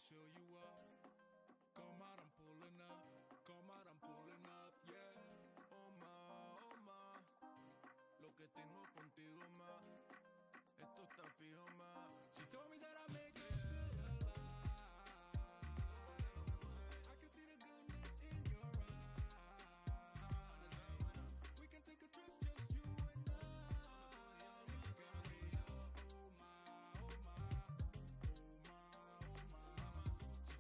show you off. Come out, I'm pulling up. Come out, I'm pulling up, yeah. Oh ma, lo que tengo contigo ma, esto está fijo ma. She told me that I make her feel alive. I can see the goodness in your eyes. We can take a trip, just you and I. You got me up, oh my, oh my, oh my, oh my. She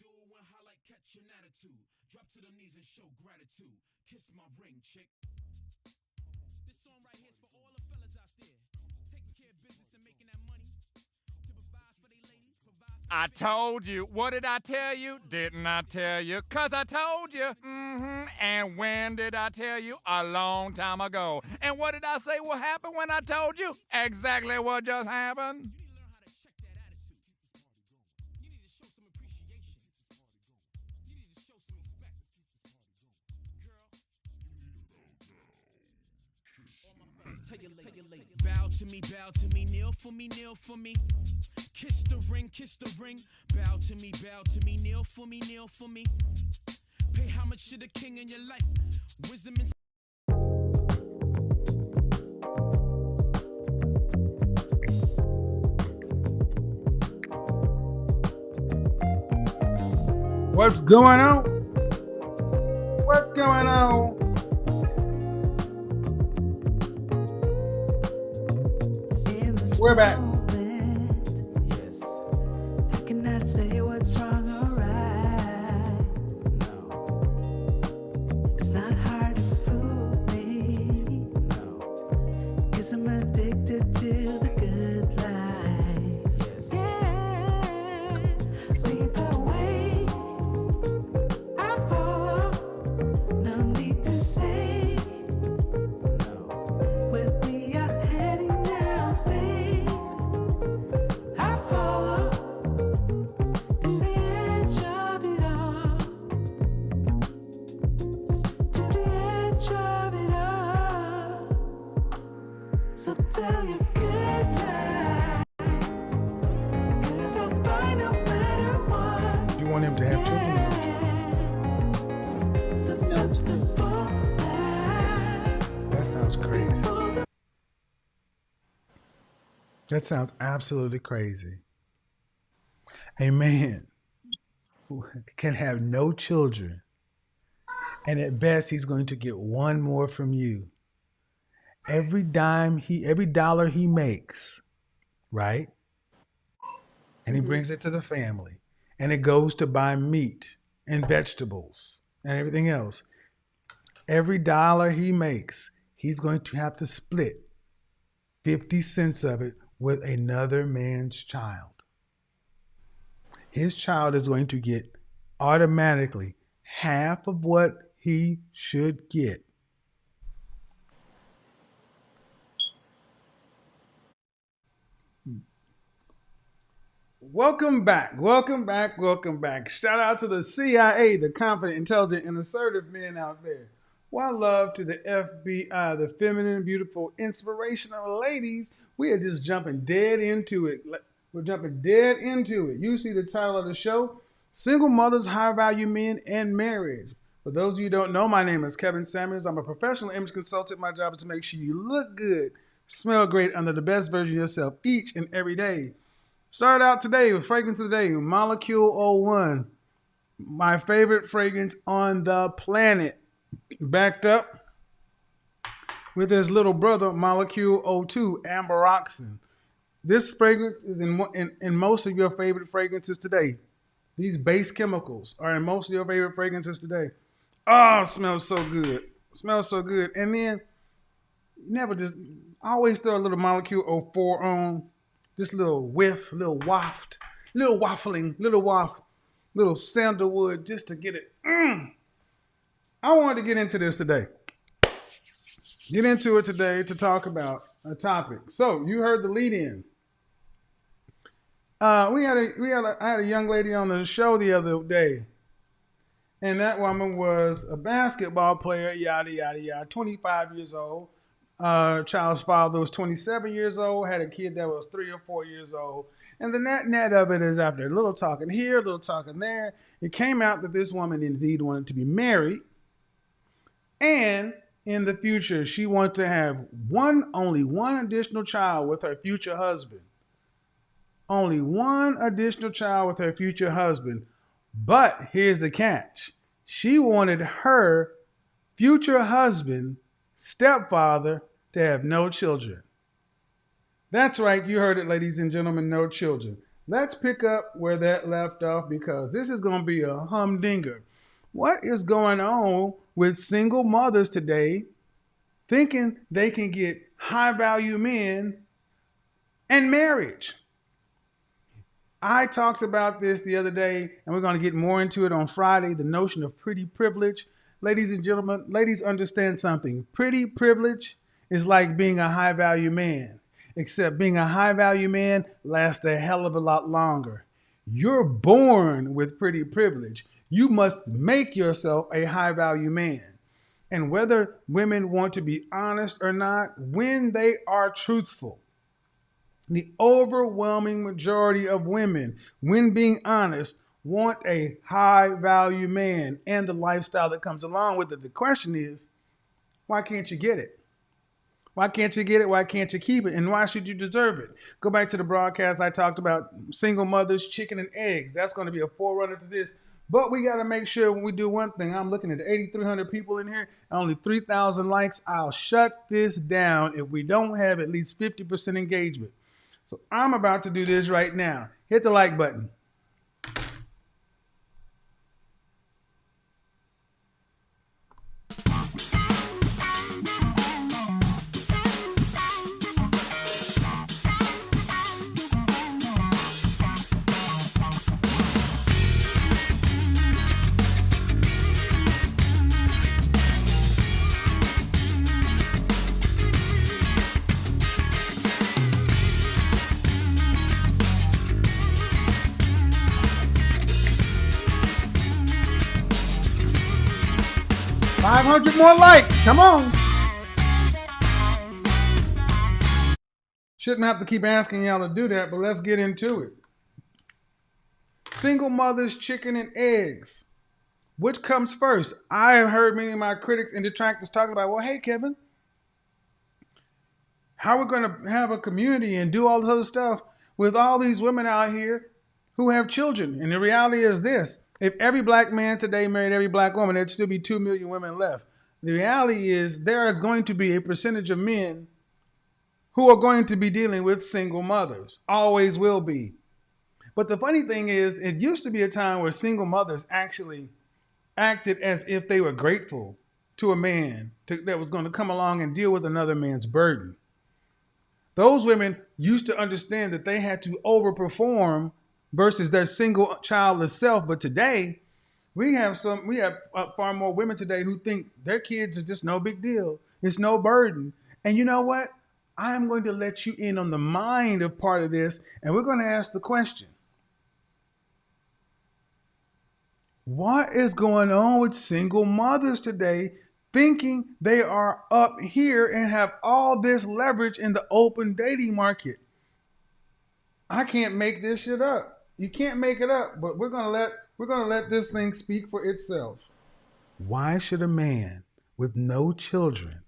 do when highlight catch an attitude. Drop to the knees and show gratitude. Kiss my ring, chick. This song right here is for all the fellas out there taking care of business and making that money to provide for their ladies, provide for I told you. What did I tell you? Didn't I tell you? 'Cause I told you. And when did I tell you? A long time ago. And what did I say will happen when I told you? Exactly what just happened. you need to learn how to check that attitude. You need to show some appreciation. You need to show some respect. Girl. All my fellas, tell your lady. Bow to me, kneel for me, kneel for me. Kiss the ring, bow to me, kneel for me, kneel for me. Pay homage to the king in your life. Wisdom and What's going on? What's going on? We're back. Yes. I cannot say what's wrong or right. No. It's not hard to fool me. No. 'Cause I'm addicted to the good life. Yes. Yeah. Lead the way. I follow. No need to say. No. Where we are heading now, babe. I follow to the edge of it all. To the edge of it all. So tell your good night. 'Cause I'll find no matter what. You want him to have children? Susceptible life. That sounds crazy. That sounds absolutely crazy. A man who can have no children, and at best he's going to get one more from you. Every dollar he makes, right? And he brings it to the family, and it goes to buy meat and vegetables and everything else. Every dollar he makes, he's going to have to split 50 cents of it with another man's child. His child is going to get automatically half of what he should get. Welcome back. Shout out to the CIA, the confident, intelligent, and assertive men out there. One love to the FBI, the feminine, beautiful, inspirational ladies. We are just jumping dead into it. We're jumping dead into it. You see the title of the show, Single Mothers, High Value Men, and Marriage. For those of you who don't know, my name is Kevin Samuels. I'm a professional image consultant. My job is to make sure you look good, smell great, under the best version of yourself each and every day. Start out today with fragrance of the day, Molecule 01. My favorite fragrance on the planet. Backed up with his little brother, Molecule 02, Amberoxan. This fragrance is in most of your favorite fragrances today. These base chemicals are in most of your favorite fragrances today. Oh, it smells so good. And then, never just, always throw a little Molecule 04 on. Just a little whiff, little waft, little waffling, little sandalwood, just to get it. I wanted to get into this today. Get into it today to talk about a topic. So you heard the lead in. I had a young lady on the show the other day, and that woman was a basketball player, yada yada yada, 25 years old. Child's father was 27 years old, had a kid that was 3 or 4 years old. And the net of it is, after a little talking here, a little talking there, it came out that this woman indeed wanted to be married. And in the future, she wanted to have only one additional child with her future husband. Only one additional child with her future husband. But here's the catch. She wanted her future husband, stepfather, to have no children. That's right, you heard it, ladies and gentlemen, no children. Let's pick up where that left off because this is going to be a humdinger. What is going on with single mothers today thinking they can get high value men and marriage? I talked about this the other day, and we're going to get more into it on Friday, the notion of pretty privilege. Ladies and gentlemen, ladies, understand something. Pretty privilege is like being a high value man, except being a high value man lasts a hell of a lot longer. You're born with pretty privilege. You must make yourself a high value man. And whether women want to be honest or not, when they are truthful, the overwhelming majority of women, when being honest, want a high value man and the lifestyle that comes along with it. The question is, why can't you get it? Why can't you get it? Why can't you keep it? And why should you deserve it? Go back to the broadcast. I talked about single mothers, chicken and eggs. That's going to be a forerunner to this. But we got to make sure when we do one thing. I'm looking at 8,300 people in here, only 3,000 likes. I'll shut this down if we don't have at least 50% engagement. So I'm about to do this right now. Hit the like button. Five hundred more likes. Come on. Shouldn't have to keep asking y'all to do that, but let's get into it. Single mothers, chicken and eggs. Which comes first? I have heard many of my critics and detractors talking about, well, hey, Kevin, how are we going to have a community and do all this other stuff with all these women out here who have children? And the reality is this. If every black man today married every black woman, there'd still be 2 million women left. The reality is there are going to be a percentage of men who are going to be dealing with single mothers. Always will be. But the funny thing is, it used to be a time where single mothers actually acted as if they were grateful to a man that was going to come along and deal with another man's burden. Those women used to understand that they had to overperform versus their single childless self. But today, we have far more women today who think their kids are just no big deal. It's no burden. And you know what? I'm going to let you in on the mind of part of this, and we're going to ask the question. What is going on with single mothers today thinking they are up here and have all this leverage in the open dating market? I can't make this shit up. You can't make it up, but we're gonna let this thing speak for itself. Why should a man with no children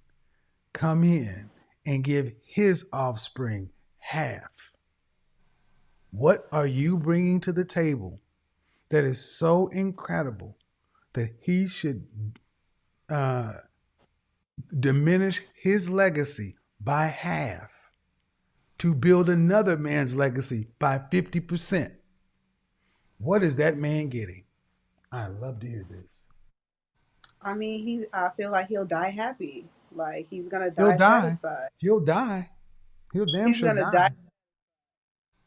come in and give his offspring half? What are you bringing to the table that is so incredible that he should diminish his legacy by half to build another man's legacy by 50%? What is that man getting? I love to hear this. I mean, I feel like he'll die happy. Like he's gonna He'll die die. satisfied. He'll die. He'll damn He's sure gonna die die.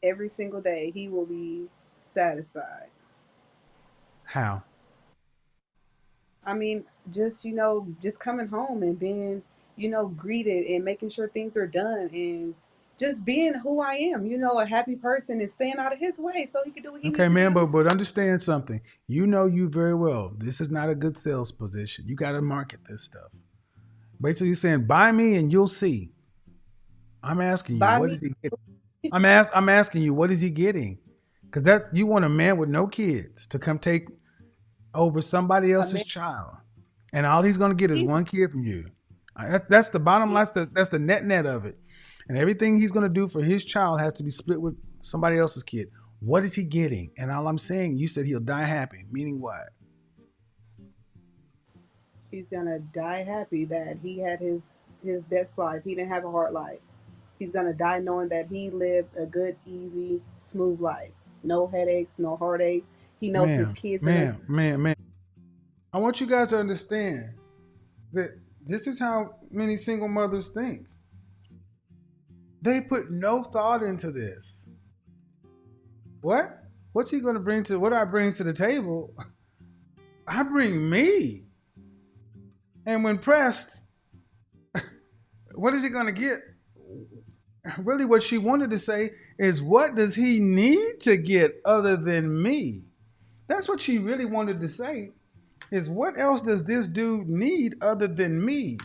every single day. He will be satisfied. How? I mean, just just coming home and being, greeted and making sure things are done and just being who I am. A happy person and staying out of his way so he can do what he Okay, needs to man, do. but understand something. You know you very well. This is not a good sales position. You got to market this stuff. Basically, you're saying buy me and you'll see. I'm asking you, Buy what me. is he getting? I'm asking you, what is he getting? Because you want a man with no kids to come take over somebody A else's man. child, and all he's going to get is He's one kid from you. That's the bottom line. That's the net of it. And everything he's going to do for his child has to be split with somebody else's kid. What is he getting? And all I'm saying, you said he'll die happy. Meaning what? he's gonna die happy that he had his best life. He didn't have a hard life. He's gonna die knowing that he lived a good, easy, smooth life. No headaches, no heartaches. He knows his kids are gonna. Ma'am. I want you guys to understand that this is how many single mothers think. They put no thought into this. What? What's he going to bring to what I bring to the table? I bring me. And when pressed, what is he going to get? Really, what she wanted to say is, what does he need to get other than me? That's what she really wanted to say, is what else does this dude need other than me?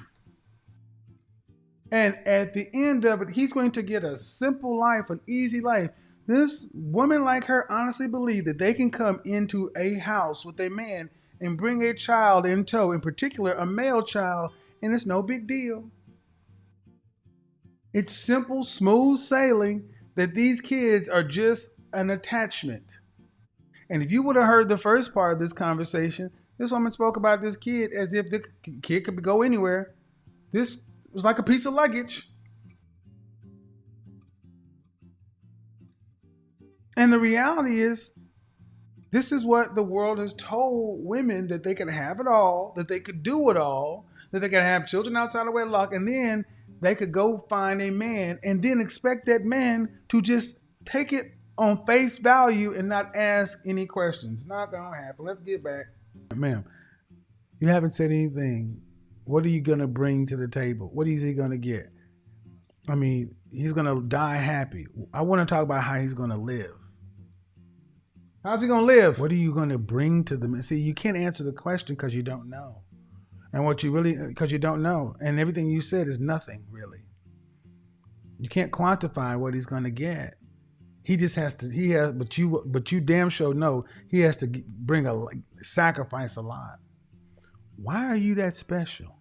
And at the end of it, he's going to get a simple life, an easy life. This woman like her honestly believe that they can come into a house with a man and bring a child in tow, in particular a male child, and it's no big deal. It's simple, smooth sailing that these kids are just an attachment. And if you would have heard the first part of this conversation, this woman spoke about this kid as if the kid could go anywhere. This was like a piece of luggage. And the reality is, this is what the world has told women, that they can have it all, that they could do it all, that they can have children outside of wedlock, and then they could go find a man and then expect that man to just take it on face value and not ask any questions. Not gonna happen. Let's get back. Ma'am, you haven't said anything. What are you gonna bring to the table? What is he gonna get? I mean, he's gonna die happy. I want to talk about how he's gonna live. How's he gonna live? What are you gonna bring to them? See, you can't answer the question because you don't know. And what you really, because you don't know. And everything you said is nothing, really. You can't quantify what he's gonna get. He just has to, but you damn sure know he has to sacrifice a lot. Why are you that special?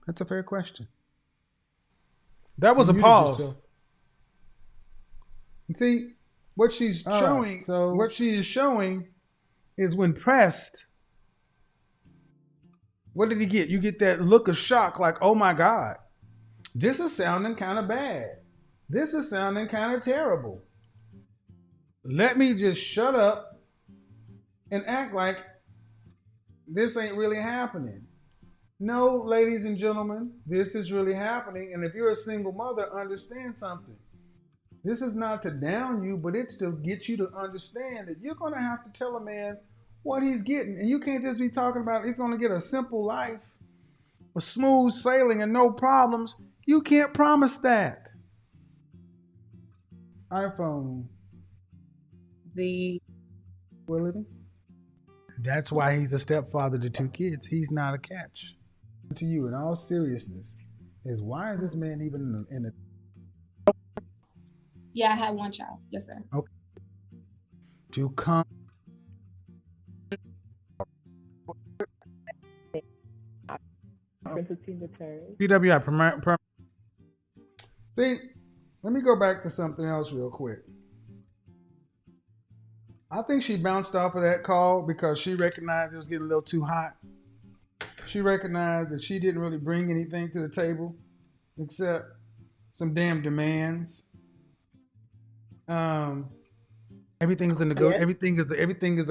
That's a fair question. That was a pause. And see, what she's showing, right, so what she is showing is when pressed, what did he get? You get that look of shock, like, oh my God, this is sounding kind of bad. This is sounding kind of terrible. Let me just shut up and act like this ain't really happening. No, ladies and gentlemen, this is really happening. And if you're a single mother, understand something. This is not to down you, but it's to get you to understand that you're going to have to tell a man what he's getting. And you can't just be talking about he's going to get a simple life, a smooth sailing and no problems. You can't promise that. iPhone. Willie. That's why he's a stepfather to 2 kids. He's not a catch. To you, in all seriousness, is why is this man even in the? Yeah, I had 1 child. Yes, sir. Okay. To come. PWI. See, let me go back to something else real quick. I think she bounced off of that call because she recognized it was getting a little too hot. She recognized that she didn't really bring anything to the table except some damn demands. Everything is a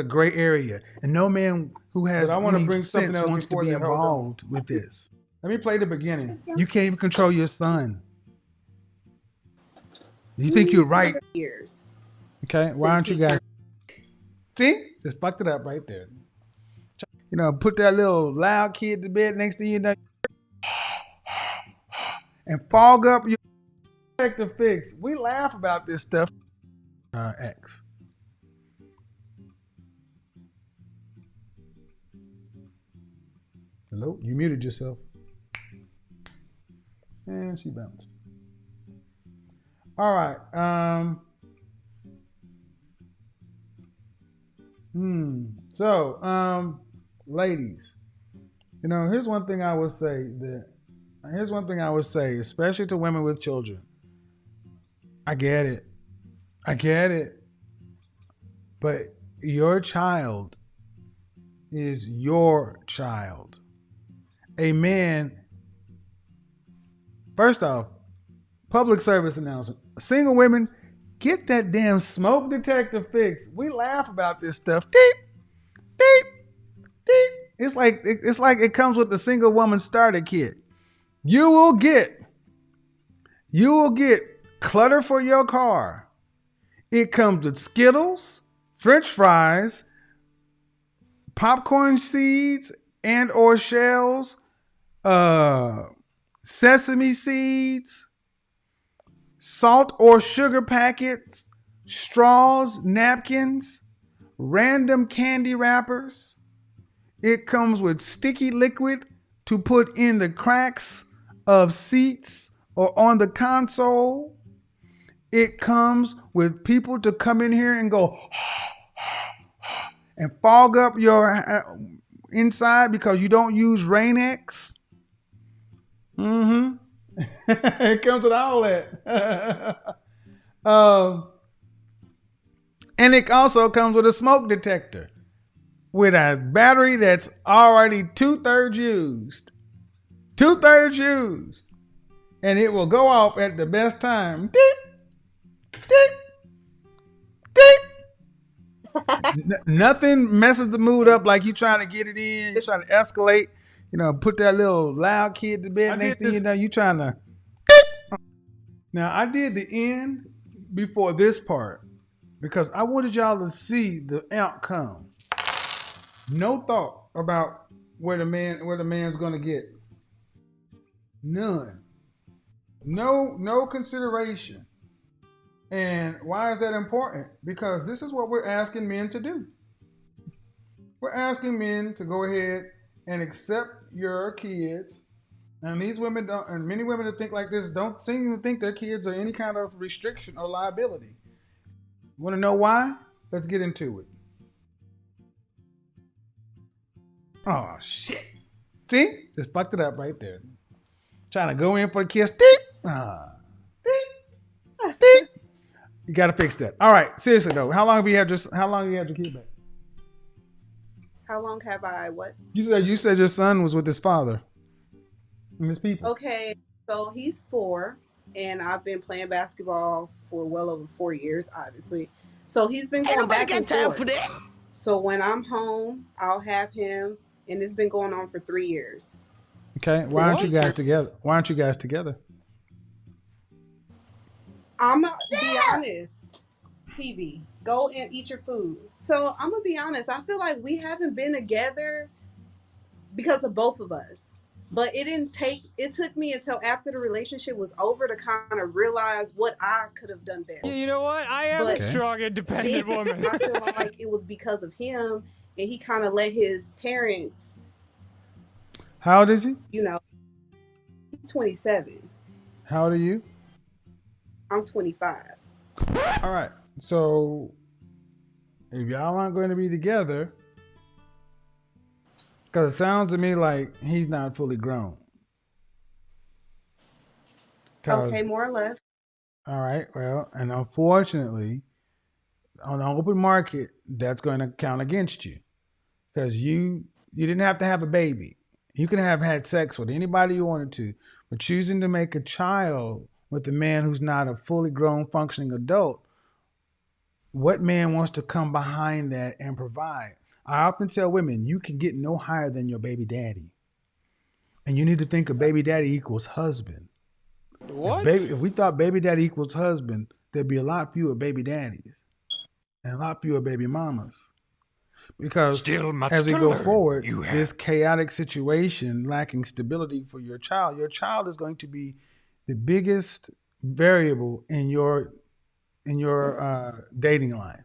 gray area, and no man who has any sense wants to be involved with this. Let me play the beginning. You can't even control your son. You think you're right? Years. Okay, why aren't you guys? See, just fucked it up right there. You know, put that little loud kid to bed next to you, and fog up your effective fix. We laugh about this stuff. X. Hello, you muted yourself. And she bounced. All right. So, ladies, you know, here's one thing I would say, especially to women with children. I get it. But your child is your child. A man, first off, public service announcement. Single women, get that damn smoke detector fixed. We laugh about this stuff. Deep, deep, deep. It's like it comes with the single woman starter kit. You will get clutter for your car. It comes with Skittles, French fries, popcorn seeds and or shells, sesame seeds, salt or sugar packets, straws, napkins, random candy wrappers. It comes with sticky liquid to put in the cracks of seats or on the console. It comes with people to come in here and go and fog up your inside because you don't use Rain-X. It comes with all that. And it also comes with a smoke detector with a battery that's already 2/3 used. 2/3 used. And it will go off at the best time. Deep, deep, deep. Nothing messes the mood up like you trying to get it in, you trying to escalate, put that little loud kid to bed. Next thing you know, you trying to. Now, I did the end before this part because I wanted y'all to see the outcome. No thought about where the man's gonna get. None. No consideration. And why is that important? Because this is what we're asking men to do. We're asking men to go ahead and accept your kids. And these women don't, and many women that think like this don't seem to think their kids are any kind of restriction or liability. Want to know why? Let's get into it. Oh, shit. See? Just fucked it up right there. Trying to go in for a kiss. Deep. Deep. You got to fix that. All right. Seriously, though. How long have you had your kid back? How long have I what? You said your son was with his father and his people. Okay, so he's 4, and I've been playing basketball for well over 4 years, obviously. So he's been going back and forth. For that. So when I'm home, I'll have him, and it's been going on for 3 years. Okay, why aren't you guys together? I'm gonna be honest. TV, go and eat your food. So I'm gonna be honest. I feel like we haven't been together because of both of us. But it took me until after the relationship was over to kind of realize what I could have done better. You know what? I am a strong, independent woman. I feel like it was because of him, and he kind of let his parents. How old is he? He's 27. How old are you? I'm 25. All right. So if y'all aren't going to be together, because it sounds to me like he's not fully grown. Okay, more or less. All right. Well, and unfortunately, on the open market, that's going to count against you because you didn't have to have a baby. You can have had sex with anybody you wanted to, but choosing to make a child with a man who's not a fully grown, functioning adult, what man wants to come behind that and provide? I often tell women, you can get no higher than your baby daddy. And you need to think of baby daddy equals husband. What? If we thought baby daddy equals husband, there'd be a lot fewer baby daddies and a lot fewer baby mamas. Because as we go forward, this chaotic situation, lacking stability for your child is going to be the biggest variable in your dating life.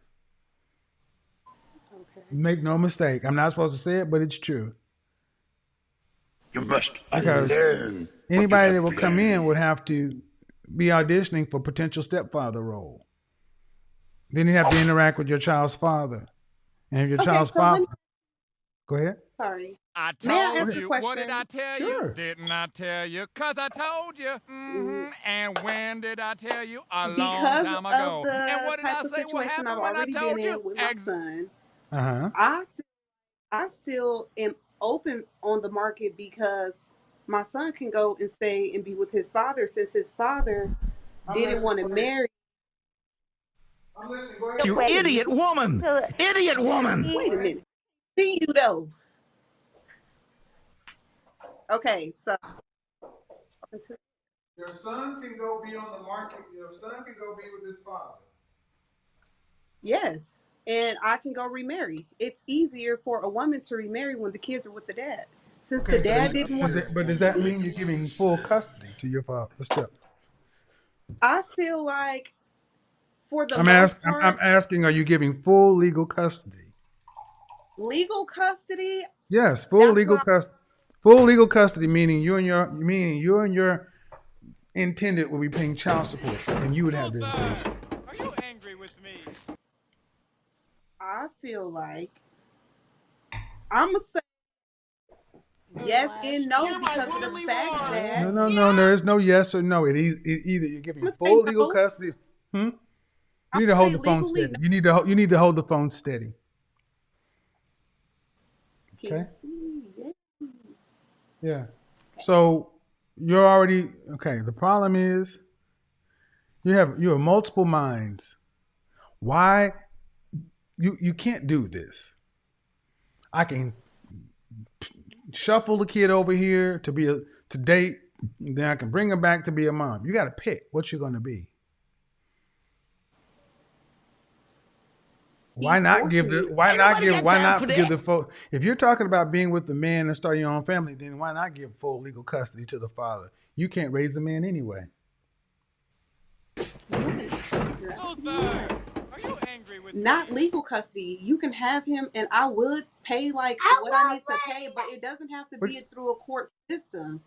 Okay. Make no mistake. I'm not supposed to say it, but it's true. You must unlearn. Anybody that will come in would have to be auditioning for potential stepfather role. Then you have to interact with your child's father. And if your child's father... Go ahead. Sorry. I told you. What did I tell you? Didn't I tell you? Because I told you. Mm-hmm. And when did I tell you? A long time ago. And what did I say? What happened when I told you? With my son. Uh-huh. I I still am open on the market because my son can go and stay and be with his father since his father didn't want to marry. I'm listening. Go ahead. You idiot woman! Idiot woman! Wait a minute. See you though. Okay, so Your son can go be on the market. Your son can go be with his father. yes, and I can go remarry. It's easier for a woman to remarry when the kids are with the dad. Since the dad didn't want, But does that mean you're giving full custody to your father? I feel like for the I'm most asking. I'm part, asking. Are you giving full legal custody? legal custody. Yes, full That's legal what custody. Full legal custody meaning you and your intended will be paying child support, and you would have visitation. Are you angry with me? I feel like I'm gonna say yes and no because of the fact that No. There is no yes or no. Either you're giving I'm gonna full say legal no. custody. You I'm need to gonna hold say the phone legally steady. no. You need to hold the phone steady. Okay. Can see, yeah. Yeah. So you're already okay. The problem is you have multiple minds. Why you can't do this? I can shuffle the kid over here to date, then I can bring her back to be a mom. You got to pick what you're going to be. Why He's not give forcing the you. why not give why not give the full if you're talking about being with the man and starting your own family, then why not give full legal custody to the father? You can't raise the man anyway. Luther, are you angry with Not me? legal custody. You can have him, and I would pay like what I need to pay, but it doesn't have to But be through a court system.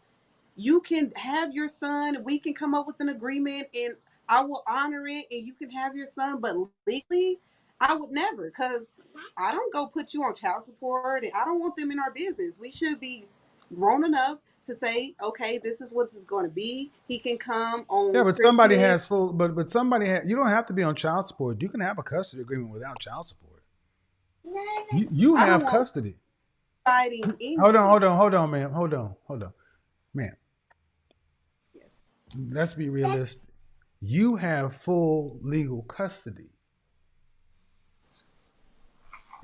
You can have your son. We can come up with an agreement, and I will honor it, and you can have your son. But legally, I would never, because I don't go put you on child support, and I don't want them in our business. We should be grown enough to say, okay, this is what it's going to be. He can come yeah, on but somebody has Christmas. full but somebody you don't have to be on child support. You can have a custody agreement without child support. You I don't have want custody. fighting in. Hold on, ma'am. Hold on. Ma'am, Yes. let's be realistic. You have full legal custody.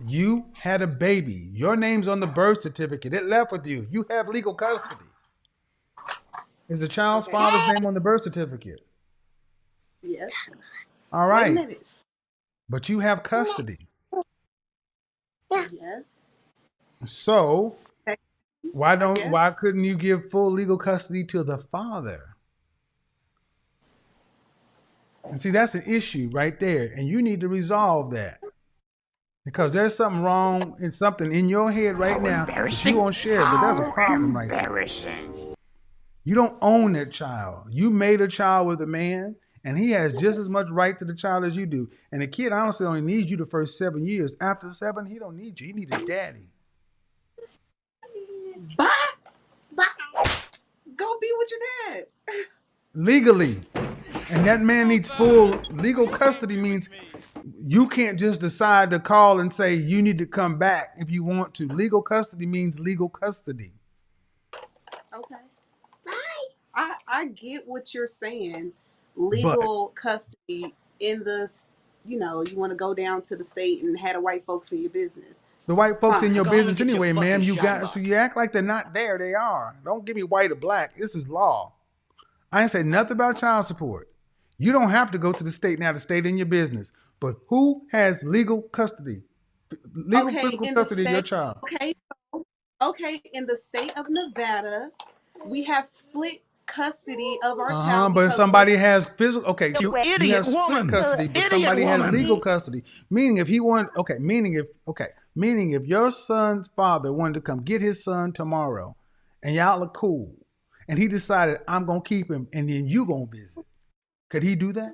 You had a baby. Your name's on the birth certificate. It left with you. You have legal custody. Is the child's Okay. father's name on the birth certificate? Yes. All Wait a right. minute. But you have custody. Yes. So why Yes. couldn't you give full legal custody to the father? And see, that's an issue right there. And you need to resolve that. Because there's something wrong and something in your head right now that you won't share, but there's a problem right there. You don't own that child. You made a child with a man, and he has just as much right to the child as you do. And the kid honestly only needs you the first 7 years. After 7, he don't need you. He needs his daddy. Bye. Go be with your dad. Legally. And that man needs full legal custody means you can't just decide to call and say you need to come back if you want to. Legal custody means legal custody. Okay. I get what you're saying. But Legal custody in the, you want to go down to the state and have the white folks in your business. the white folks in Fine. your Go on and business get your anyway, ma'am. fucking You shine got so box. you act like they're not there. They are. Don't give me white or black. This is law. I ain't say nothing about child support. You don't have to go to the state now. The state in your business. But who has legal custody? Legal Okay, physical in the custody of your state. child. Okay, in the state of Nevada, we have split custody of our child But because somebody has physical. Okay, You so you idiot have split woman. custody, but Idiot somebody has woman. legal custody. Meaning, if he wanted, meaning if your son's father wanted to come get his son tomorrow, and y'all are cool, and he decided I'm gonna keep him, and then you gonna visit, could he do that?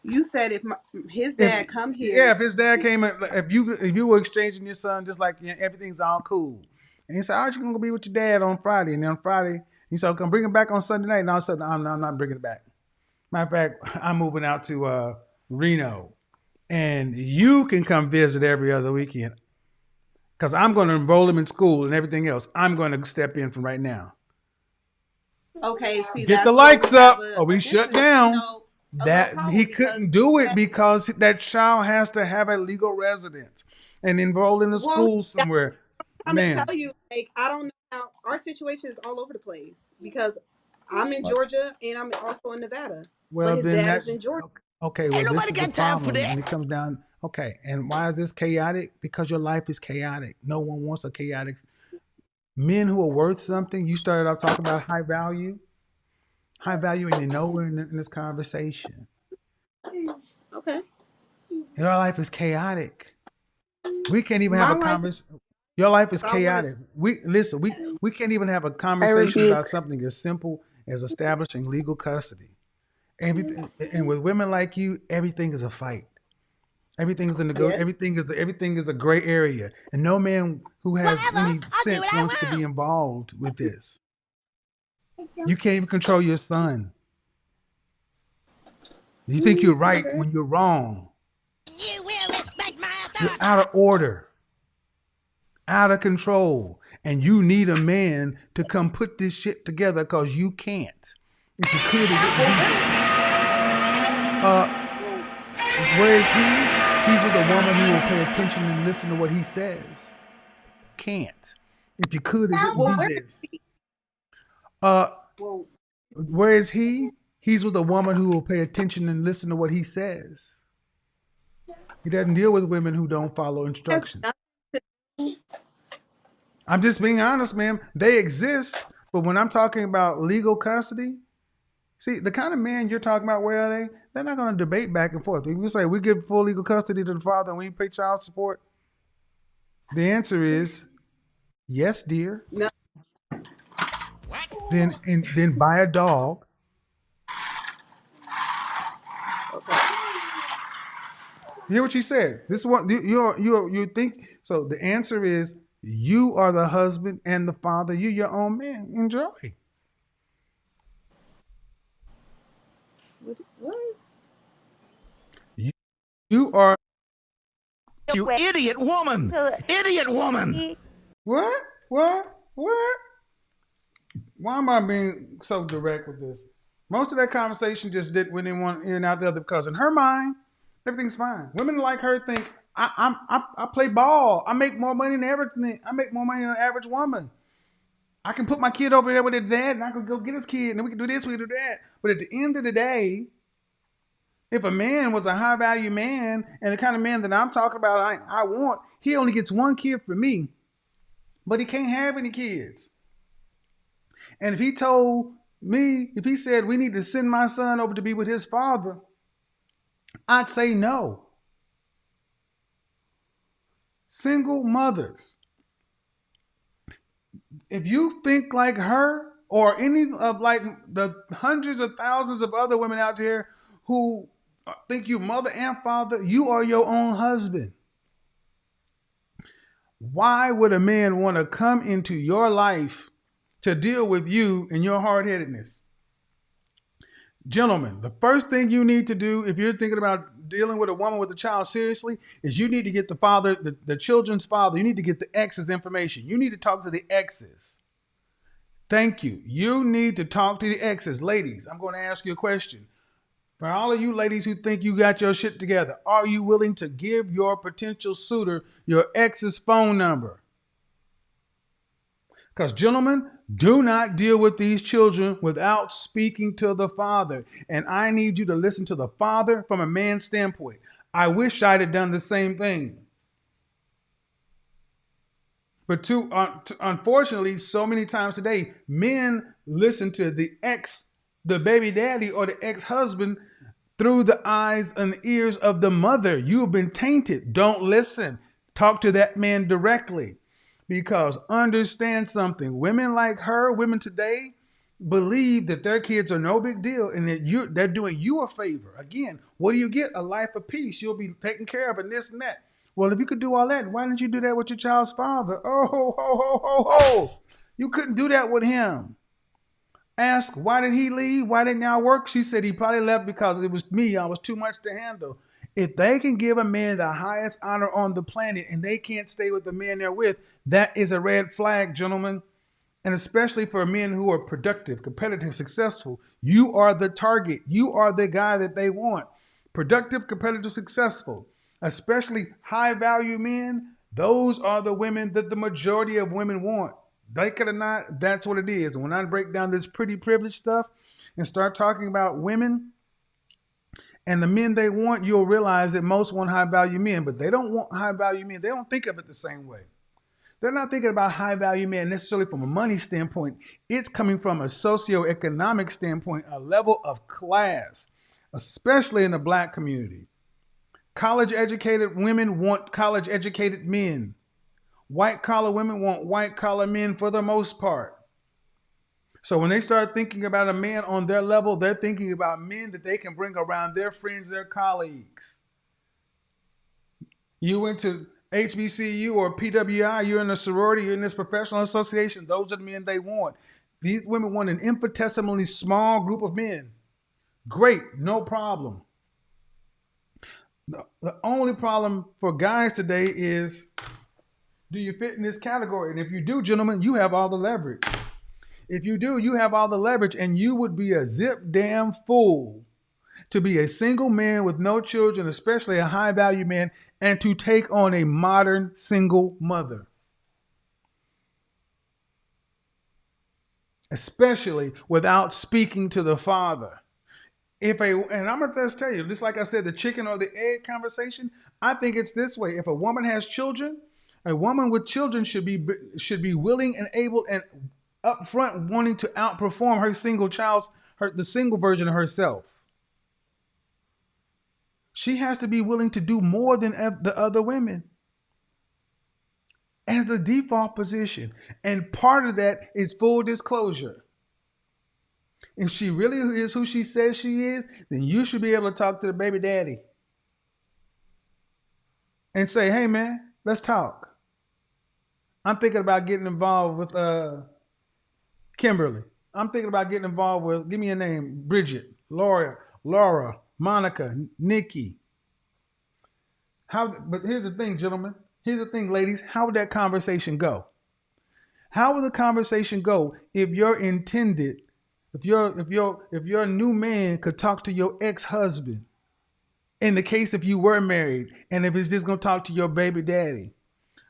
you said if his If dad come yeah, here. if his dad came, if you were exchanging your son, just like everything's all cool, and he said, "Oh, you gonna be with your dad on Friday," and then on Friday he said, "Come bring him back on Sunday night," and all of a sudden, I'm not bringing it back. Matter of fact, I'm moving out to Reno, and you can come visit every other weekend. because I'm going to enroll him in school and everything else. I'm going to step in from right now. Okay, see, Get the that's where lights we have up or we shut down. a little That he problem couldn't do it that- because that child has to have a legal residence and enroll in a Well, school somewhere. I'm trying to Man, tell you, like, I don't know how our situation is all over the place because I'm in Georgia and I'm also in Nevada, but well his then dad is that's in Georgia. okay. Well, this is the problem when it comes down. Okay, and why is this chaotic? Because your life is chaotic. No one wants a chaotic. Men who are worth something. You started off talking about high value. High value ain't nowhere in this conversation. Okay, Your life is chaotic. We can't even have my a life. conversation. Your life is I wanted chaotic. We can't even have a conversation about something as simple as establishing legal custody. Everything, and with women like you, everything is a fight. Everything is a Yes. everything is a gray area, and no man who has any sense wants to be involved with this. You can't even control your son. You think you're right when you're wrong. You will respect my You're authority. out of order, out of control, and you need a man to come put this shit together because you can't. If you could, it wouldn't be. Where is he? He's with a woman who will pay attention and listen to what he says. Can't. If you could, it wouldn't be this. Well, Where is he? He's with a woman who will pay attention and listen to what he says. He doesn't deal with women who don't follow instructions. I'm just being honest, ma'am. They exist, but when I'm talking about legal custody, see, the kind of man you're talking about, where are they? They're not going to debate back and forth. If you say we give full legal custody to the father and we pay child support, the answer is yes, dear. no. Then buy a dog. Okay. You hear what she said? This is what you think. So the answer is you are the husband and the father. You're your own man. Enjoy. What? You are You idiot woman. Idiot woman. what? What? Why am I being so direct with this? Most of that conversation just went in one ear and out the other because in her mind, everything's fine. Women like her think I play ball. I make more money than everything. I make more money than an average woman. I can put my kid over there with his dad, and I can go get his kid, and then we can do this, we can do that. But at the end of the day, if a man was a high value man and the kind of man that I'm talking about, I want, he only gets one kid for me, but he can't have any kids. And if he told me, if he said we need to send my son over to be with his father, I'd say no. Single mothers, if you think like her or any of like the hundreds of thousands of other women out there who think you mother and father, you are your own husband. Why would a man want to come into your life to deal with you and your hard-headedness? Gentlemen, the first thing you need to do if you're thinking about dealing with a woman with a child seriously is you need to get the father, the children's father. You need to get the ex's information. You need to talk to the exes. Thank you. You need to talk to the exes. Ladies, I'm going to ask you a question. For all of you ladies who think you got your shit together, are you willing to give your potential suitor your ex's phone number? Because, gentlemen, do not deal with these children without speaking to the father. And I need you to listen to the father from a man's standpoint. I wish I'd have done the same thing. But unfortunately, so many times today, men listen to the baby daddy or the ex-husband through the eyes and ears of the mother. You have been tainted. Don't listen. Talk to that man directly. Because understand something, women like her, women today, believe that their kids are no big deal and that they're doing you a favor. Again, what do you get? A life of peace. You'll be taken care of and this and that. Well, if you could do all that, why didn't you do that with your child's father? Oh, ho, ho, ho, ho. You couldn't do that with him. Ask, why did he leave? Why didn't y'all work? She said he probably left because it was me. I was too much to handle. If they can give a man the highest honor on the planet and they can't stay with the man they're with, that is a red flag, gentlemen. And especially for men who are productive, competitive, successful, you are the target. You are the guy that they want. Productive, competitive, successful, especially high value men. Those are the women that the majority of women want. Like it or not, that's what it is. And when I break down this pretty privilege stuff and start talking about women and the men they want, you'll realize that most want high value men, but they don't want high value men. They don't think of it the same way. They're not thinking about high value men necessarily from a money standpoint. It's coming from a socioeconomic standpoint, a level of class, especially in the black community. College educated women want college educated men. White collar women want white collar men for the most part. So when they start thinking about a man on their level, they're thinking about men that they can bring around their friends, their colleagues. You went to HBCU or PWI, you're in a sorority, you're in this professional association, those are the men they want. These women want an infinitesimally small group of men. Great, no problem. The only problem for guys today is, do you fit in this category? And if you do, gentlemen, you have all the leverage. If you do, you have all the leverage, and you would be a zip damn fool to be a single man with no children, especially a high value man, and to take on a modern single mother. Especially without speaking to the father. And I'm going to just tell you, just like I said, the chicken or the egg conversation, I think it's this way. If a woman has children, a woman with children should be willing and able and upfront wanting to outperform her single child's, the single version of herself. She has to be willing to do more than the other women as the default position. And part of that is full disclosure. If she really is who she says she is, then you should be able to talk to the baby daddy and say, hey man, let's talk. I'm thinking about getting involved with Kimberly. I'm thinking about getting involved with, give me a name, Bridget, Laura, Monica, Nikki. But here's the thing, gentlemen. Here's the thing, ladies. How would that conversation go? How would the conversation go if your new man could talk to your ex-husband, in the case if you were married, and if it's just going to talk to your baby daddy?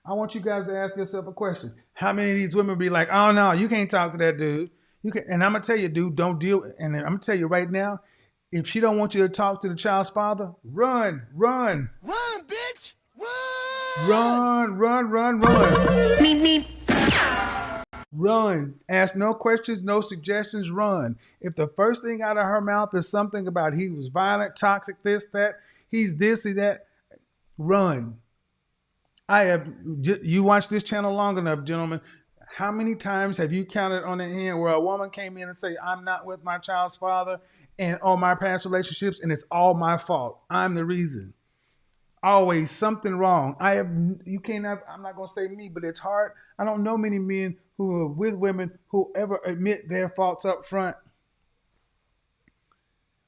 I want you guys to ask yourself a question. How many of these women be like, oh no, you can't talk to that dude. And I'm going to tell you, dude, don't deal. And I'm going to tell you right now, if she don't want you to talk to the child's father, run. Run, bitch! Run! Run. Run. Ask no questions, no suggestions, run. If the first thing out of her mouth is something about he was violent, toxic, this, that, he's this, he's that, run. You watch this channel long enough, gentlemen. How many times have you counted on the hand where a woman came in and say, I'm not with my child's father and all my past relationships, and it's all my fault. I'm the reason. Always something wrong. I'm not going to say me, but it's hard. I don't know many men who are with women who ever admit their faults up front.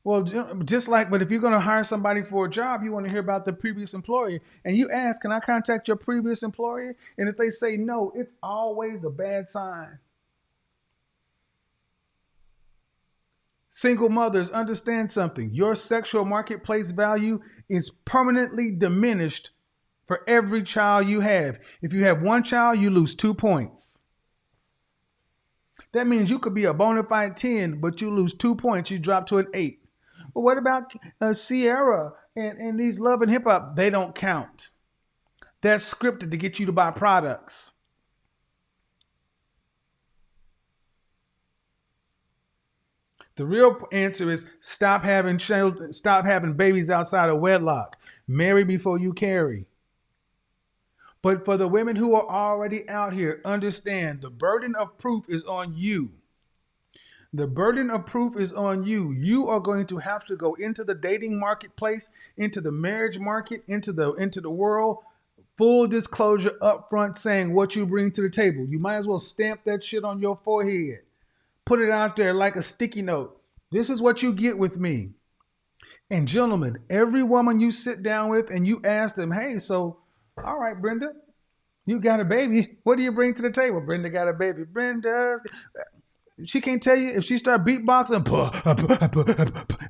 Well, but if you're going to hire somebody for a job, you want to hear about the previous employer. And you ask, can I contact your previous employer? And if they say no, it's always a bad sign. Single mothers, understand something. Your sexual marketplace value is permanently diminished for every child you have. If you have one child, you lose 2 points. That means you could be a bona fide 10, but you lose 2 points. You drop to an 8. But what about Sierra and these love and hip hop? They don't count. That's scripted to get you to buy products. The real answer is stop having children, stop having babies outside of wedlock. Marry before you carry. But for the women who are already out here, understand the burden of proof is on you. The burden of proof is on you. You are going to have to go into the dating marketplace, into the marriage market, into the world. Full disclosure up front saying what you bring to the table. You might as well stamp that shit on your forehead. Put it out there like a sticky note. This is what you get with me. And gentlemen, every woman you sit down with and you ask them, hey, so, all right, Brenda, you got a baby. What do you bring to the table? Brenda got a baby. Brenda, she can't tell you if she start beatboxing.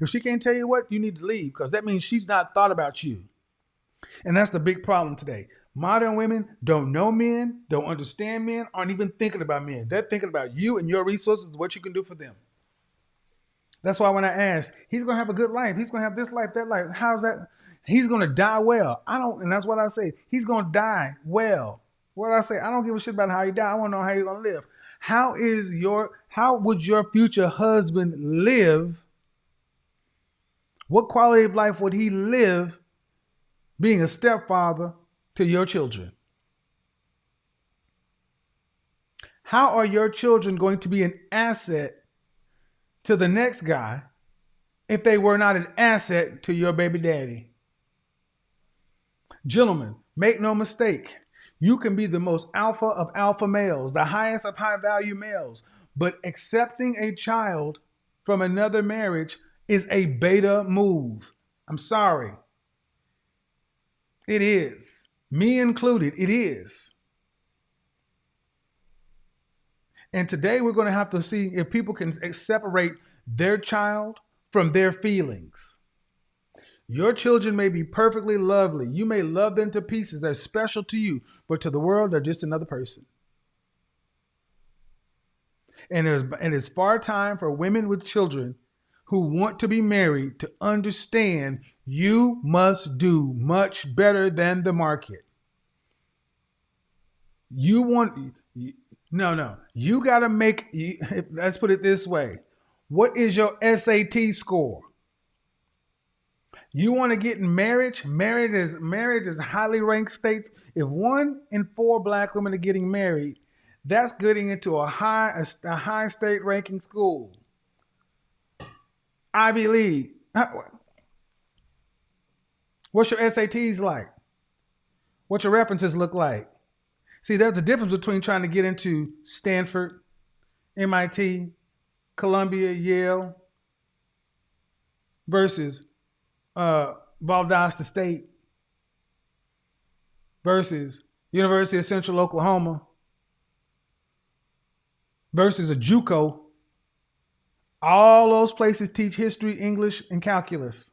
If she can't tell you what, you need to leave because that means she's not thought about you. And that's the big problem today. Modern women don't know men, don't understand men, aren't even thinking about men. They're thinking about you and your resources, what you can do for them. That's why when I ask, he's going to have a good life. He's going to have this life, that life. How's that? He's going to die well. And that's what I say. He's going to die well. What do I say? I don't give a shit about how you die. I want to know how you're going to live. How would your future husband live? What quality of life would he live being a stepfather to your children? How are your children going to be an asset to the next guy if they were not an asset to your baby daddy? Gentlemen, make no mistake. You can be the most alpha of alpha males, the highest of high value males, but accepting a child from another marriage is a beta move. I'm sorry. It is. Me included, it is. And today we're going to have to see if people can separate their child from their feelings. Your children may be perfectly lovely. You may love them to pieces. They're special to you, but to the world, they're just another person. And it's far time for women with children who want to be married to understand you must do much better than the market. You got to let's put it this way. What is your SAT score? You want to get in marriage? Marriage is highly ranked states. If 1 in 4 black women are getting married, that's getting into a high state ranking school. Ivy League. What's your SATs like? What your references look like? See, there's a difference between trying to get into Stanford, MIT, Columbia, Yale, versus Valdosta State, versus University of Central Oklahoma, versus a JUCO. All those places teach history, English, and calculus.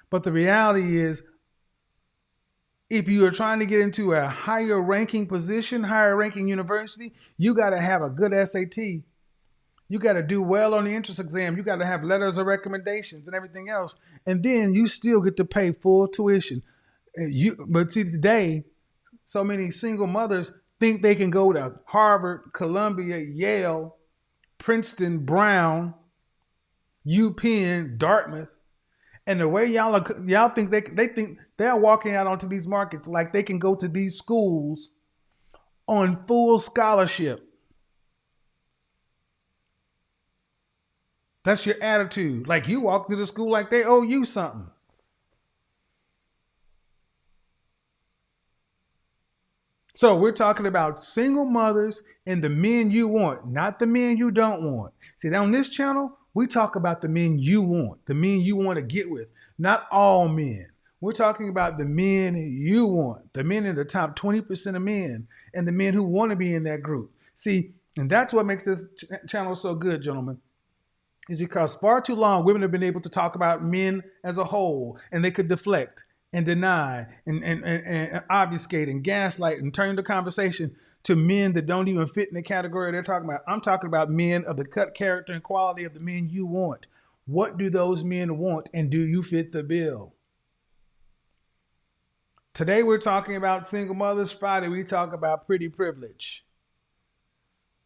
But the reality is, if you are trying to get into a higher ranking position, higher ranking university, you got to have a good SAT. You got to do well on the entrance exam. You got to have letters of recommendations and everything else. And then you still get to pay full tuition. But see, today, so many single mothers think they can go to Harvard, Columbia, Yale, Princeton, Brown, UPenn, Dartmouth. And the way y'all think they think they're walking out onto these markets like they can go to these schools on full scholarship. That's your attitude. Like you walk to the school like they owe you something. So we're talking about single mothers and the men you want, not the men you don't want. See, on this channel, we talk about the men you want, the men you want to get with, not all men. We're talking about the men you want, the men in the top 20% of men, and the men who want to be in that group. See, and that's what makes this channel so good, gentlemen, is because far too long women have been able to talk about men as a whole, and they could deflect and deny and obfuscate and gaslight and turn the conversation to men that don't even fit in the category they're talking about. I'm talking about men of the cut, character, and quality of the men you want. What do those men want, and do you fit the bill? Today we're talking about single mothers. Friday we talk about pretty privilege.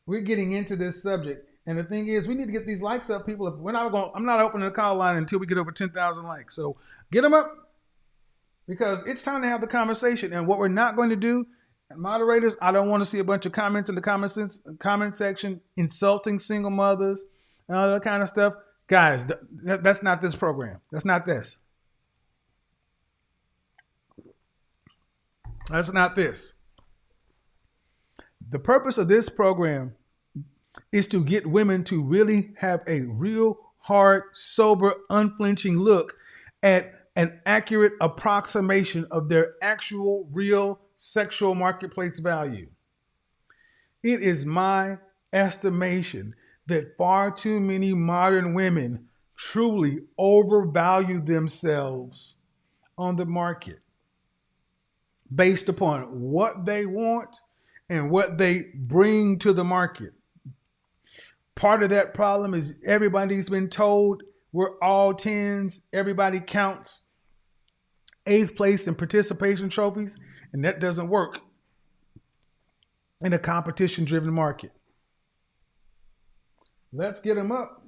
We're getting into this subject. And the thing is, we need to get these likes up, people. I'm not opening the call line until we get over 10,000 likes. So get them up, because it's time to have the conversation. And what we're not going to do, moderators, I don't want to see a bunch of comments in the comment section insulting single mothers and all that kind of stuff. Guys, that's not this program. That's not this. That's not this. The purpose of this program is to get women to really have a real hard, sober, unflinching look at an accurate approximation of their actual, real sexual marketplace value. It is my estimation that far too many modern women truly overvalue themselves on the market based upon what they want and what they bring to the market. Part of that problem is everybody's been told we're all tens, everybody counts, 8th place in participation trophies, and that doesn't work in a competition-driven market. Let's get them up.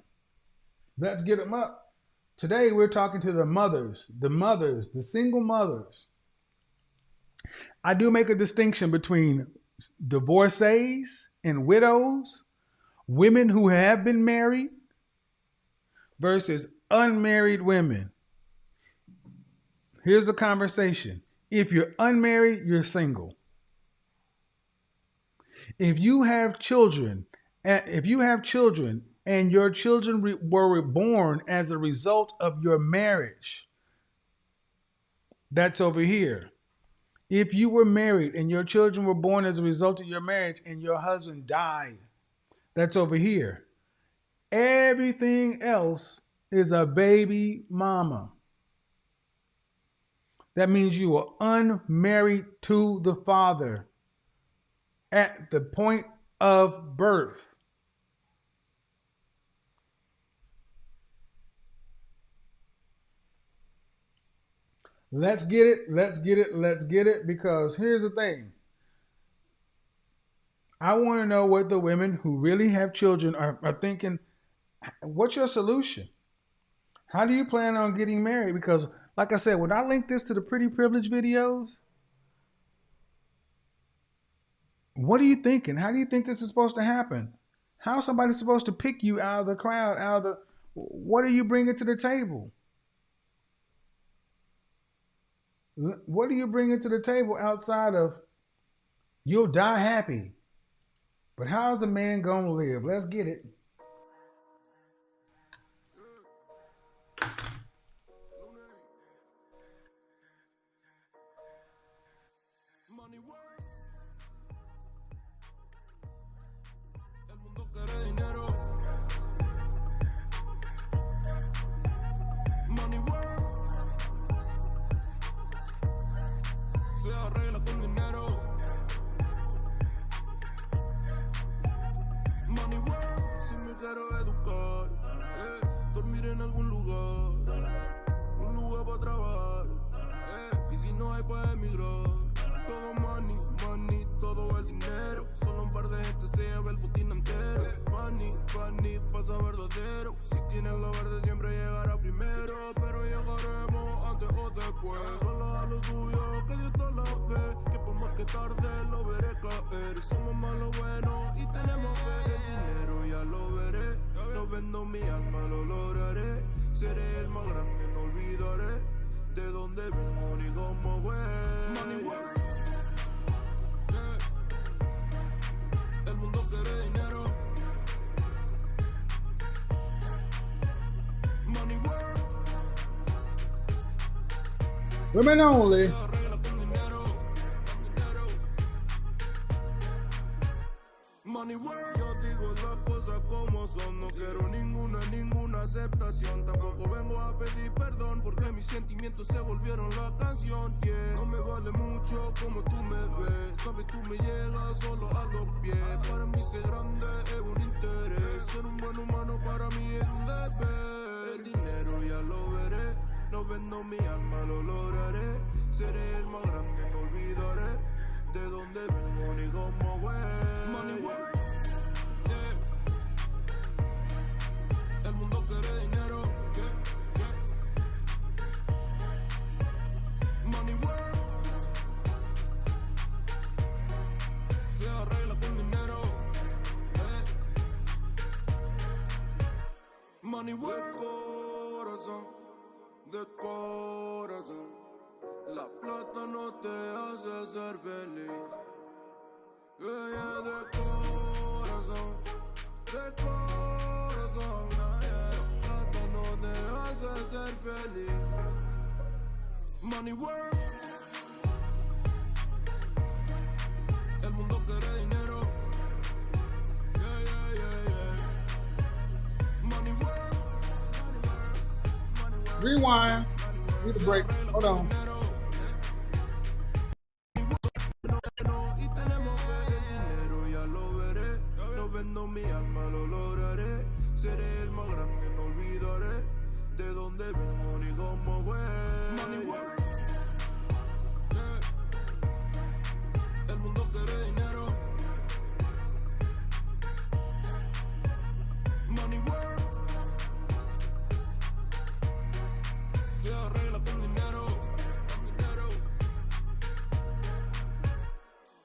Let's get them up. Today we're talking to the mothers, the single mothers. I do make a distinction between divorcees and widows, women who have been married versus unmarried women. Here's the conversation. If you're unmarried, you're single. If you have children and your children were born as a result of your marriage, that's over here. If you were married and your children were born as a result of your marriage and your husband died, that's over here. Everything else is a baby mama. That means you are unmarried to the father at the point of birth. Let's get it, because here's the thing. I want to know what the women who really have children are thinking. What's your solution? How do you plan on getting married? Because like I said, when I link this to the pretty privilege videos, what are you thinking? How do you think this is supposed to happen? How is somebody supposed to pick you out of the crowd, what are you bringing to the table? What are you bringing to the table outside of you'll die happy? But how's the man gonna live? Let's get it. Money work. El mundo quiere dinero. Money work. Se arregla con dinero. Money work. Si me quiero educar, dormir en algún lugar, un lugar para trabajar, y si no hay pues emigrar. Todo money, money, todo el dinero. Solo un par de gente se lleva el botín entero. Funny, funny, pasa verdadero. Si tienes lo verde siempre llegará primero. Pero llegaremos antes o después. Solo a lo suyo, que Dios te lo ve. Que por más que tarde lo veré caer. Somos malos buenos y tenemos fe. El dinero ya lo veré. No vendo mi alma, lo lograré. Seré el más grande, no olvidaré de dónde vengo ni cómo fue. Money work. El mundo quiere dinero. Money work. Women only. Se arregla con dinero. Money work. Yo digo las cosas como son. No quiero ninguna aceptación. Tampoco vengo a pedir perdón porque mis sentimientos se volvieron la canción. Yeah. No me vale mucho como tú me ves. Sabes, tú me llegas solo a los pies. Para mí ser grande es un interés. Ser un buen humano para mí es un deber. El dinero ya lo veré. No vendo mi alma, lo lograré. Seré el más grande, no olvidaré de dónde vengo ni cómo fue. Money work. Yeah. El mundo quiere dinero. Yeah. Money work. Se arregla con dinero. Money work. De corazón, la plata no te hace ser feliz. De corazón, la ser feliz. Money work. El mundo quiere dinero. Yeah, yeah, yeah, yeah. Money work. Rewind. Need a break. Hold on. Y tenemos fe que el dinero ya lo veré. No vendo mi alma, lo lograré. Seré el más grande, no olvidaré de dónde vengo ni cómo fue. Money work. El mundo quiere dinero. Money work. Se arregla con dinero.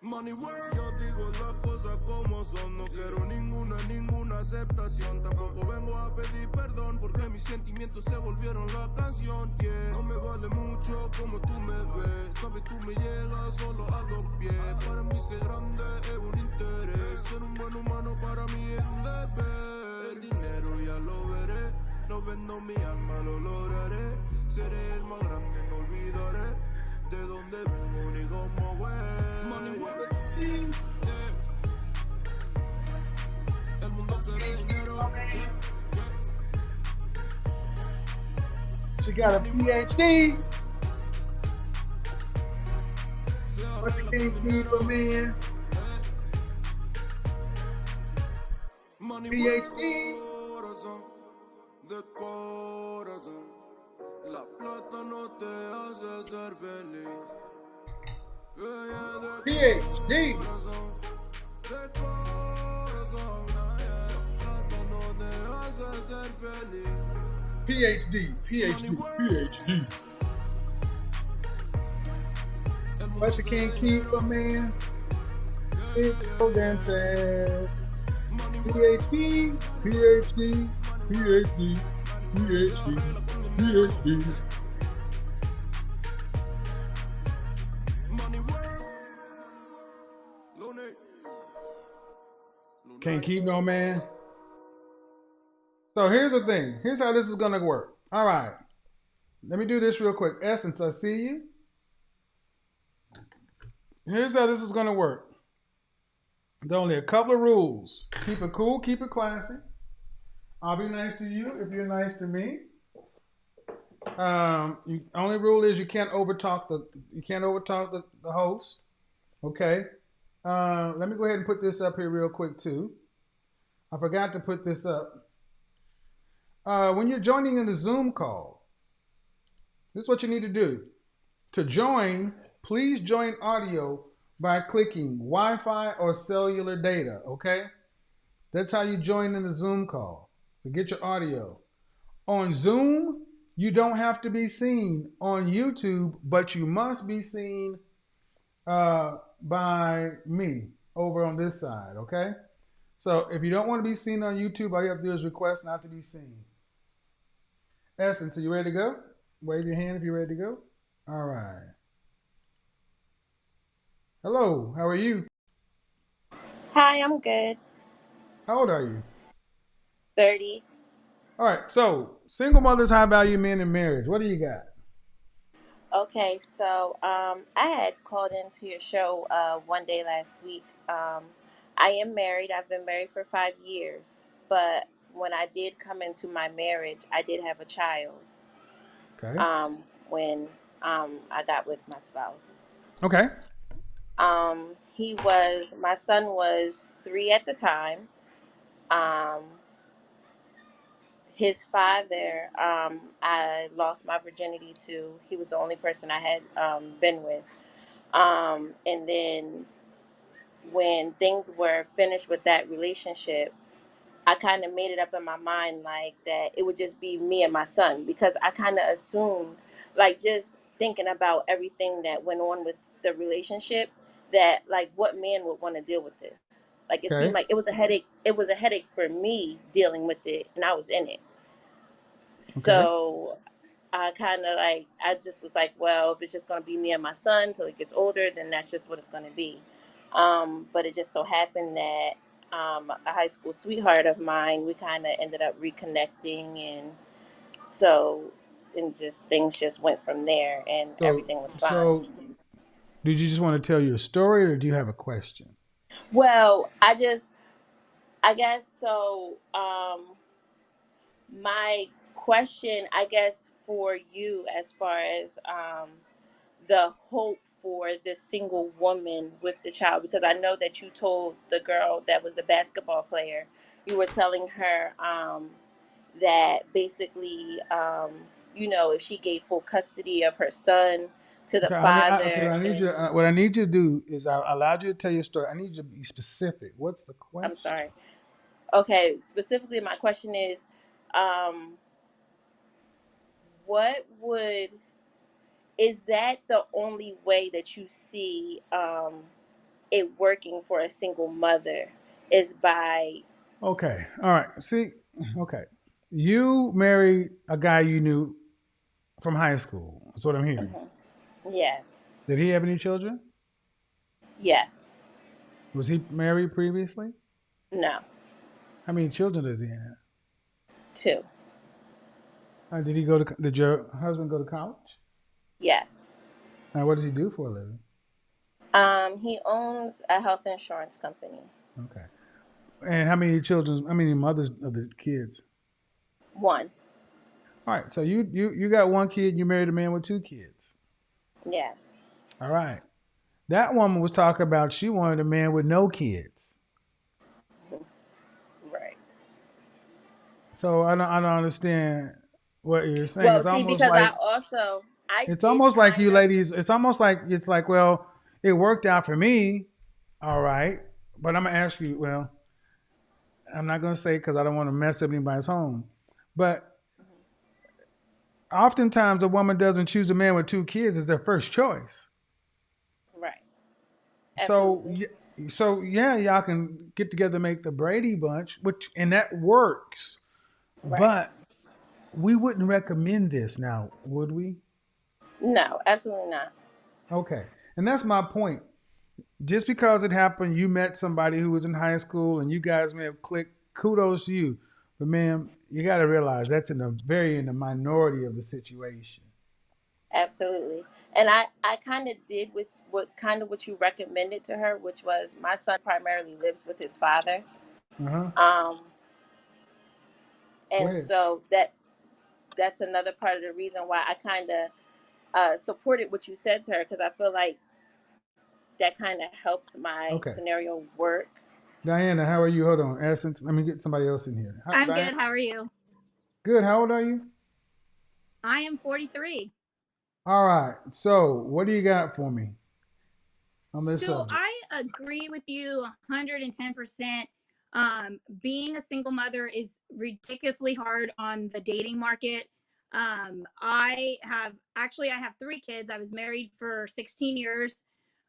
Money work. Yo digo las cosas como son. No quiero ninguna aceptación. Tampoco vengo a pedir perdón porque mis sentimientos se volvieron la canción. Yeah. No me vale mucho como tú me ves. Sabes, tú me llegas solo a los pies. Para mí ser grande es un interés. Ser un buen humano para mí es un deber. El dinero ya lo veré. No vendo mi alma, lo lograré. Seré el más grande, no olvidaré de dónde vengo ni cómo fue. Money work. Yeah. El mundo quiere dinero. She got a PhD. What you can't keep a man. Money PhD. corazón, de corazón. La plata no te hace ser feliz. Yeah, de PhD. corazón, de corazón. La plata no te hace ser feliz. PhD. PhD. PhD. But you can't keep a man. It's so dented. PhD. PhD. PhD. PhD. PhD. Money work. Looney. Can't keep no man. So here's the thing. Here's how this is gonna work. All right. Let me do this real quick. Essence, I see you. Here's how this is gonna work. There are only a couple of rules. Keep it cool, keep it classy. I'll be nice to you if you're nice to me. Only rule is you can't overtalk the host. Okay. Let me go ahead and put this up here real quick too. I forgot to put this up. When you're joining in the Zoom call, this is what you need to do. To join, please join audio by clicking Wi-Fi or cellular data, okay? That's how you join in the Zoom call, to get your audio. On Zoom, you don't have to be seen on YouTube, but you must be seen by me over on this side, okay? So if you don't want to be seen on YouTube, all you have to do is request not to be seen. Essence, are you ready to go? Wave your hand if you're ready to go. All right. Hello, how are you? Hi, I'm good. How old are you? 30. All right, so single mothers, high value men in marriage. What do you got? Okay, so I had called into your show one day last week. I am married. I've been married for 5 years, but when I did come into my marriage, I did have a child. Okay. When I got with my spouse. Okay. My son was 3 at the time. His father, I lost my virginity to. He was the only person I had been with. And then when things were finished with that relationship, I kind of made it up in my mind like that it would just be me and my son, because I kind of assumed, like, just thinking about everything that went on with the relationship, that like what man would want to deal with this. Like it seemed Okay. like it was a headache. It was a headache for me dealing with it, and I was in it. Okay. So I just was like, well, if it's just going to be me and my son till he gets older, then that's just what it's going to be. But it just so happened that a high school sweetheart of mine, we kind of ended up reconnecting, and so just things just went from there, and everything was fine. So, did you just want to tell your story, or do you have a question? Well, I guess so. My question, I guess, for you, as far as the hope for the single woman with the child, because I know that you told the girl that was the basketball player, you were telling her that basically, if she gave full custody of her son to the Okay, father. I need you. What I need you to do is I allowed you to tell your story. I need you to be specific. What's the question? I'm sorry. Okay, specifically, my question is, um, what would is that the only way that you see it working for a single mother is by Okay. All right. See. Okay. You married a guy you knew from high school. That's what I'm hearing. Mhm. Yes, Did he have any children? yes, Was he married previously? no, How many children does he have? 2, Did he go to? Did your husband go to college? yes. What does he do for a living? He owns a health insurance company. Okay. And how many children? How many mothers of the kids? 1, All right. So you got one kid. You married a man with 2 kids. yes, All right. That woman was talking about she wanted a man with no kids. right. So I don't understand what you're saying. Well, It's see, almost because like I it's did almost like kind you of. ladies. It's like well, it worked out for me. All right, but I'm gonna ask you. Well, I'm not gonna say because I don't want to mess up anybody's home. But oftentimes a woman doesn't choose a man with 2 kids as their first choice. Right, So absolutely. so yeah, y'all can get together and make the Brady Bunch, and that works. Right. But we wouldn't recommend this now, would we? No, absolutely not. Okay. And that's my point. Just because it happened, you met somebody who was in high school and you guys may have clicked, kudos to you. But ma'am, you got to realize that's in the minority of the situation. Absolutely. And I kind of did with what you recommended to her, which was my son primarily lives with his father. Uh-huh. Um, Go and ahead. so that's another part of the reason why I kind of supported what you said to her, because I feel like that kind of helps my Okay. scenario work. Diana, how are you? Hold on. Essence, let me get somebody else in here. I'm Diana? good. How are you? Good. How old are you? I am 43. All right. So, what do you got for me on this So subject? I agree with you 110%. Being a single mother is ridiculously hard on the dating market. I have 3 kids. I was married for 16 years.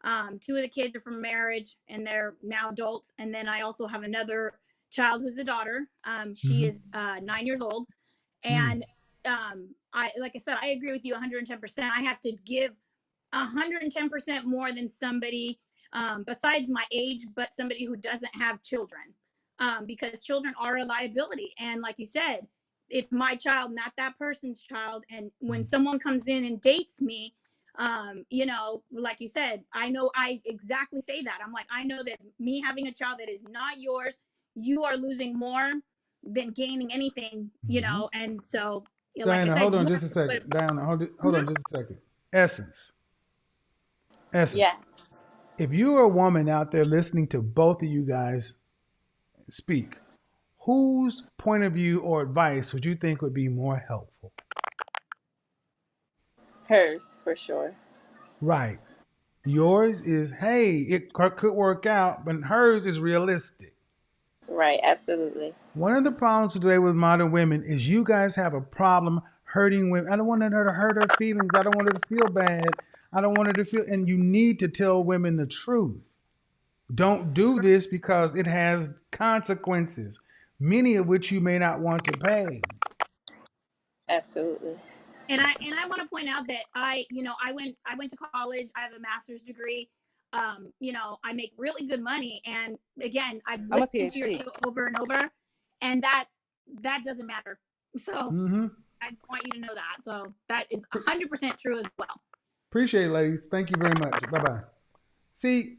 2 of the kids are from marriage and they're now adults. And then I also have another child who's a daughter. She Mm-hmm. is 9 years old. Mm. And like I said, I agree with you 110%. I have to give 110% more than somebody besides my age, but somebody who doesn't have children, because children are a liability. And like you said, it's my child, not that person's child. And when someone comes in and dates me, like you said, I exactly say that. I'm like, I know that me having a child that is not yours, you are losing more than gaining anything, Mm-hmm. and so, like I Diana, said, hold you on have just a to split. second. Diana, hold on just a second. Essence. Essence. Yes. If you're a woman out there listening to both of you guys speak, whose point of view or advice would you think would be more helpful? Hers, for sure. Right. Yours is, hey, it could work out, but hers is realistic. Right, absolutely. One of the problems today with modern women is you guys have a problem hurting women. I don't want her to hurt her feelings. I don't want her to feel bad. I don't want her to feel, and you need to tell women the truth. Don't do this because it has consequences, many of which you may not want to pay. Absolutely. And I want to point out that I went to college. I have a master's degree. I make really good money. And again, I've I'm a listened to your PhD. show over and over, and that doesn't matter. So Mm-hmm. I want you to know that. So that is 100% true as well. Appreciate it, ladies. Thank you very much. Bye-bye. See,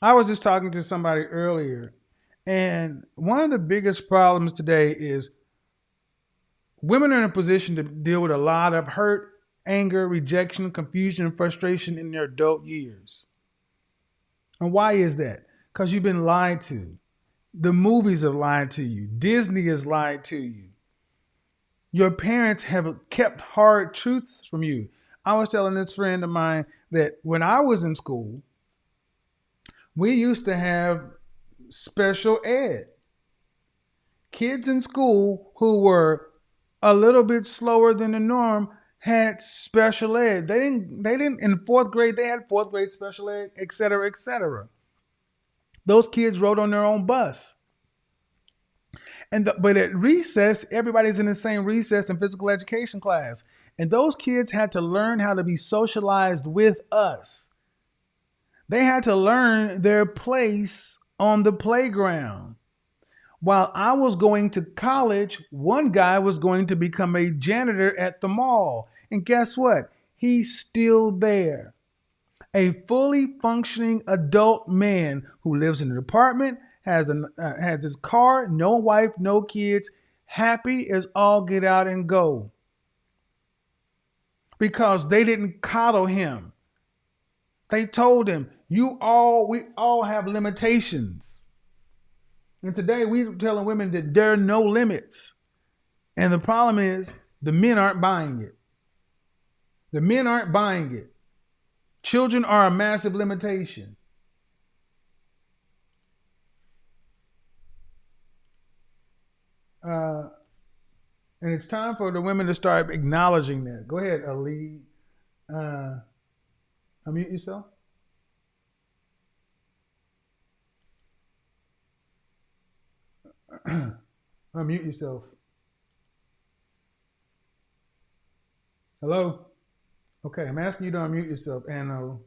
I was just talking to somebody earlier, and one of the biggest problems today is women are in a position to deal with a lot of hurt, anger, rejection, confusion, and frustration in their adult years. And why is that? Because you've been lied to. The movies have lied to you. Disney has lied to you. Your parents have kept hard truths from you. I was telling this friend of mine that when I was in school, we used to have special ed. Kids in school who were a little bit slower than the norm had special ed. They didn't in fourth grade, they had fourth grade special ed, et cetera, et cetera. Those kids rode on their own bus. But at recess, everybody's in the same recess and physical education class. And those kids had to learn how to be socialized with us. They had to learn their place on the playground. While I was going to college, one guy was going to become a janitor at the mall. And guess what? He's still there. A fully functioning adult man who lives in an apartment, has his car, no wife, no kids, happy as all get out and go. Because they didn't coddle him. They told him, we all have limitations. And today we're telling women that there are no limits. And the problem is the men aren't buying it. The men aren't buying it. Children are a massive limitation. And it's time for the women to start acknowledging that. Go ahead, Ali. Unmute yourself. Unmute yourself. Hello? Okay, I'm asking you to unmute yourself, Anno.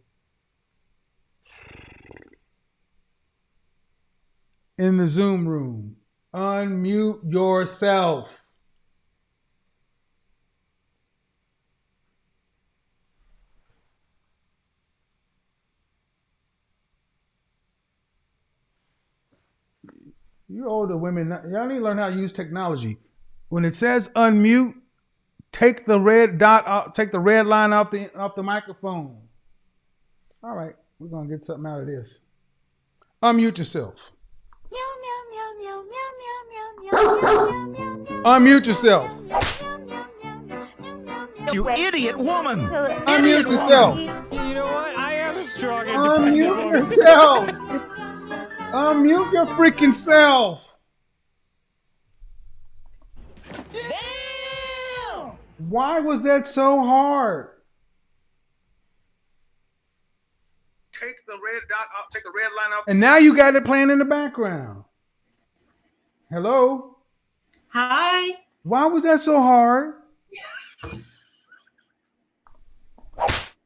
In the Zoom room, unmute yourself. You older women, y'all need to learn how to use technology. When it says unmute, take the red dot out, take the red line off the microphone. All right, we're gonna get something out of this. Unmute yourself. Unmute yourself. You idiot woman! Unmute yourself. You know what? I am a strong, independent Unmute woman. yourself. Unmute your freaking self. Damn! Why was that so hard? Take the red dot off, take the red line off. And now you got it playing in the background. Hello? Hi. Why was that so hard?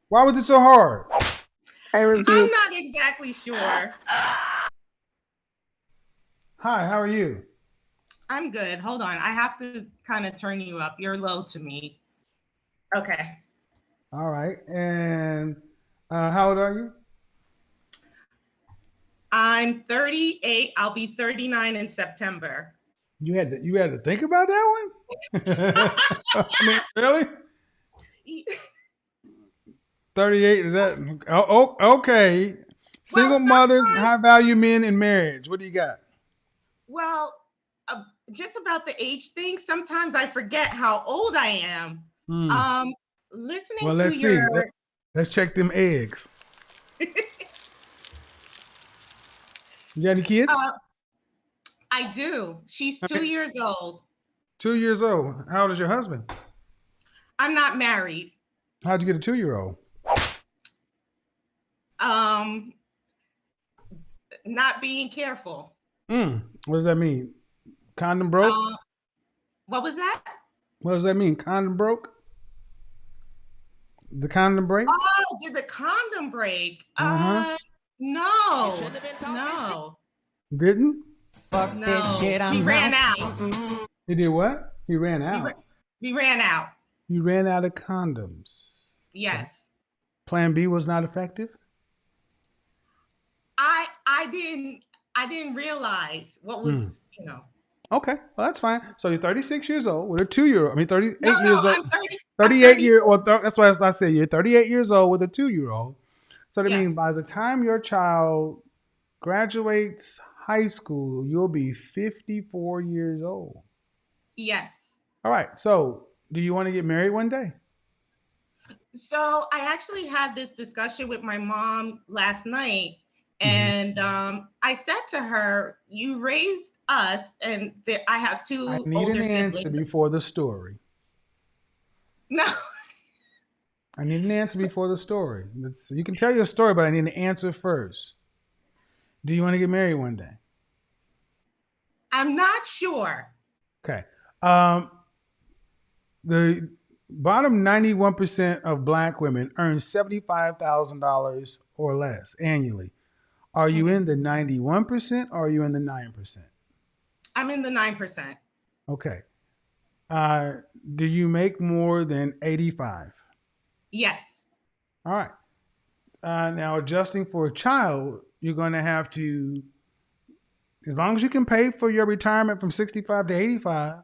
Why was it so hard? I'm not exactly sure. Hi, how are you? I'm good. Hold on. I have to kind of turn you up. You're low to me. Okay. All right. And how old are you? I'm 38. I'll be 39 in September. You had to think about that one? I mean, really? 38, is that? Oh, okay. Single mothers, high value men in marriage. What do you got? Well, just about the age thing, sometimes I forget how old I am. Listening Well, to let's your... see. Let's check them eggs. You got any kids? I do. She's 2 years old. 2 years old. How old is your husband? I'm not married. How'd you get a 2-year-old? Not being careful. What does that mean? Condom broke? What was that? What does that mean? Condom broke? The condom break? Oh, did the condom break? No. No. Didn't? Fuck this shit. He ran out. He did what? He ran out. We ran out. You ran out of condoms. Okay. Yes. Plan B was not effective? I didn't realize what was, Okay, well that's fine. So you're 36 years old with a 2-year-old. I mean, 38 No, years old. I'm 30. 38 year old. That's why I say you're 38 years old with a 2-year-old. So that Yeah. means by the time your child graduates high school, you'll be 54 years old. Yes. All right. So do you want to get married one day? So I actually had this discussion with my mom last night, Mm-hmm. and I said to her, "You raised us, and I have I two need older an answer siblings." before the story. No. I need an answer before the story. You can tell your story, but I need an answer first. Do you want to get married one day? I'm not sure. Okay. The bottom 91% of black women earn $75,000 or less annually. Are you in the 91% or are you in the 9%? I'm in the 9%. Okay. Do you make more than 85? Yes. All right. Now, adjusting for a child, you're going to have to, as long as you can pay for your retirement from 65 to 85,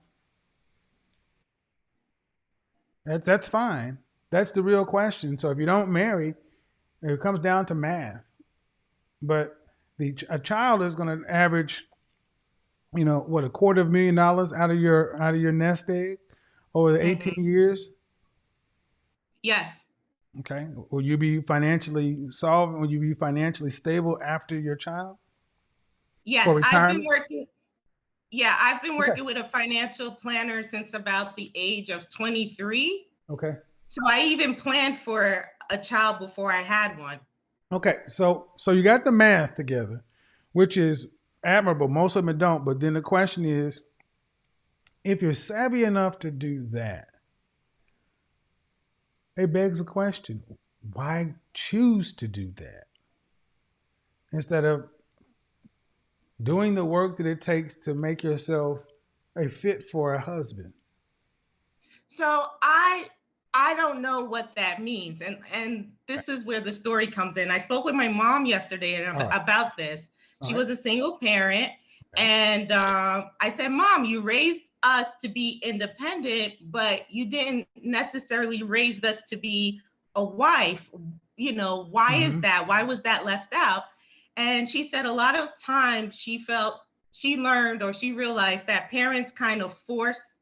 that's fine. That's the real question. So if you don't marry, it comes down to math. But a child is going to average, what, $250,000 out of your nest egg over the 18 years. Yes. Okay. Will you be financially solvent? Will you be financially stable after your child? Yes. For I've been retirement? working. Yeah, I've been Okay. working with a financial planner since about the age of 23. Okay. So I even planned for a child before I had one. Okay. So you got the math together, which is admirable. Most of them don't. But then the question is, if you're savvy enough to do that, it begs the question, why choose to do that instead of doing the work that it takes to make yourself a fit for a husband? So I don't know what that means. And this is where the story comes in. I spoke with my mom yesterday about this. She was a single parent. And I said, Mom, you raised us to be independent, but you didn't necessarily raise us to be a wife. Why is that? Why was that left out? And she said a lot of times she learned or she realized that parents kind of force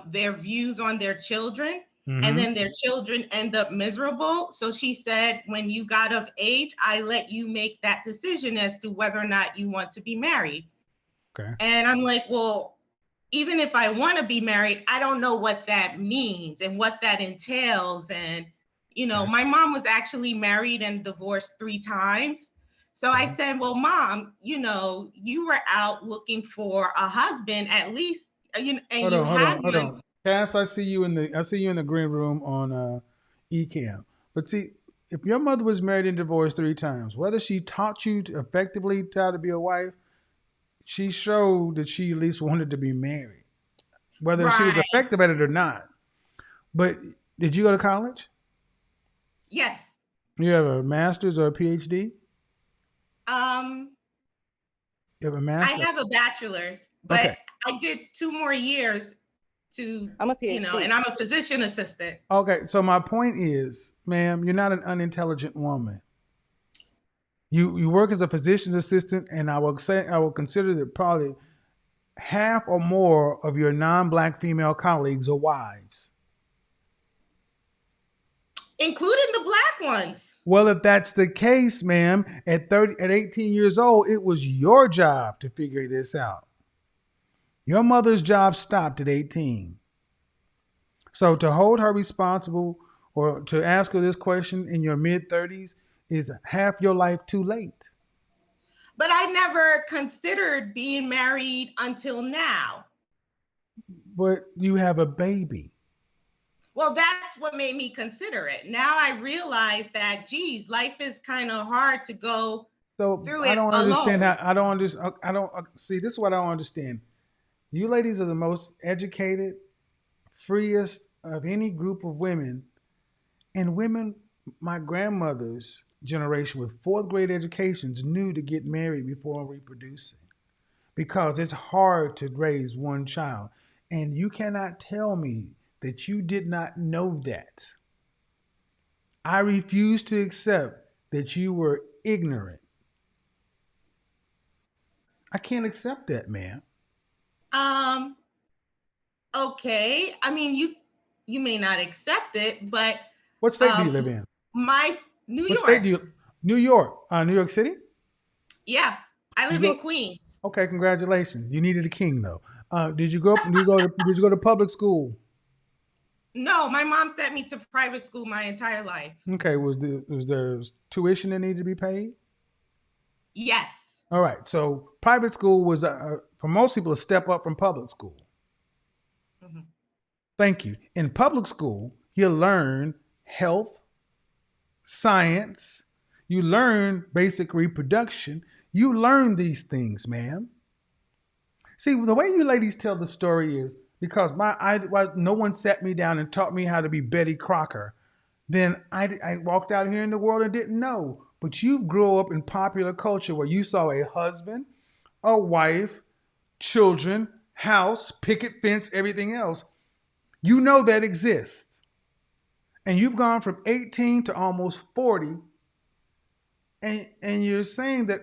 their views on their children, and then their children end up miserable. So she said, when you got of age, I let you make that decision as to whether or not you want to be married. Okay. And I'm like, well, even if I want to be married, I don't know what that means and what that entails. And, my mom was actually married and divorced 3 times. So I said, well, Mom, you were out looking for a husband at least, and Hold you had on. one. Cass, I see you in the green room on eCam. But see, if your mother was married and divorced 3 times, whether she taught you to effectively how to be a wife, she showed that she at least wanted to be married, whether she was effective at it or not. But did you go to college? Yes. You have a master's or a PhD? You have a I master's? have a bachelor's, but I did 2 more years I'm a PhD. And I'm a physician assistant. Okay, so my point is, ma'am, you're not an unintelligent woman. You work as a physician's assistant, and I will consider that probably half or more of your non-black female colleagues are wives. Including the black ones. Well, if that's the case, ma'am, at 18 years old, it was your job to figure this out. Your mother's job stopped at 18. So to hold her responsible or to ask her this question in your mid-30s is half your life too late. But I never considered being married until now. But you have a baby. Well, that's what made me consider it. Now I realize that, geez, life is kind of hard to go through it alone. See, this is what I don't understand. You ladies are the most educated, freest of any group of women. And women, my grandmother's generation with fourth grade educations knew to get married before reproducing because it's hard to raise one child. And you cannot tell me that you did not know that. I refuse to accept that you were ignorant. I can't accept that, man. Um, okay. I mean, you may not accept it, but What state do you live in? my New What state York. do you? New York, New York City. Yeah, I live in Queens. Okay, congratulations. You needed a king though. Did you go up? Did you go to public school? No, my mom sent me to private school my entire life. Okay, was there tuition that needed to be paid? Yes. All right, so private school was for most people a step up from public school. Mm-hmm. Thank you. In public school, you learn health, science, you learn basic reproduction. You learn these things, ma'am. See, the way you ladies tell the story is because no one sat me down and taught me how to be Betty Crocker. Then I walked out here in the world and didn't know. But you grew up in popular culture where you saw a husband, a wife, children, house, picket fence, everything else. You know that exists. And you've gone from 18 to almost 40. And you're saying that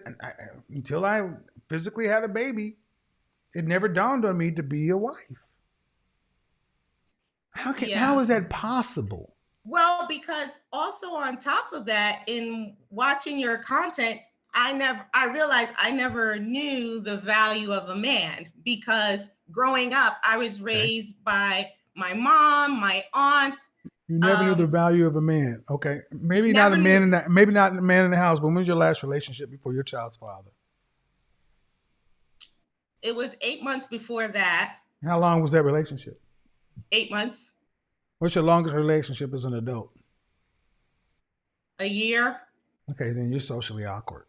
until I physically had a baby, it never dawned on me to be a wife. How is that possible? Well, because also on top of that, in watching your content, I realized I never knew the value of a man because growing up, I was raised by my mom, my aunts. You never knew the value of a man. Okay. Maybe not a man maybe not a man in the house, but when was your last relationship before your child's father? It was 8 months before that. How long was that relationship? 8 months. What's your longest relationship as an adult? A year. Okay, then you're socially awkward.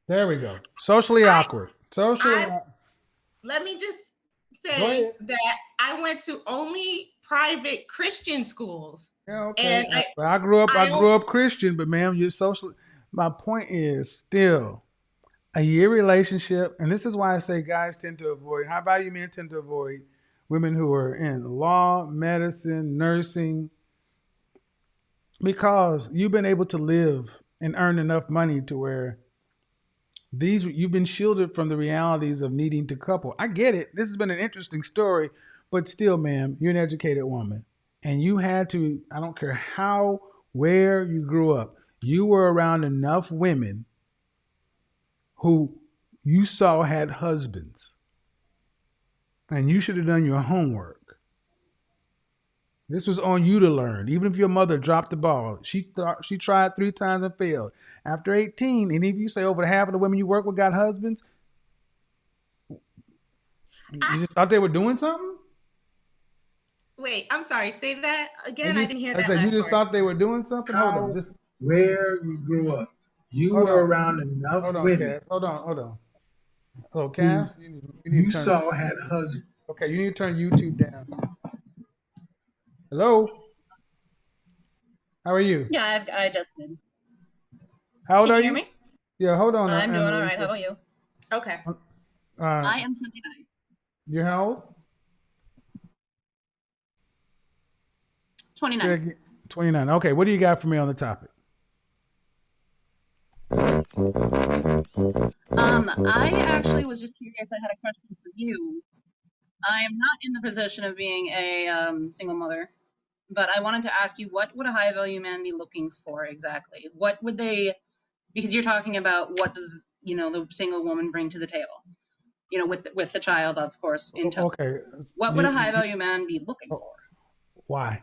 There we go. Socially awkward. Let me just say that I went to only private Christian schools. Yeah, okay. And I grew up Christian, but ma'am, you're social. My point is still a year relationship, and this is why I say guys tend to avoid, high value men tend to avoid women who are in law, medicine, nursing, because you've been able to live and earn enough money to where you've been shielded from the realities of needing to couple. I get it. This has been an interesting story, but still, ma'am, you're an educated woman. And you had to, I don't care where you grew up, you were around enough women who you saw had husbands. And you should have done your homework. This was on you to learn. Even if your mother dropped the ball, she tried 3 times and failed. After 18, and if you say over half of the women you work with got husbands, you just thought they were doing something? Wait, I'm sorry. Say that again. I didn't hear that. You just thought they were doing something? Hold on. Where you grew up, you were around enough women. Cass. Hold on. Hello, Cass. You saw had husbands. Okay, you need to turn YouTube down. Hello. How are you? Yeah, I just did. How old are you? Can you hear me? Yeah, hold on. I'm doing all right. How about you? Okay. I am 29. You're how old? 29. 29. Okay, what do you got for me on the topic? I actually was just curious. I had a question for you. I am not in the position of being a single mother, but I wanted to ask you, what would a high value man be looking for exactly? What would they, because you're talking about what does, the single woman bring to the table, with the child, of course, in tow. Okay. What would a high value man be looking for? Why?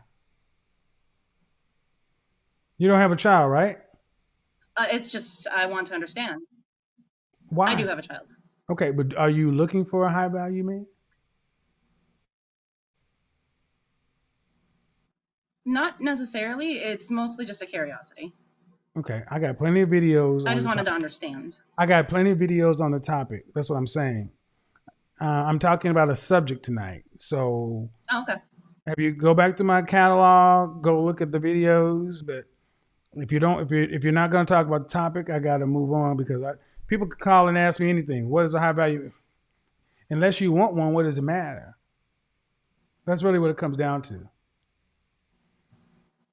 You don't have a child, right? It's just, I want to understand. Why? I do have a child. Okay, but are you looking for a high value man? Not necessarily. It's mostly just a curiosity. Okay, I got plenty of videos. I just wanted to understand. I got plenty of videos on the topic. That's what I'm saying. I'm talking about a subject tonight. So Oh, okay. have you go back to my catalog, go look at the videos. But if you're not going to talk about the topic, I got to move on because people can call and ask me anything. What is a high value? Unless you want one, what does it matter? That's really what it comes down to.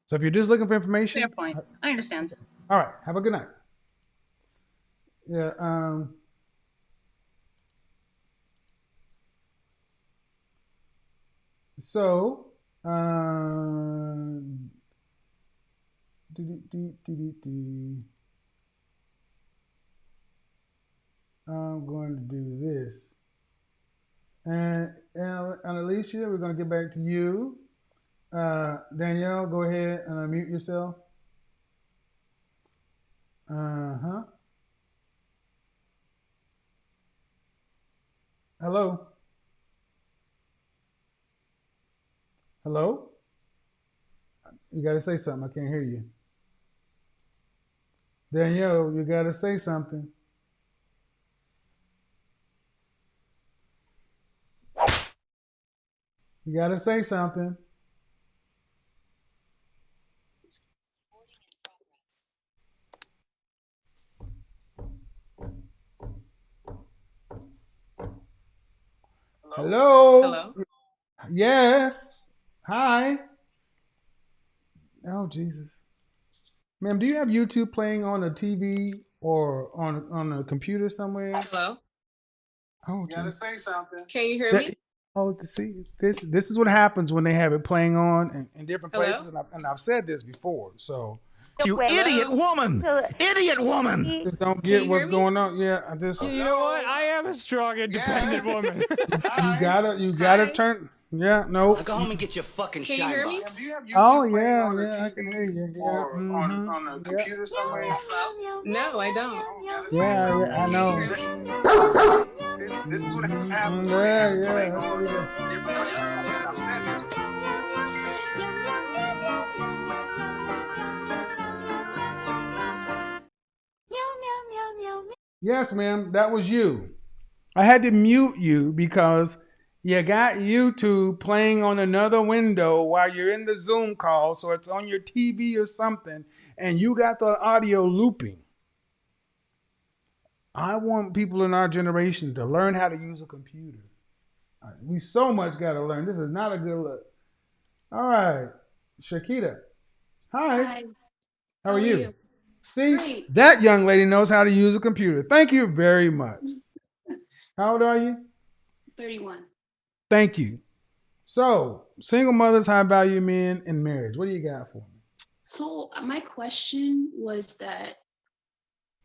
So if you're just looking for information, Fair point. I understand. all right. Have a good night. Yeah. So. I'm going to do this. And Alicia, we're going to get back to you. Danielle, go ahead and unmute yourself. Uh-huh. Hello? Hello? You got to say something. I can't hear you. Danielle, you got to say something. You got to say something. Hello? Hello? Yes. Hi. Oh, Jesus. Ma'am, do you have YouTube playing on a TV or on a computer somewhere? Hello? Oh, You gotta Jesus. say something. Can you hear me? Oh, see, this is what happens when they have it playing on in different Hello? places, and I've said this before. So You idiot woman! Idiot woman! just don't Can you get what's hear me? going on. Yeah, I just You know what? I am a strong, independent woman. you gotta turn. Yeah, no. Go home and get your fucking Can you hear me? box. Oh yeah, I can hear you. Yeah, On a computer somewhere? No, I don't. Yeah, I know. This is what happens. Yeah, that's what we do. I've said this. Yes, ma'am, that was you. I had to mute you because you got YouTube playing on another window while you're in the Zoom call, so it's on your TV or something, and you got the audio looping. I want people in our generation to learn how to use a computer. We so much got to learn. This is not a good look. All right, Shakita. Hi. How are you? See, Great. that young lady knows how to use a computer. Thank you very much. How old are you? 31. Thank you. So, single mothers, high value men, and marriage. What do you got for me? So my question was that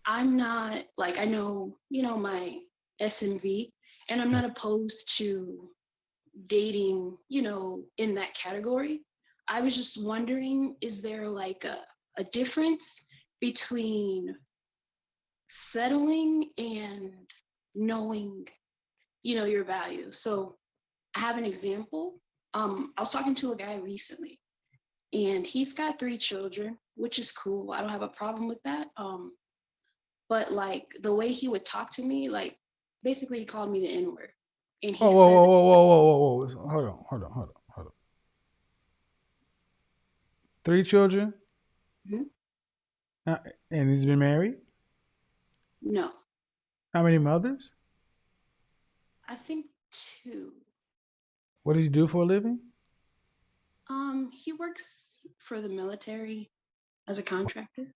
I'm not like I know, my SMV, and I'm not opposed to dating, in that category. I was just wondering, is there like a difference between settling and knowing, your value? So I have an example. I was talking to a guy recently, and he's got 3 children, which is cool. I don't have a problem with that. But like the way he would talk to me, like basically he called me the N-word. And he said, Whoa. Hold on. 3 children? Mhm. And he's been married? No, How many mothers? I think 2. What does he do for a living? He works for the military as a contractor.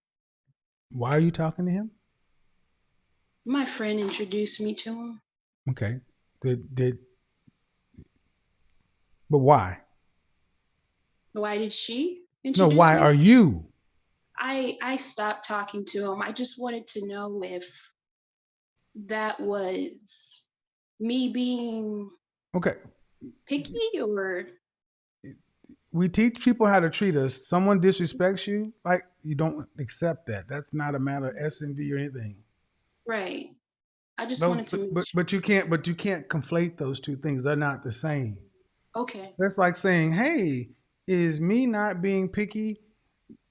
Why are you talking to him? My friend introduced me to him. Okay. But why? Why did she No, introduce why me? are you? I stopped talking to him. I just wanted to know if that was me being Okay. picky or We teach people how to treat us. Someone disrespects you, like you don't accept that. That's not a matter of SNV or anything. right. I just Those, wanted to make but you can't conflate those two things. They're not the same. Okay. That's like saying, "Hey, is me not being picky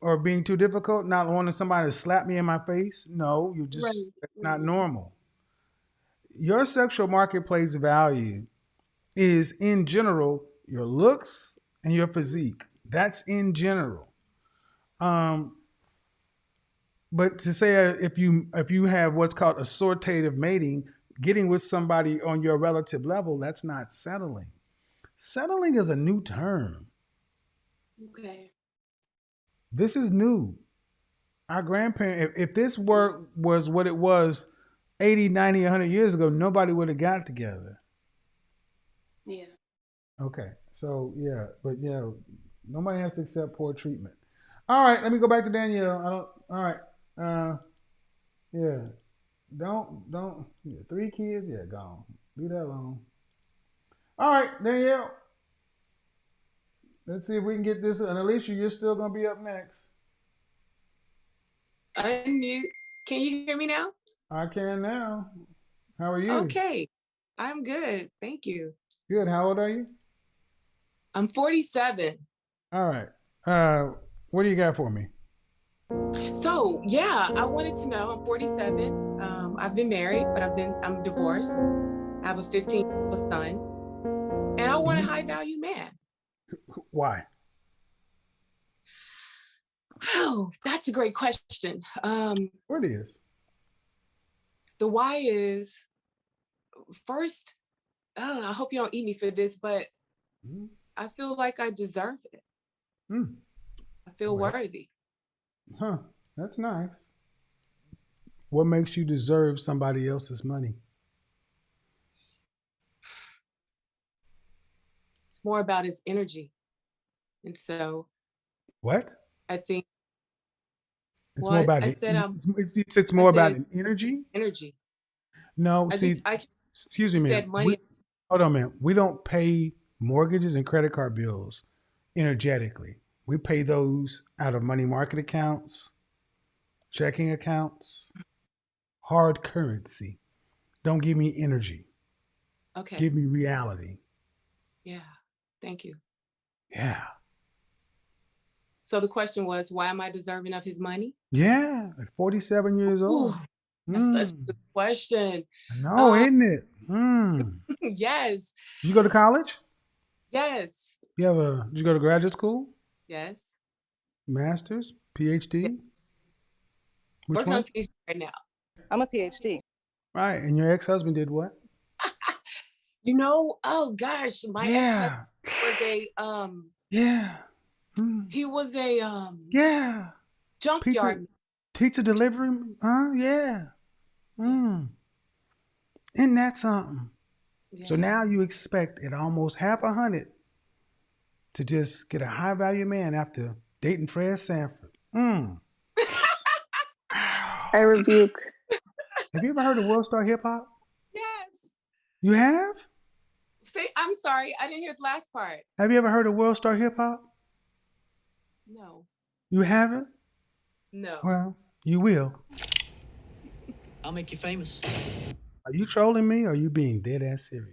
or being too difficult, not wanting somebody to slap me in my face?" No, that's not normal. your sexual marketplace value is in general your looks and your physique. That's in general. Um, but to say if you have what's called assortative mating, getting with somebody on your relative level, that's not settling. Settling is a new term. Okay. This is new. Our grandparents, if this work was what it was 80, 90, 100 years ago, nobody would have got together. Yeah. Okay. So, yeah. But, yeah, nobody has to accept poor treatment. All right. Let me go back to Danielle. All right. Yeah. Don't. Yeah, 3 kids? Yeah, gone. Leave that alone. All right, Danielle. Let's see if we can get this. And Alicia, you're still going to be up next. Unmute. Can you hear me now? I can now. How are you? Okay. I'm good. Thank you. Good. How old are you? I'm 47. All right. What do you got for me? So yeah, I wanted to know. I'm 47. I've been married, but I'm divorced. I have a 15-year-old son, and I want a high value man. Why? Oh, that's a great question. What is? The why is first. I hope you don't eat me for this, but I feel like I deserve it. I feel worthy. Huh. That's nice. What makes you deserve somebody else's money? It's more about his energy. And so What? I think It's more about I it. said It's more about an energy. Energy. No, excuse me, man. Money. Hold on, man. We don't pay mortgages and credit card bills energetically. We pay those out of money market accounts, checking accounts, hard currency. Don't give me energy. Okay. Give me reality. Yeah. Thank you. Yeah. So the question was, why am I deserving of his money? Yeah. At 47 years old. Ooh, that's such a good question. I know, isn't it? Yes. Did you go to college? Yes. Did you go to graduate school? Yes. Master's? PhD? Which Working one? on PhD right now. I'm a PhD. Right. And your ex-husband did what? Oh gosh, my ex-husband was he was a junkyard. Pizza delivery? Huh? Yeah. Isn't that something? Yeah. So now you expect at almost half 100 to just get a high value man after dating Fred Sanford. I rebuke. Have you ever heard of World Star Hip Hop? Yes. You have? I'm sorry, I didn't hear the last part. Have you ever heard of World Star Hip Hop? No. You haven't? No. Well, you will. I'll make you famous. Are you trolling me or are you being dead ass serious?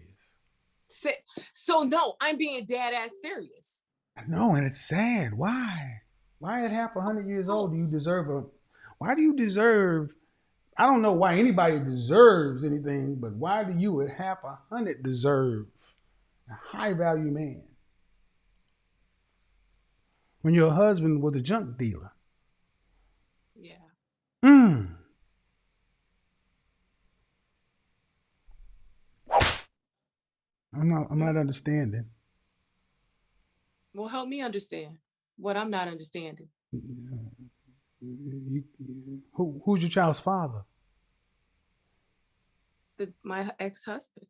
So no, I'm being dead ass serious. No, and it's sad. Why? Why at half 100 years old do you deserve why do you deserve, I don't know why anybody deserves anything, but why do you at half 100 deserve a high value man? When your husband was a junk dealer. Yeah. I'm not understanding. Well, help me understand what I'm not understanding. Who's your child's father? My ex-husband.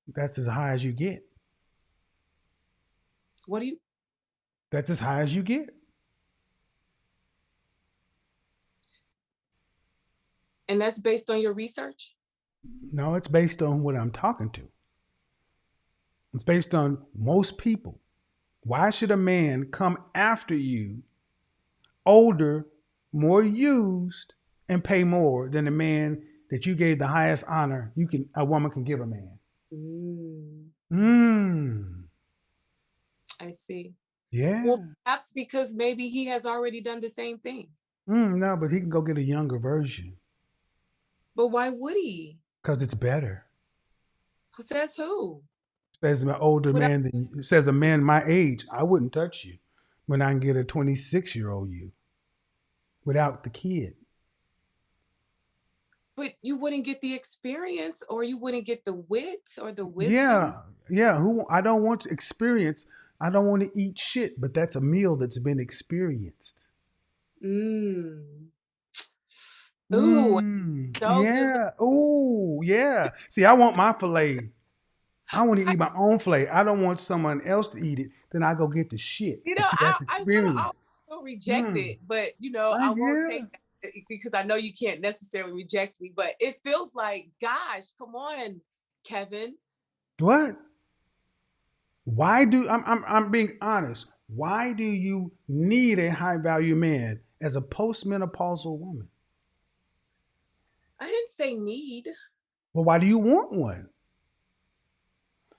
That's as high as you get. What do you? That's as high as you get. And that's based on your research? No, it's based on what I'm talking to. It's based on most people. Why should a man come after you, older, more used, and pay more than the man that you gave the highest honor a woman can give a man? I see. Yeah. Well, perhaps because maybe he has already done the same thing. No, but he can go get a younger version. But why would he? Because it's better. Who says who? Says an older What man than says a man my age, I wouldn't touch you when I can get a 26-year-old you without the kid. But you wouldn't get the experience, or you wouldn't get the wit or the wisdom. Yeah, yeah. Who I don't want to experience. I don't want to eat shit, but that's a meal that's been experienced. Mm. Ooh, so good. Yeah. Oh, yeah. See, I want my filet. I want to eat my own filet. I don't want someone else to eat it. Then I go get the shit. You know, And see, that's I want to experience. also reject it, but I I won't yeah. take that because I know you can't necessarily reject me. But it feels like, gosh, come on, Kevin. What? Why do I'm being honest. Why do you need a high value man as a postmenopausal woman? I didn't say need. Well, why do you want one?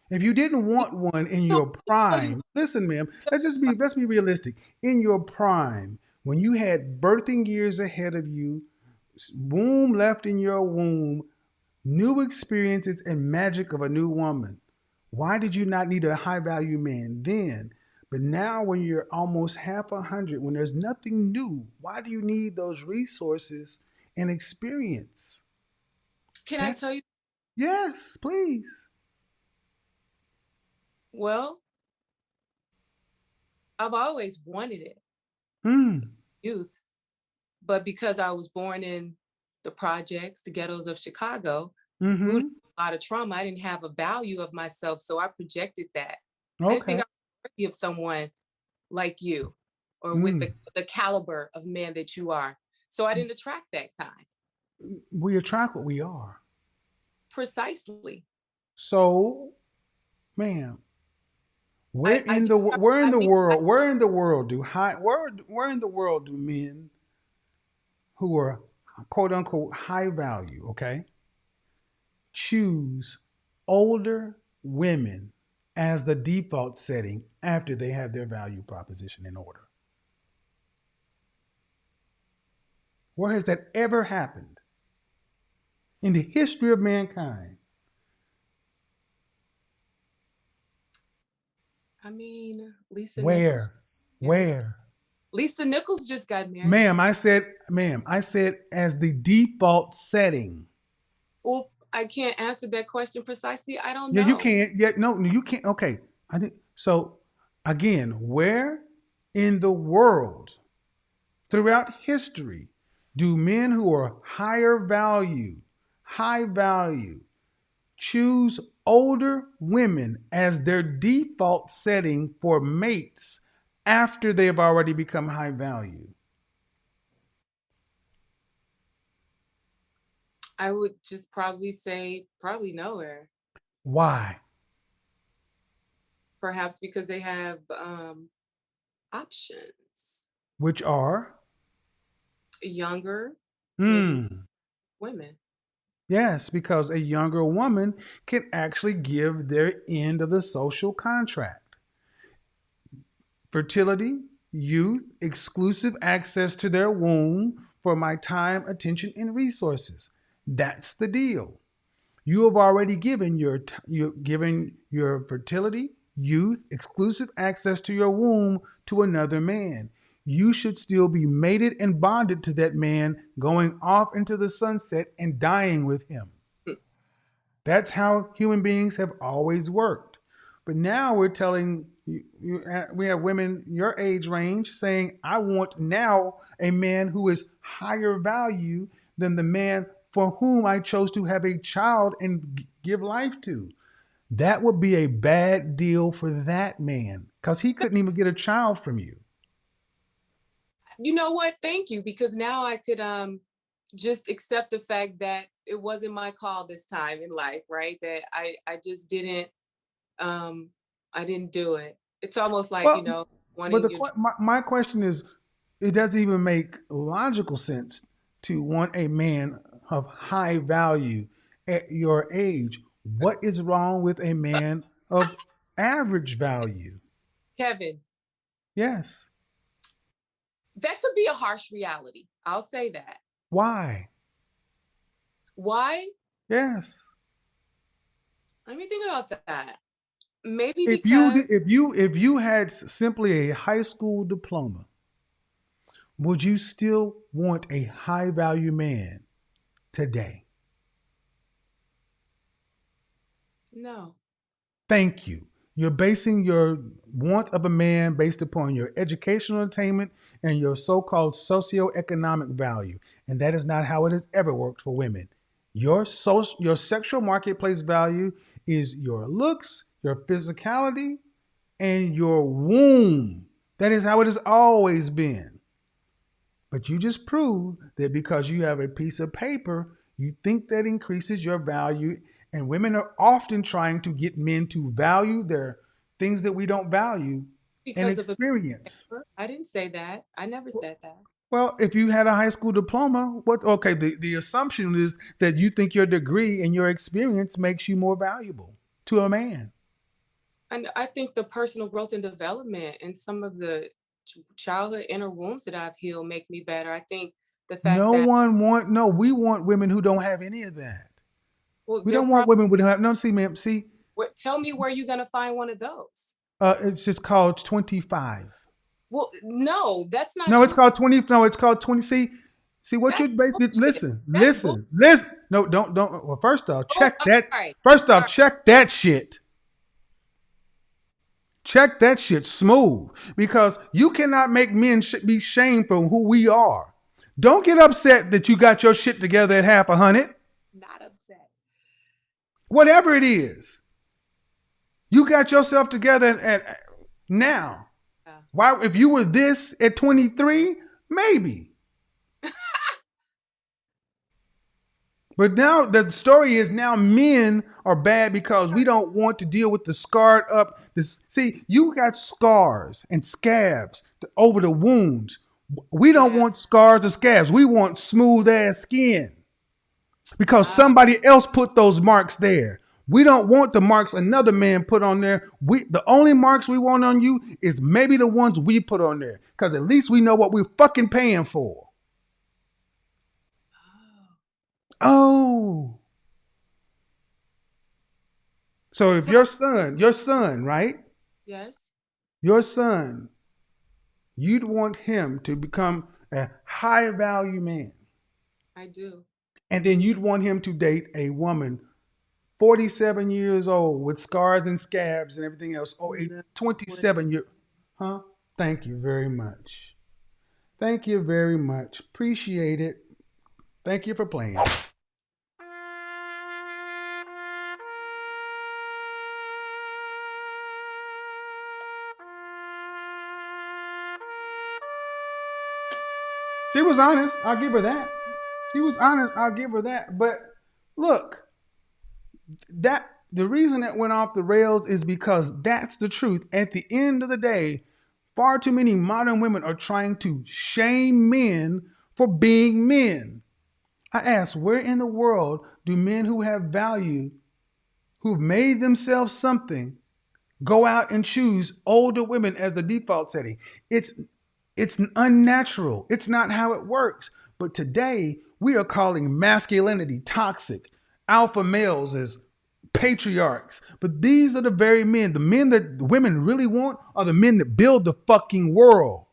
If you didn't want one in So your prime, listen, ma'am, let's be realistic. In your prime, when you had birthing years ahead of you, womb left in your womb, new experiences and magic of a new woman. Why did you not need a high value man then? But now, when you're almost half 100, when there's nothing new, why do you need those resources and experience? Can I That's tell you? yes, please. Well, I've always wanted it, Mm. youth, but because I was born in the projects, the ghettos of Chicago, rooted Mm-hmm. in a lot of trauma, I didn't have a value of myself, so I projected that. I didn't think Okay. I was worthy of someone like you, or with Mm. the caliber of man that you are. So I didn't attract that kind. We attract what we are. Precisely. So, ma'am, I just where in I the mean, world where in the world do men who are quote unquote high value, okay, choose older women as the default setting after they have their value proposition in order? Where has that ever happened in the history of mankind? Lisa Nichols. Where? Where? Lisa Nichols just got married. Ma'am, I said as the default setting. Well, I can't answer that question precisely. I don't Yeah, you know. can't. Yeah, no, you can't. Okay. I did. So again, where in the world throughout history do men who are high value, choose older women as their default setting for mates after they have already become high value? I would just probably say probably nowhere. Why? Perhaps because they have options. Which are? Younger, maybe Hmm. women. Yes, because a younger woman can actually give their end of the social contract. Fertility, youth, exclusive access to their womb for my time, attention, and resources. That's the deal. You have already given your fertility, youth, exclusive access to your womb to another man. You should still be mated and bonded to that man, going off into the sunset and dying with him. That's how human beings have always worked. But now we're telling we have women your age range saying, I want now a man who is higher value than the man for whom I chose to have a child and give life to. That would be a bad deal for that man because he couldn't even get a child from you. You know what? Thank you, because now I could just accept the fact that it wasn't my call this time in life, right? That I just didn't I didn't do it. It's almost like, Well, but wanting your my question is, it doesn't even make logical sense to want a man of high value at your age. What is wrong with a man of average value? Kevin. Yes. That could be a harsh reality. I'll say that. Why? Why? Yes. Let me think about that. Maybe If because you had simply a high school diploma, would you still want a high value man today? no. Thank you. You're basing your want of a man based upon your educational attainment and your so-called socioeconomic value, and that is not how it has ever worked for women. Your sexual marketplace value is your looks, your physicality, and your womb. That is how it has always been. But you just proved that because you have a piece of paper, you think that increases your value. And women are often trying to get men to value their things that we don't value and Because of a experience. paper. I didn't say that. I never said that. Well, if you had a high school diploma, what okay, the assumption is that you think your degree and your experience makes you more valuable to a man. And I think the personal growth and development and some of the childhood inner wounds that I've healed make me better. I think the fact that We want women who don't have any of that. well, We they're don't want probably women who don't have no. See, ma'am. See, tell me where you're gonna find one of those. it's just called 25. Well, no, that's not No, it's true. called 20. No, it's called 20. See what That's you're basically. bullshit. Listen, That's listen, listen. No, don't. Well, first off, Oh, check that. sorry. First off, Sorry. check that shit. Check that shit smooth because you cannot make men be shamed for who we are. Don't get upset that you got your shit together at half a hundred. Not upset. Whatever it is, you got yourself together at now. Yeah. Why, if you were this at 23, maybe. But now the story is now men are bad because we don't want to deal with the scarred up. See, you got scars and scabs over the wounds. We don't want scars or scabs. We want smooth ass skin because somebody else put those marks there. We don't want the marks another man put on there. The only marks we want on you is maybe the ones we put on there because at least we know what we're fucking paying for. Oh. So if your son, right? Yes. Your son, you'd want him to become a high value man. I do. And then you'd want him to date a woman 47 years old with scars and scabs and everything else. Oh, a 27-year. Huh? Thank you very much. Thank you very much. Appreciate it. Thank you for playing. She was honest. I'll give her that. She was honest. I'll give her that. But look, that the reason that went off the rails is because that's the truth. At the end of the day, far too many modern women are trying to shame men for being men. I ask, where in the world do men who have value, who've made themselves something, go out and choose older women as the default setting? It's unnatural. It's not how it works. But today, we are calling masculinity toxic, alpha males as patriarchs. But these are the very men. The men that women really want are the men that build the fucking world.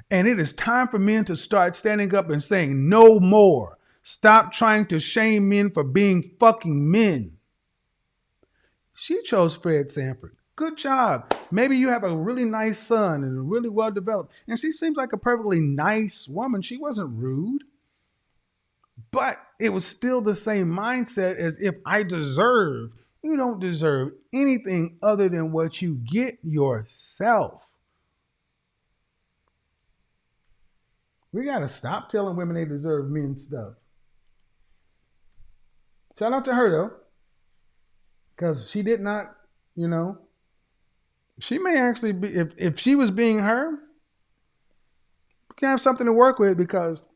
And it is time for men to start standing up and saying no more. Stop trying to shame men for being fucking men. She chose Fred Sanford. Good job. Maybe you have a really nice son and really well developed. And she seems like a perfectly nice woman. She wasn't rude. But it was still the same mindset as if I deserve. You don't deserve anything other than what you get yourself. We got to stop telling women they deserve men's stuff. Shout out to her, though. Because she did not, she may actually be, if she was being her, we can have something to work with because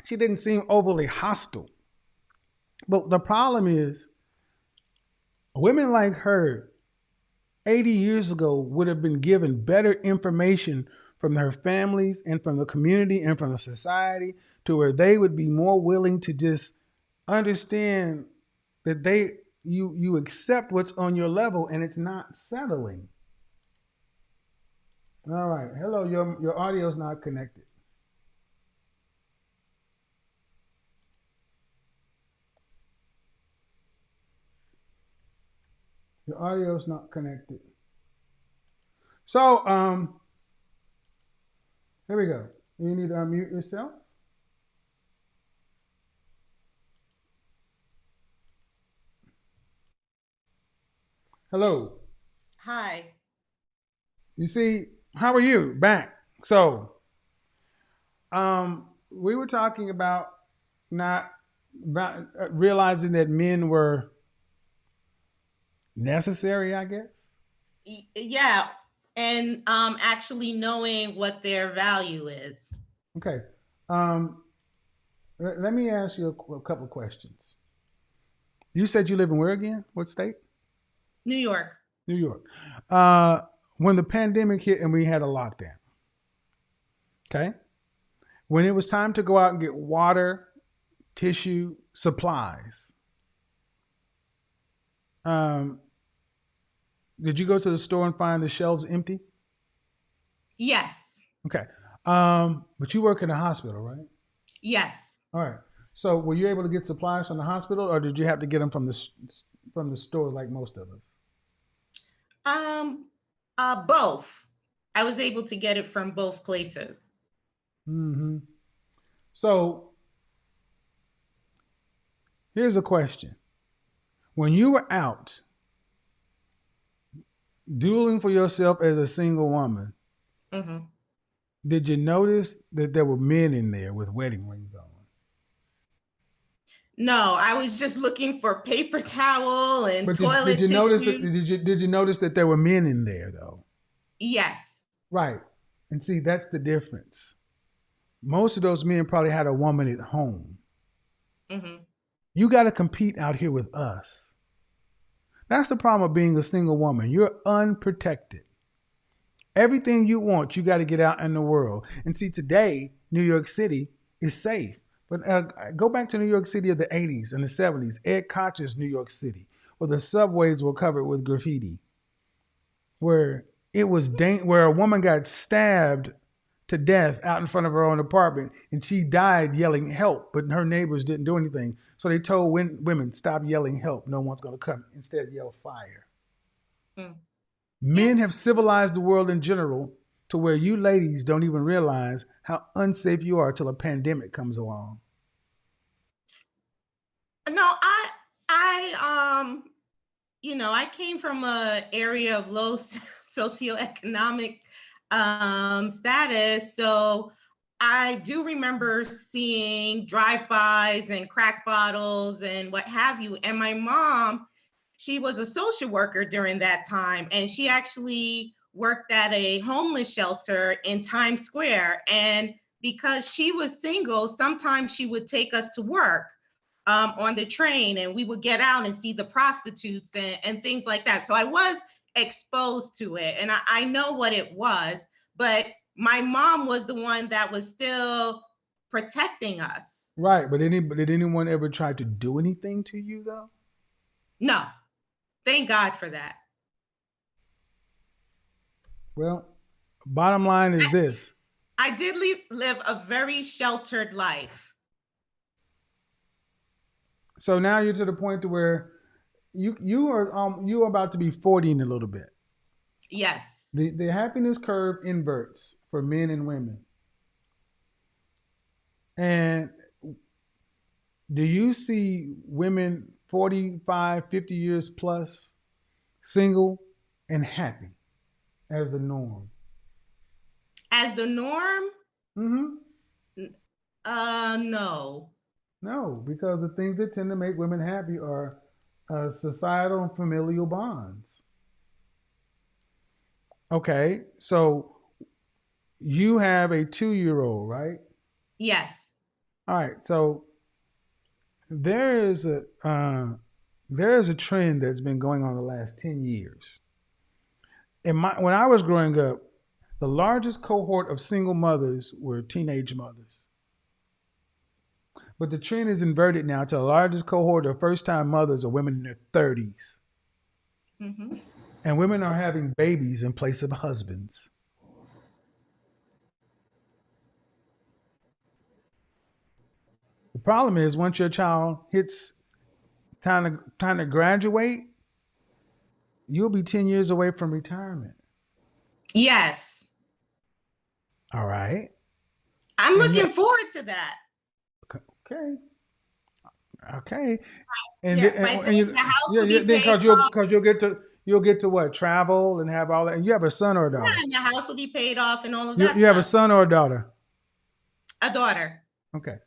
she didn't seem overly hostile. But the problem is, women like her 80 years ago would have been given better information from her families and from the community and from the society to where they would be more willing to just understand that they you accept what's on your level, and it's not settling. All right. Hello, your audio's not connected. Your audio's not connected. So, here we go. You need to unmute yourself. Hello. Hi. You see, how are you? Back. So, we were talking about realizing that men were necessary, I guess. Yeah, and actually knowing what their value is. Okay. Let me ask you a couple of questions. You said you live in where again? What state? New York. New York. When the pandemic hit and we had a lockdown, okay? When it was time to go out and get water, tissue, supplies, did you go to the store and find the shelves empty? Yes. Okay. But you work in a hospital, right? Yes. All right. So were you able to get supplies from the hospital, or did you have to get them from the store like most of us? Both. I was able to get it from both places. Mm-hmm. So here's a question. When you were out dueling for yourself as a single woman, Mm-hmm. did you notice that there were men in there with wedding rings on? No, I was just looking for paper towel and But toilet did you tissue. notice that? Did you notice that there were men in there though? Yes. Right. And see, that's the difference. Most of those men probably had a woman at home. Mm-hmm. You got to compete out here with us. That's the problem of being a single woman. You're unprotected. Everything you want, you got to get out in the world. And see, today, New York City is safe. But go back to New York City of the 80s and the 70s, Ed Koch's New York City, where the subways were covered with graffiti, where it was where a woman got stabbed to death out in front of her own apartment, and she died yelling help, but her neighbors didn't do anything. So they told women, stop yelling help. No one's going to come. Instead, yell fire. Mm. Men have civilized the world in general to where you ladies don't even realize how unsafe you are till a pandemic comes along. No, I came from an area of low socioeconomic status, so I do remember seeing drive-bys and crack bottles and what have you. And my mom, she was a social worker during that time, and she actually worked at a homeless shelter in Times Square. And because she was single, sometimes she would take us to work on the train, and we would get out and see the prostitutes and things like that. So I was exposed to it, and I know what it was, but my mom was the one that was still protecting us. Right, but did anyone ever try to do anything to you though? No, thank God for that. Well, bottom line is this. I did live a very sheltered life. So now you're to the point to where you are about to be 40 in a little bit. Yes. The happiness curve inverts for men and women. And do you see women 45, 50 years plus single and happy as the norm? As the norm? Mm-hmm. No. No, because the things that tend to make women happy are societal and familial bonds. Okay, so you have a 2-year-old, right? Yes. All right, so there is a trend that's been going on the last 10 years. When I was growing up, the largest cohort of single mothers were teenage mothers. But the trend is inverted now to the largest cohort of first-time mothers are women in their 30s. Mm-hmm. And women are having babies in place of husbands. The problem is once your child hits time to graduate, you'll be 10 years away from retirement. Yes. All right. I'm looking forward to that. Okay. Okay. And yeah, the house will be paid because you'll get to what, travel and have all that. And you have a son or a daughter? Yeah, and the house will be paid off and all of that. You have a son or a daughter? A daughter. Okay.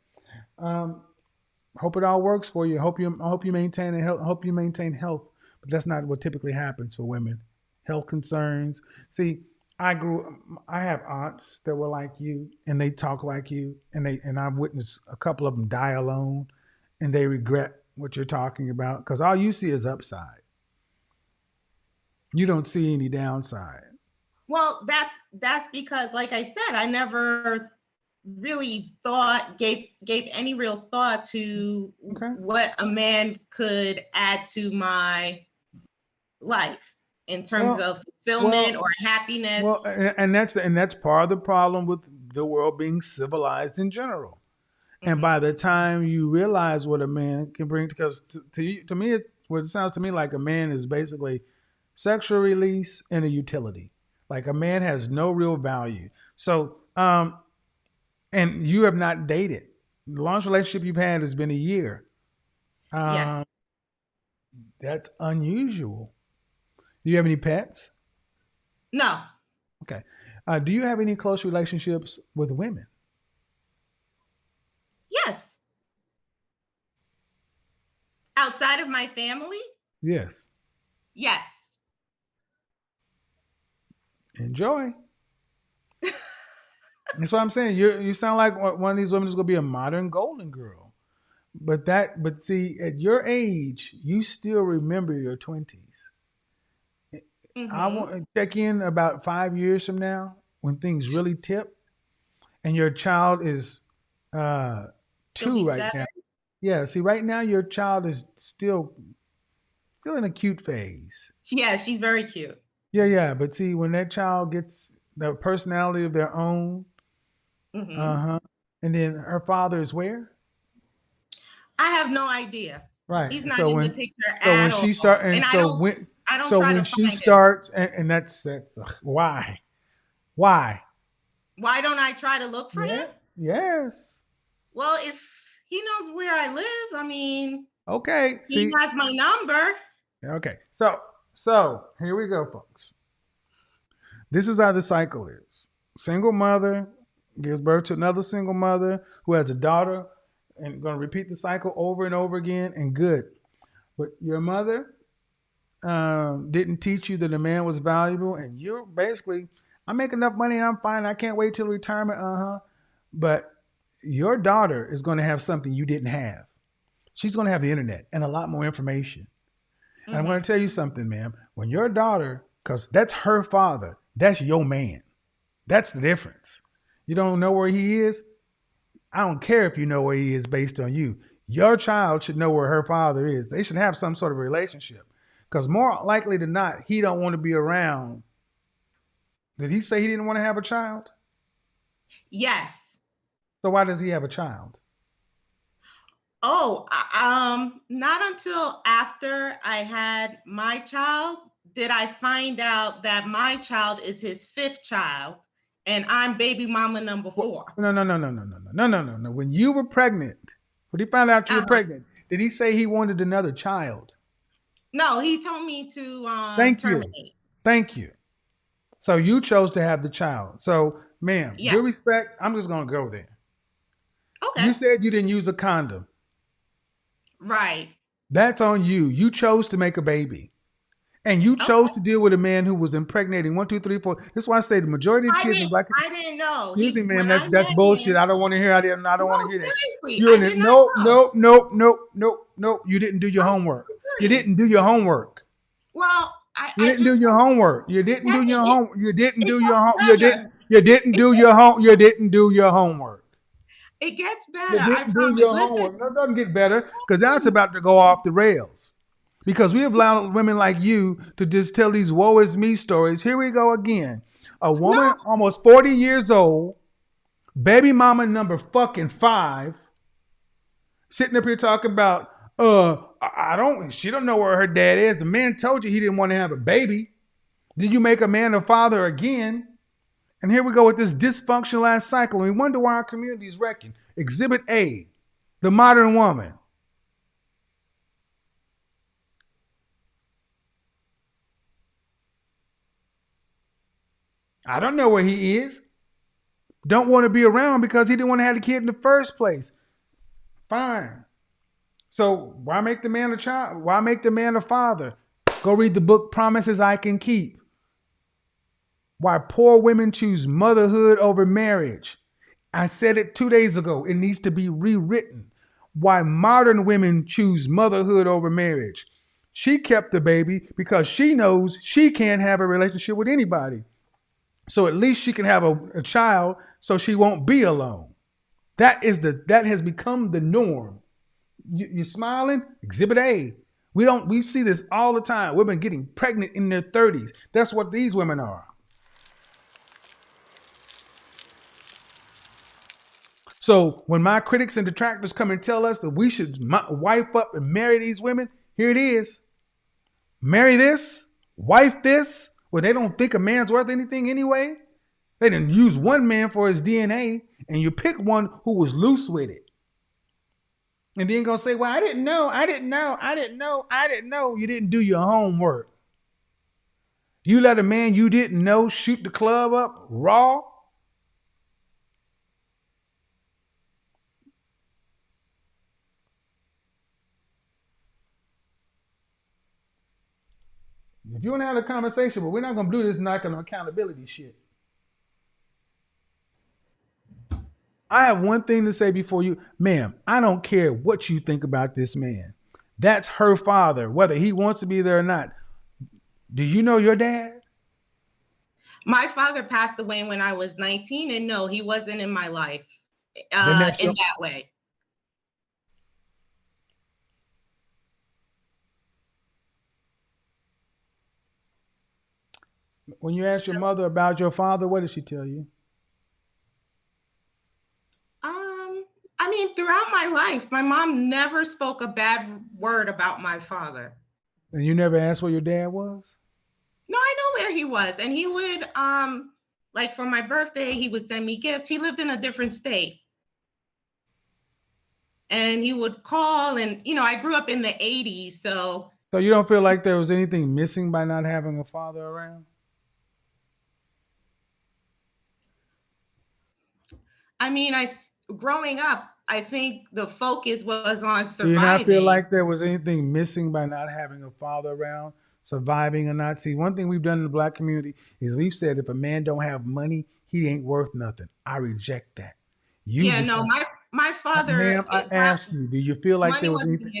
Hope it all works for you. I hope you maintain health. But that's not what typically happens for women. Health concerns. See, I have aunts that were like you, and they talk like you, and I've witnessed a couple of them die alone, and they regret what you're talking about because all you see is upside. You don't see any downside. Well, that's because, like I said, I never really gave any real thought to what a man could add to my life in terms of fulfillment or happiness. Well, and that's part of the problem with the world being civilized in general. Mm-hmm. And by the time you realize what a man can bring, because to me, what it sounds to me like a man is basically sexual release and a utility. Like a man has no real value. So, and you have not dated. The longest relationship you've had has been a year. Yes. That's unusual. Do you have any pets? No. Okay. Do you have any close relationships with women? Yes. Outside of my family? Yes. Yes. Enjoy. That's what I'm saying. You sound like one of these women is going to be a modern Golden Girl. But see, at your age, you still remember your 20s. Mm-hmm. I want to check in about 5 years from now when things really tip, and your child is 2 right now. Yeah, see, right now your child is still in a cute phase. Yeah, she's very cute. Yeah, but see, when that child gets the personality of their own, and then her father is where? I have no idea. Right. He's not in the picture at all. I don't try to find him. And that's why. Why don't I try to look for him? Yes. Well, if he knows where I live, I mean, okay. He has my number. Okay. So here we go, folks. This is how the cycle is. Single mother gives birth to another single mother who has a daughter, and going to repeat the cycle over and over again, and good. But your mother didn't teach you that a man was valuable, and you're basically, I make enough money and I'm fine. I can't wait till retirement. But your daughter is going to have something you didn't have. She's going to have the internet and a lot more information. And I'm going to tell you something, ma'am. When your daughter, because that's her father, that's your man. That's the difference. You don't know where he is? I don't care if you know where he is based on you. Your child should know where her father is. They should have some sort of relationship. Because more likely than not, he don't want to be around. Did he say he didn't want to have a child? Yes. So why does he have a child? Oh, not until after I had my child did I find out that my child is his 5th child. And I'm baby mama number 4. No. When you were pregnant, when he found out you were pregnant, did he say he wanted another child? No, he told me to terminate. Thank you. So you chose to have the child. So, ma'am, due respect, I'm just going to go there. Okay. You said you didn't use a condom. Right. That's on you. You chose to make a baby. And you chose to deal with a man who was impregnating 1, 2, 3, 4. That's why I say the majority of kids in black. I didn't know. Excuse me, man. That's bullshit. I don't want to hear. I don't want to hear that. Seriously, No. You didn't do your homework. You didn't do your homework. Well, you didn't do your homework. You didn't do your homework. You didn't do your homework. You didn't do your homework. It gets You better. I didn't do promise. your Listen. homework. No, it doesn't get better because now it's about to go off the rails. Because we have allowed women like you to just tell these woe is me stories. Here we go again. A woman almost 40 years old, baby mama number fucking 5, sitting up here talking about, she don't know where her dad is. The man told you he didn't want to have a baby. Then you make a man a father again. And here we go with this dysfunctional ass cycle. And we wonder why our community is wrecking. Exhibit A, the modern woman. I don't know where he is. Don't want to be around because he didn't want to have the kid in the first place. Fine. So why make the man a child? Why make the man a father? Go read the book Promises I Can Keep. Why poor women choose motherhood over marriage. I said it 2 days ago. It needs to be rewritten. Why modern women choose motherhood over marriage. She kept the baby because she knows she can't have a relationship with anybody. So at least she can have a child so she won't be alone. That has become the norm. You're smiling? Exhibit A. We see this all the time. Women getting pregnant in their 30s. That's what these women are. So when my critics and detractors come and tell us that we should wife up and marry these women, here it is. Marry this, wife this. Well, they don't think a man's worth anything anyway. They didn't use one man for his DNA, and you pick one who was loose with it. And then gonna say, well, I didn't know. You didn't do your homework. You let a man you didn't know shoot the club up raw. If you want to have a conversation, but we're not going to do this knocking on accountability shit. I have one thing to say before you. Ma'am, I don't care what you think about this man. That's her father, whether he wants to be there or not. Do you know your dad? My father passed away when I was 19, and no, he wasn't in my life in that way. When you asked your mother about your father, what did she tell you? I mean, throughout my life, my mom never spoke a bad word about my father. And you never asked where your dad was? No, I know where he was. And he would, like for my birthday, he would send me gifts. He lived in a different state. And he would call, and, I grew up in the 80s, so. So you don't feel like there was anything missing by not having a father around? I mean, growing up, I think the focus was on surviving. Do you not feel like there was anything missing by not having a father around, surviving or not? See, one thing we've done in the Black community is we've said if a man don't have money, he ain't worth nothing. I reject that. My father. Ma'am, I ask you, do you feel like there was anything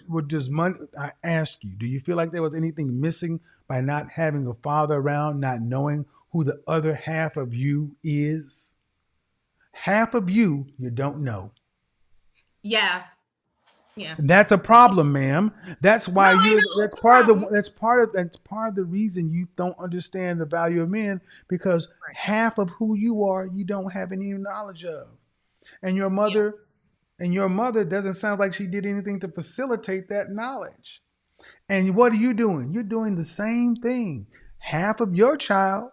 with just money? I ask you, do you feel like there was anything missing by not having a father around, not knowing who the other half of you is? Half of you don't know. Yeah. And that's a problem, ma'am. That's why that's part of the reason you don't understand the value of men, because half of who you are, you don't have any knowledge of. And your mother doesn't sound like she did anything to facilitate that knowledge. And what are you doing? You're doing the same thing. Half of your child.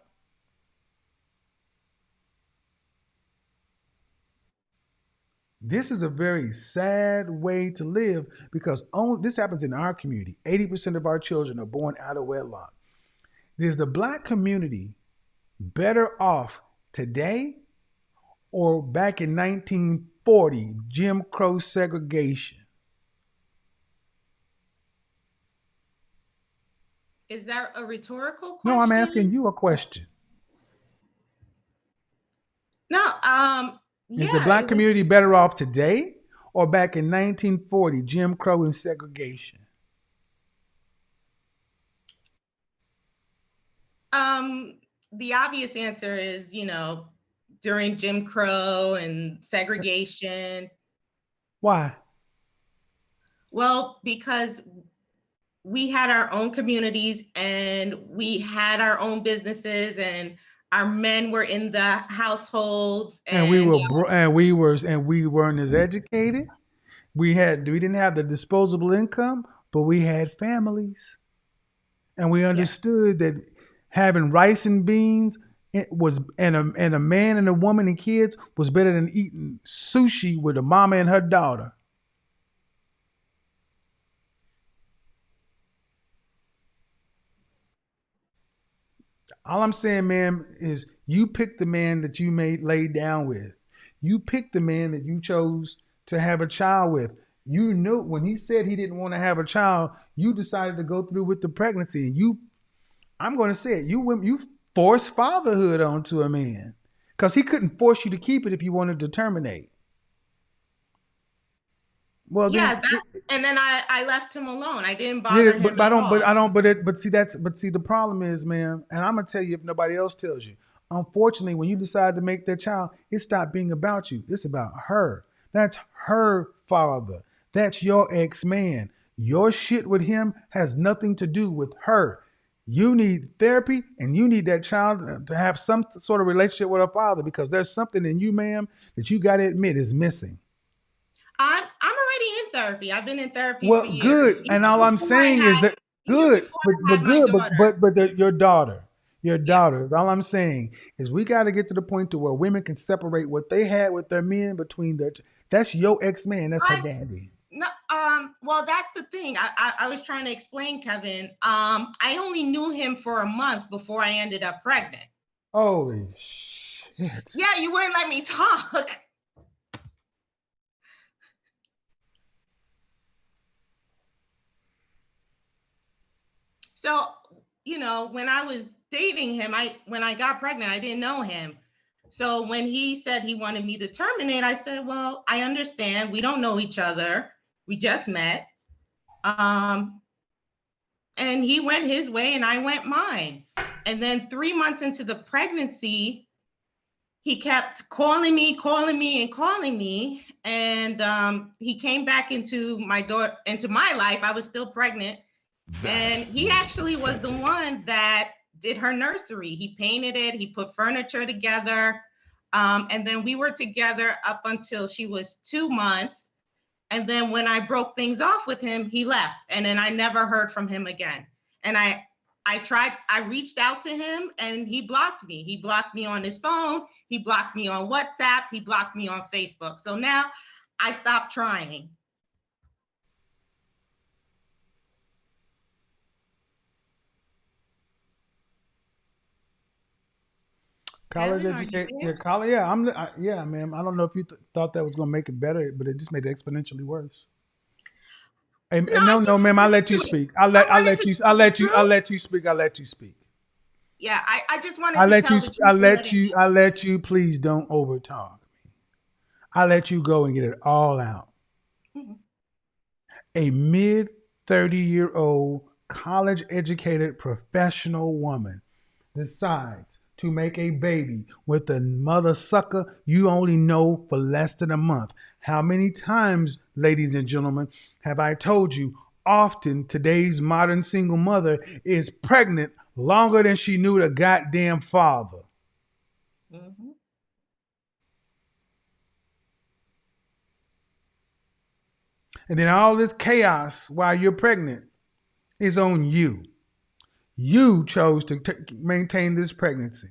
This is a very sad way to live, because this happens in our community. 80% of our children are born out of wedlock. Is the Black community better off today or back in 1940, Jim Crow segregation? Is that a rhetorical question? No, I'm asking you a question. No, Is the Black community better off today or back in 1940, Jim Crow and segregation? The obvious answer is, during Jim Crow and segregation. Why? Well, because we had our own communities and we had our own businesses and our men were in the households And we weren't as educated. We didn't have the disposable income, but we had families. And we understood that having rice and beans and a man and a woman and kids was better than eating sushi with a mama and her daughter. All I'm saying, man, is you pick the man that you laid down with. You pick the man that you chose to have a child with. You knew when he said he didn't want to have a child, you decided to go through with the pregnancy. I'm going to say it, you forced fatherhood onto a man because he couldn't force you to keep it if you wanted to terminate. Well, yeah, and then I left him alone. I didn't bother him at all. But see, the problem is, man, and I'm gonna tell you if nobody else tells you. Unfortunately, when you decide to make that child, it stopped being about you. It's about her. That's her father. That's your ex-man. Your shit with him has nothing to do with her. You need therapy and you need that child to have some sort of relationship with her father because there's something in you, ma'am, that you got to admit is missing. I'm already in therapy. I've been in therapy for years. Good. And all I'm saying is that good, but your daughter, is all I'm saying is we got to get to the point to where women can separate what they had with their men between that's your ex-man, that's her daddy. No, well, that's the thing. I was trying to explain, Kevin. I only knew him for a month before I ended up pregnant. Holy shit. Yeah, you wouldn't let me talk. So, when I was dating him, when I got pregnant, I didn't know him. So when he said he wanted me to terminate, I said, well, I understand. We don't know each other. We just met. And he went his way and I went mine. And then 3 months into the pregnancy, he kept calling me. And he came back into my life. I was still pregnant. And he actually was the one that did her nursery. He painted it, he put furniture together. And then we were together up until she was 2 months. And then when I broke things off with him, he left. And then I never heard from him again. And I reached out to him and he blocked me. He blocked me on his phone. He blocked me on WhatsApp. He blocked me on Facebook. So now I stopped trying. College education, yeah, ma'am. I don't know if you thought that was gonna make it better, but it just made it exponentially worse. Hey, no, ma'am. I'll let you speak. I'll let you speak. Yeah, I just wanted to tell the truth. I'll let you. Please don't overtalk me. I'll let you go and get it all out. Mm-hmm. A mid-30-year-old college-educated professional woman decides to make a baby with a mother sucker you only know for less than a month. How many times, ladies and gentlemen, have I told you, often today's modern single mother is pregnant longer than she knew the goddamn father. Mm-hmm. And then all this chaos while you're pregnant is on you. You chose to maintain this pregnancy.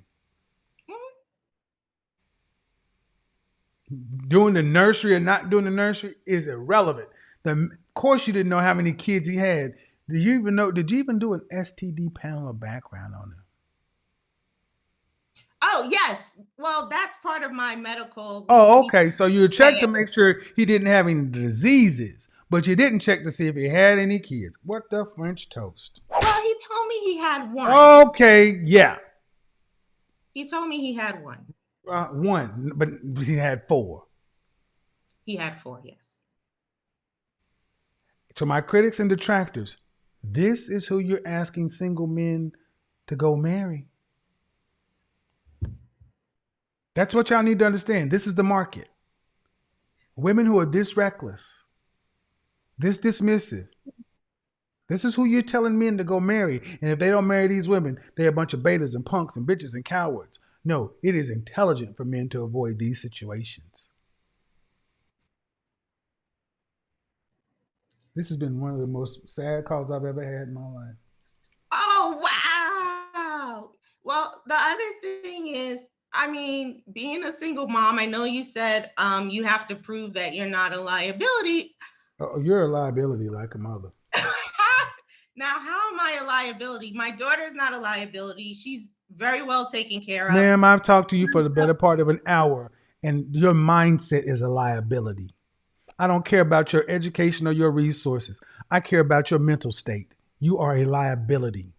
Doing the nursery or not doing the nursery is irrelevant. Of course, you didn't know how many kids he had. Did you even do an STD panel or background on him? Oh, yes. Well, that's part of my medical. Oh, okay. So you checked to make sure he didn't have any diseases, but you didn't check to see if he had any kids. What the French toast? Well, he told me he had one. Okay, yeah. He told me he had one. One, but he had 4. He had 4, yes. To my critics and detractors, this is who you're asking single men to go marry. That's what y'all need to understand. This is the market. Women who are this reckless, this dismissive. This is who you're telling men to go marry. And if they don't marry these women, they're a bunch of betas and punks and bitches and cowards. No, it is intelligent for men to avoid these situations. This has been one of the most sad calls I've ever had in my life. Oh, wow. Well, the other thing is, I mean, being a single mom, I know you said you have to prove that you're not a liability. Oh, you're a liability like a mother. Now, how am I a liability? My daughter's not a liability. She's very well taken care of. Ma'am, I've talked to you for the better part of an hour, and your mindset is a liability. I don't care about your education or your resources. I care about your mental state. You are a liability.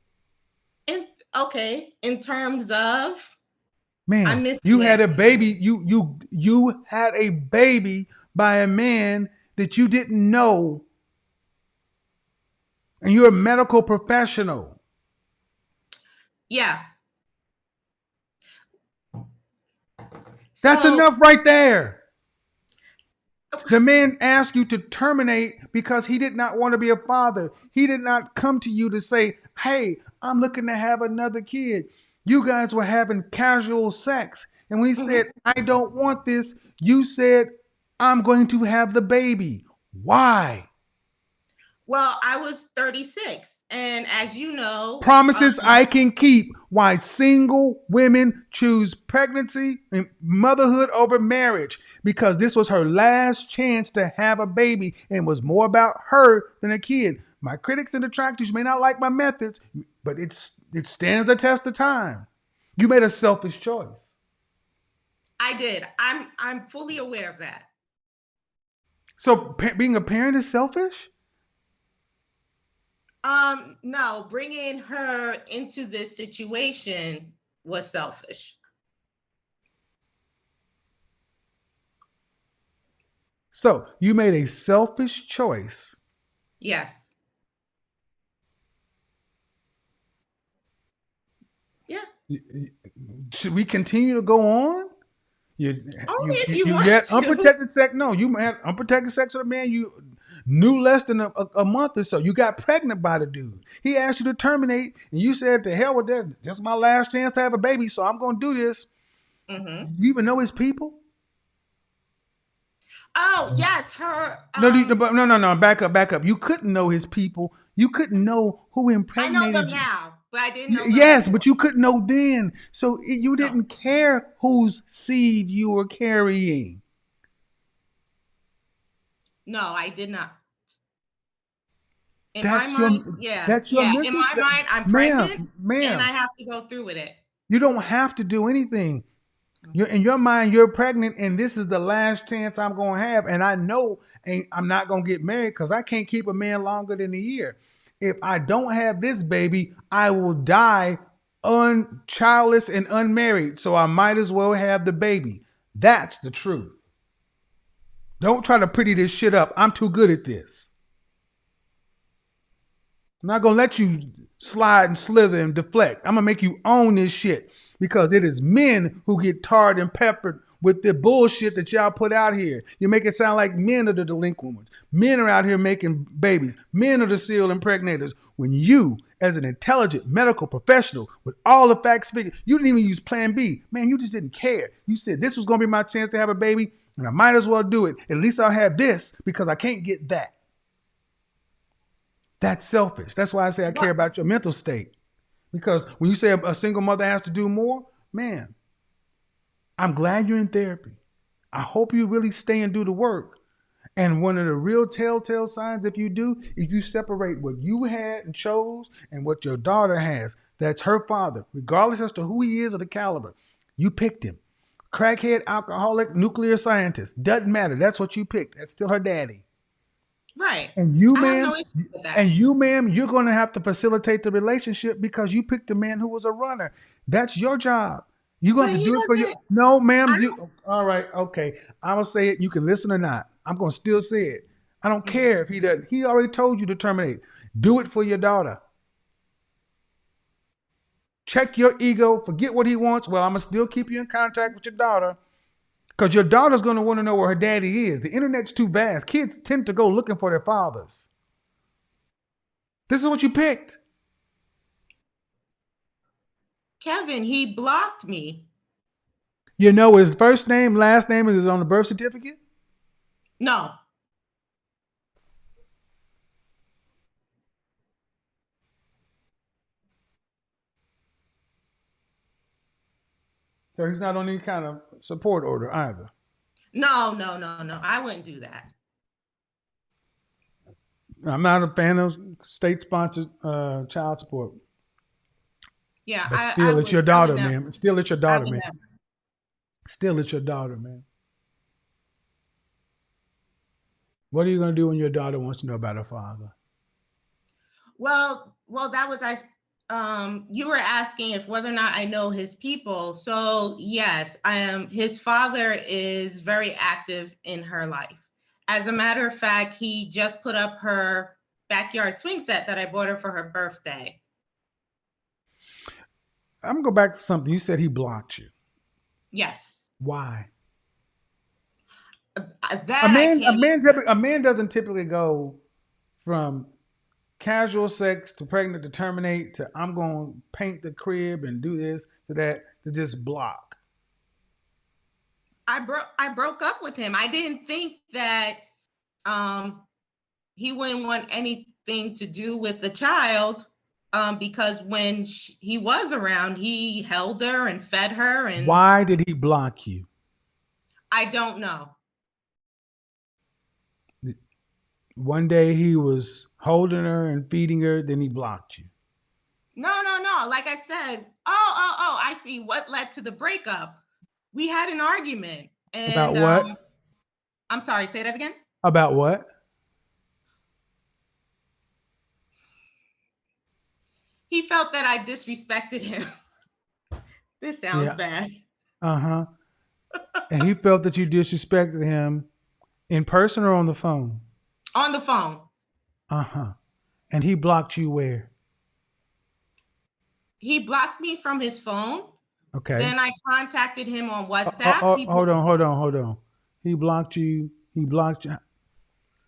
In terms of, man, you had a baby. You had a baby by a man that you didn't know, and you're a medical professional. Yeah. That's enough right there. The man asked you to terminate because he did not want to be a father. He did not come to you to say, hey, I'm looking to have another kid. You guys were having casual sex. And when he said, I don't want this, you said, I'm going to have the baby. Why? Well, I was 36. And as you know, promises I can keep. Why single women choose pregnancy and motherhood over marriage. Because this was her last chance to have a baby and was more about her than a kid. My critics and detractors may not like my methods, but it stands the test of time. You made a selfish choice. I did. I'm fully aware of that. So being a parent is selfish? No, bringing her into this situation was selfish. So you made a selfish choice. Yes. Yeah. Should we continue to go on? Only if you want had to. Unprotected sex. No, you had unprotected sex with a man you knew less than a month or so. You got pregnant by the dude. He asked you to terminate, and you said, "To hell with that. This is my last chance to have a baby, so I'm going to do this." Do you even know his people? Oh yes, her. No. Back up. You couldn't know his people. You couldn't know who impregnated you. I know them now, but I didn't know them yes, before. but you couldn't know then. So you didn't care whose seed you were carrying. No, I did not. In That's my your mind, that's your mental in my mind, I'm pregnant, and I have to go through with it. You don't have to do anything. In your mind, you're pregnant, and this is the last chance I'm going to have. And I know I'm not going to get married because I can't keep a man longer than a year. If I don't have this baby, I will die childless and unmarried. So I might as well have the baby. That's the truth. Don't try to pretty this shit up. I'm too good at this. I'm not going to let you slide and slither and deflect. I'm going to make you own this shit because it is men who get tarred and peppered with the bullshit that y'all put out here. You make it sound like men are the delinquent ones. Men are out here making babies. Men are the serial impregnators. When you, as an intelligent medical professional with all the facts figured, you didn't even use plan B. Man, you just didn't care. You said this was going to be my chance to have a baby and I might as well do it. At least I'll have this because I can't get that. That's selfish. That's why I say I care about your mental state. Because when you say a single mother has to do more, man, I'm glad you're in therapy. I hope you really stay and do the work. And one of the real telltale signs, if you separate what you had and chose and what your daughter has, that's her father, regardless as to who he is or the caliber. You picked him. Crackhead, alcoholic, nuclear scientist. Doesn't matter. That's what you picked. That's still her daddy. Right. And you, ma'am, you're going to have to facilitate the relationship because you picked a man who was a runner. That's your job. You're going to do it for you. No, ma'am. All right. Okay. I'm going to say it. You can listen or not. I'm going to still say it. I don't care if he doesn't. He already told you to terminate. Do it for your daughter. check your ego, forget what he wants. Well, I'm going to still keep you in contact with your daughter because your daughter's going to want to know where her daddy is. The internet's too vast. Kids tend to go looking for their fathers. This is what you picked. Kevin, he blocked me. You know his first name, last name is on the birth certificate? No. So he's not on any kind of support order either. No. I wouldn't do that. I'm not a fan of state-sponsored child support. Yeah, but still, it's your daughter, man. Still, it's your daughter, man. Never. Still, it's your daughter, man. What are you going to do when your daughter wants to know about her father? Well, that was you were asking if whether or not I know his people. So yes, his father is very active in her life. As a matter of fact, he just put up her backyard swing set that I bought her for her birthday. I'm going to go back to something. You said he blocked you. Yes. Why? A man doesn't typically go from casual sex to pregnant to terminate to I'm going to paint the crib and do this to that to just block. I broke up with him. I didn't think that he wouldn't want anything to do with the child because when he was around, he held her and fed her. And why did he block you? I don't know. One day he was holding her and feeding her, then he blocked you. No. Like I said, I see what led to the breakup. We had an argument. And, about what? I'm sorry, say that again. About what? He felt that I disrespected him. This sounds bad. Uh-huh. And he felt that you disrespected him in person or on the phone? On the phone. Uh-huh. And he blocked you where? He blocked me from his phone. Okay. Then I contacted him on WhatsApp. Hold on. He blocked you.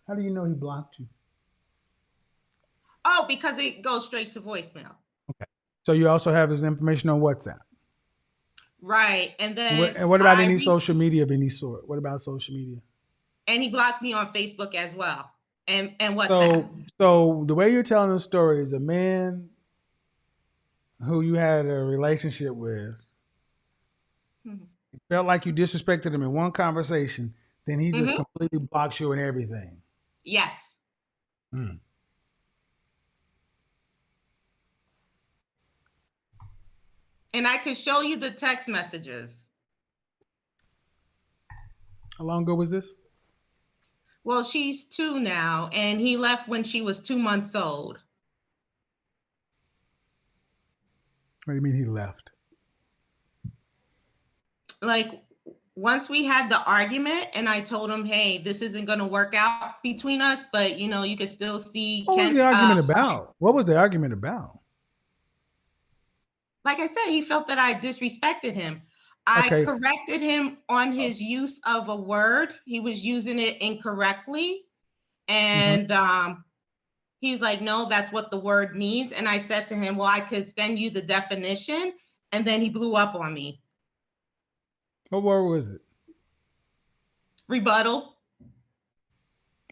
How do you know he blocked you? Oh, because it goes straight to voicemail. Okay. So you also have his information on WhatsApp? Right. And then what about any social media of any sort? What about social media? And he blocked me on Facebook as well. And WhatsApp. So the way you're telling the story is a man who you had a relationship with felt like you disrespected him in one conversation, then he just completely blocks you and everything. Yes. Hmm. And I could show you the text messages. How long ago was this? Well, she's 2 now, and he left when she was 2 months old. What do you mean he left? Like, once we had the argument and I told him, hey, this isn't going to work out between us, but, you could still see. What was the argument about? What was the argument about? Like I said, he felt that I disrespected him. I corrected him on his use of a word. He was using it incorrectly. And he's like, no, that's what the word means. And I said to him, well, I could send you the definition. And then he blew up on me. What word was it? Rebuttal.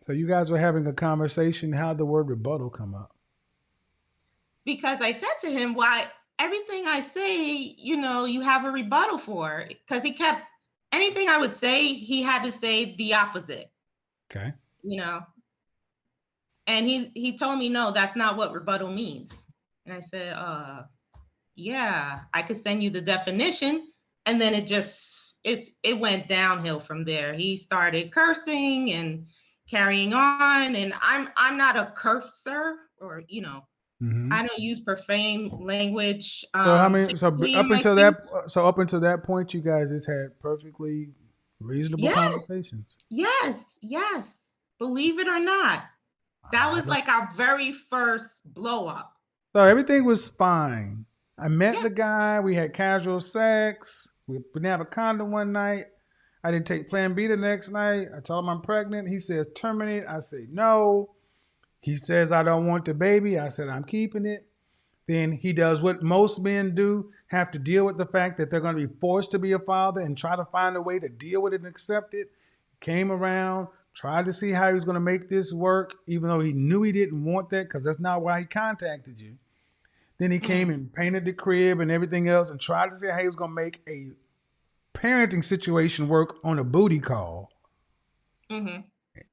So you guys were having a conversation. How'd the word rebuttal come up? Because I said to him, why everything I say, you have a rebuttal for. Because he kept, anything I would say, he had to say the opposite. Okay. And he told me, no, that's not what rebuttal means. And I said, yeah, I could send you the definition. And then it went downhill from there. He started cursing and carrying on. And I'm not a cursor or, I don't use profane language. Up until that point, you guys just had perfectly reasonable conversations. Yes. Believe it or not. That was like our very first blow up. So everything was fine. I met the guy. We had casual sex. We didn't have a condom one night. I didn't take Plan B the next night. I told him I'm pregnant. He says terminate. I say no. He says I don't want the baby. I said I'm keeping it. Then he does what most men do, have to deal with the fact that they're going to be forced to be a father and try to find a way to deal with it and accept it. Came around, tried to see how he was going to make this work, even though he knew he didn't want that because that's not why he contacted you. Then he came and painted the crib and everything else and tried to see how he was going to make a parenting situation work on a booty call,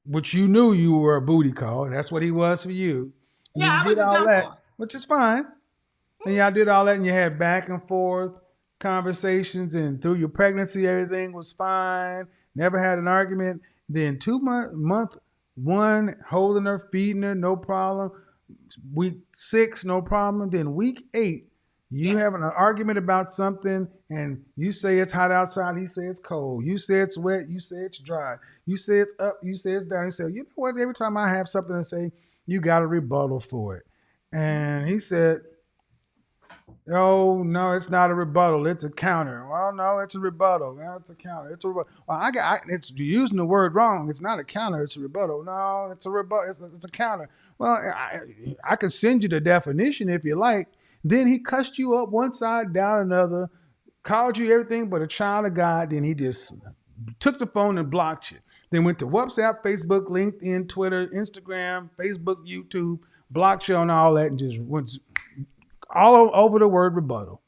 which you knew you were a booty call. And that's what he was for you. And Yeah, you I did was a all jump that, off. which is fine. And y'all did all that and you had back and forth conversations, and through your pregnancy, everything was fine. Never had an argument. Then month one, holding her, feeding her, no problem. Week 6, no problem. Then week 8, you having an argument about something, and you say it's hot outside. He say it's cold. You say it's wet. You say it's dry. You say it's up. You say it's down. He said, you know what? Every time I have something to say, you got a rebuttal for it. And he said, oh, no, it's not a rebuttal. It's a counter. Well, no, it's a rebuttal. No, it's a counter. It's a rebuttal. Well, you're using the word wrong. It's not a counter. It's a rebuttal. No, it's a rebuttal. It's a counter. Well, I can send you the definition if you like. Then he cussed you up one side, down another, called you everything but a child of God. Then he just took the phone and blocked you. Then went to WhatsApp, Facebook, LinkedIn, Twitter, Instagram, Facebook, YouTube, blocked you on all that, and just went all over the word rebuttal.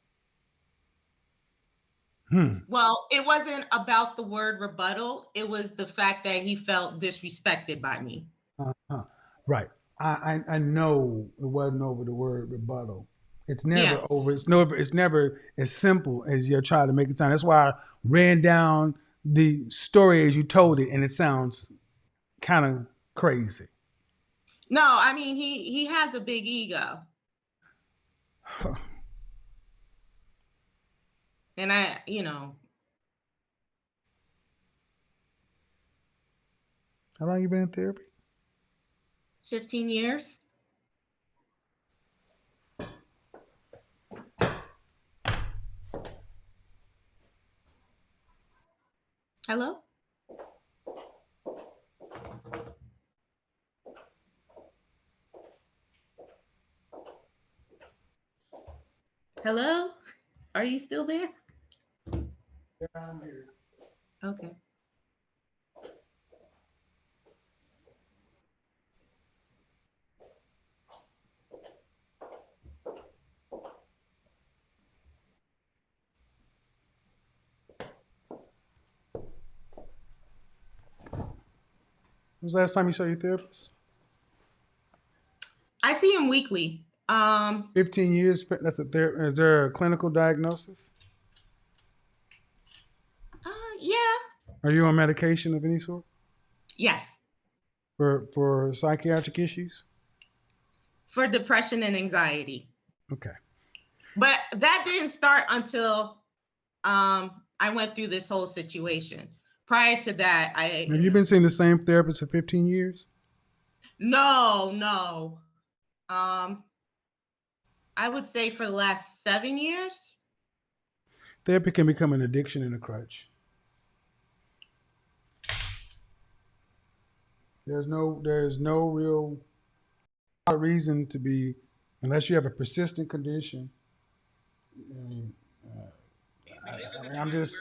Well, it wasn't about the word rebuttal. It was the fact that he felt disrespected by me. Right. I know it wasn't over the word rebuttal. It's never Yeah. over. It's never as simple as you're trying to make it sound. That's why I ran down the story as you told it, and it sounds kind of crazy. No, I mean he has a big ego. And How long you been in therapy? 15 years. Hello? Hello? Are you still there? Yeah, I'm here. Okay. When was the last time you saw your therapist? I see him weekly. 15 years. That's is there a clinical diagnosis? Yeah. Are you on medication of any sort? Yes. For psychiatric issues? For depression and anxiety. Okay. But that didn't start until I went through this whole situation. Prior to that, Have you been seeing the same therapist for 15 years? No. I would say for the last 7 years. Therapy can become an addiction and a crutch. There's no real reason to be, unless you have a persistent condition. I'm just.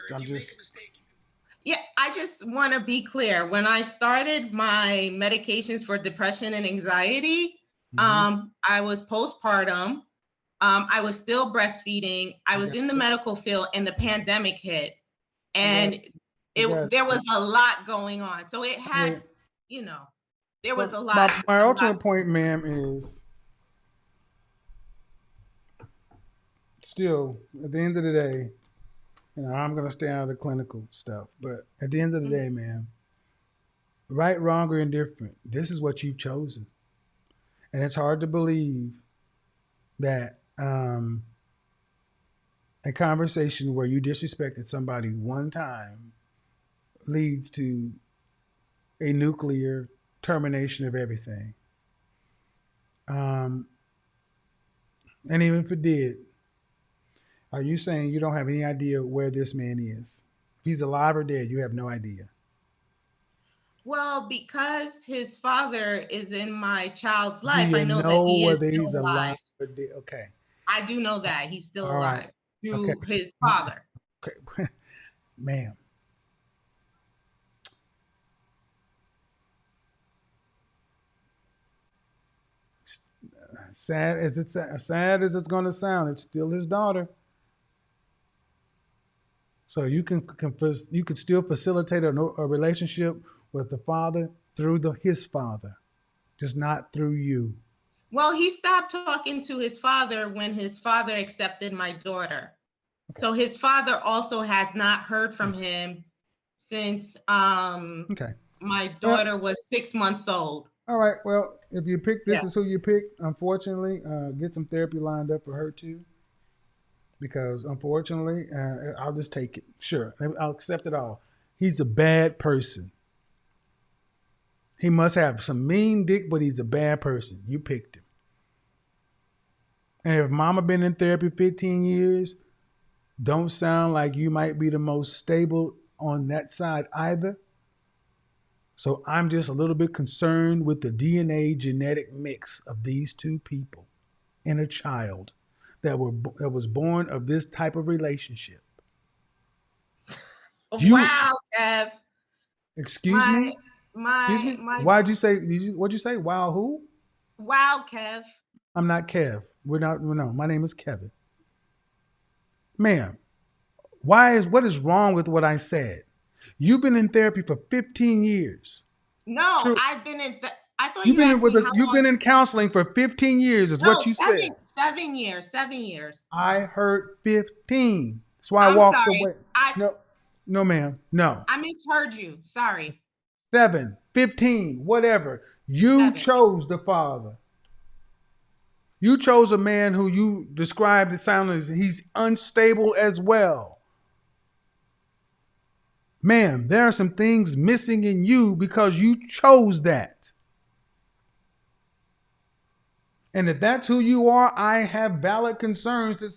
Yeah, I just want to be clear. When I started my medications for depression and anxiety, I was postpartum. I was still breastfeeding. I was in the medical field, and the pandemic hit, and there was a lot going on. So it had, there was a lot. My ultimate point, ma'am, is still at the end of the day, I'm going to stay out of the clinical stuff, but at the end of the day, ma'am, right, wrong, or indifferent, this is what you've chosen. And it's hard to believe that a conversation where you disrespected somebody one time leads to a nuclear termination of everything. And even if it did, Are you saying you don't have any idea where this man is? If he's alive or dead, you have no idea. Well, because his father is in my child's Do life, I you know that know he is whether still he's alive alive. or dead? Okay. I do know that he's still All right. alive Okay. through his father. Okay. Ma'am. Sad as it's going to sound, it's still his daughter. So you you could still facilitate a relationship with the father through his father, just not through you. Well, he stopped talking to his father when his father accepted my daughter. Okay. So his father also has not heard from him since my daughter was 6 months old. All right. Well, if you pick, this is who you pick. Unfortunately, get some therapy lined up for her too. Because unfortunately, I'll just take it. Sure, I'll accept it all. He's a bad person. He must have some mean dick, but he's a bad person. You picked him. And if mama been in therapy 15 years, don't sound like you might be the most stable on that side either. So I'm just a little bit concerned with the DNA genetic mix of these two people in a child that was born of this type of relationship. Wow, Kev. Excuse me? What'd you say? Wow, who? Wow, Kev. I'm not Kev. No, my name is Kevin. Ma'am, what is wrong with what I said? You've been in therapy for 15 years. No, true. I've been in, I thought you've been in counseling for 15 years is what you said. 7 years. I heard 15. That's why I walked away. No, ma'am. No. I misheard you. Sorry. 7, 15, whatever. You chose the father. You chose a man who you described as sounding as he's unstable as well. Ma'am, there are some things missing in you because you chose that. And if that's who you are, I have valid reason to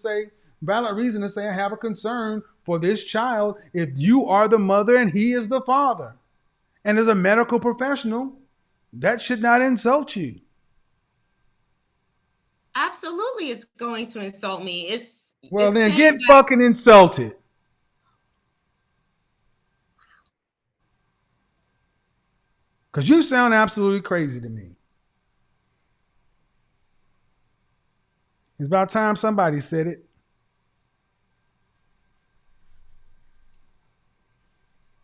say I have a concern for this child if you are the mother and he is the father. And as a medical professional, that should not insult you. Absolutely, it's going to insult me. Then get fucking insulted. Because you sound absolutely crazy to me. It's about time somebody said it.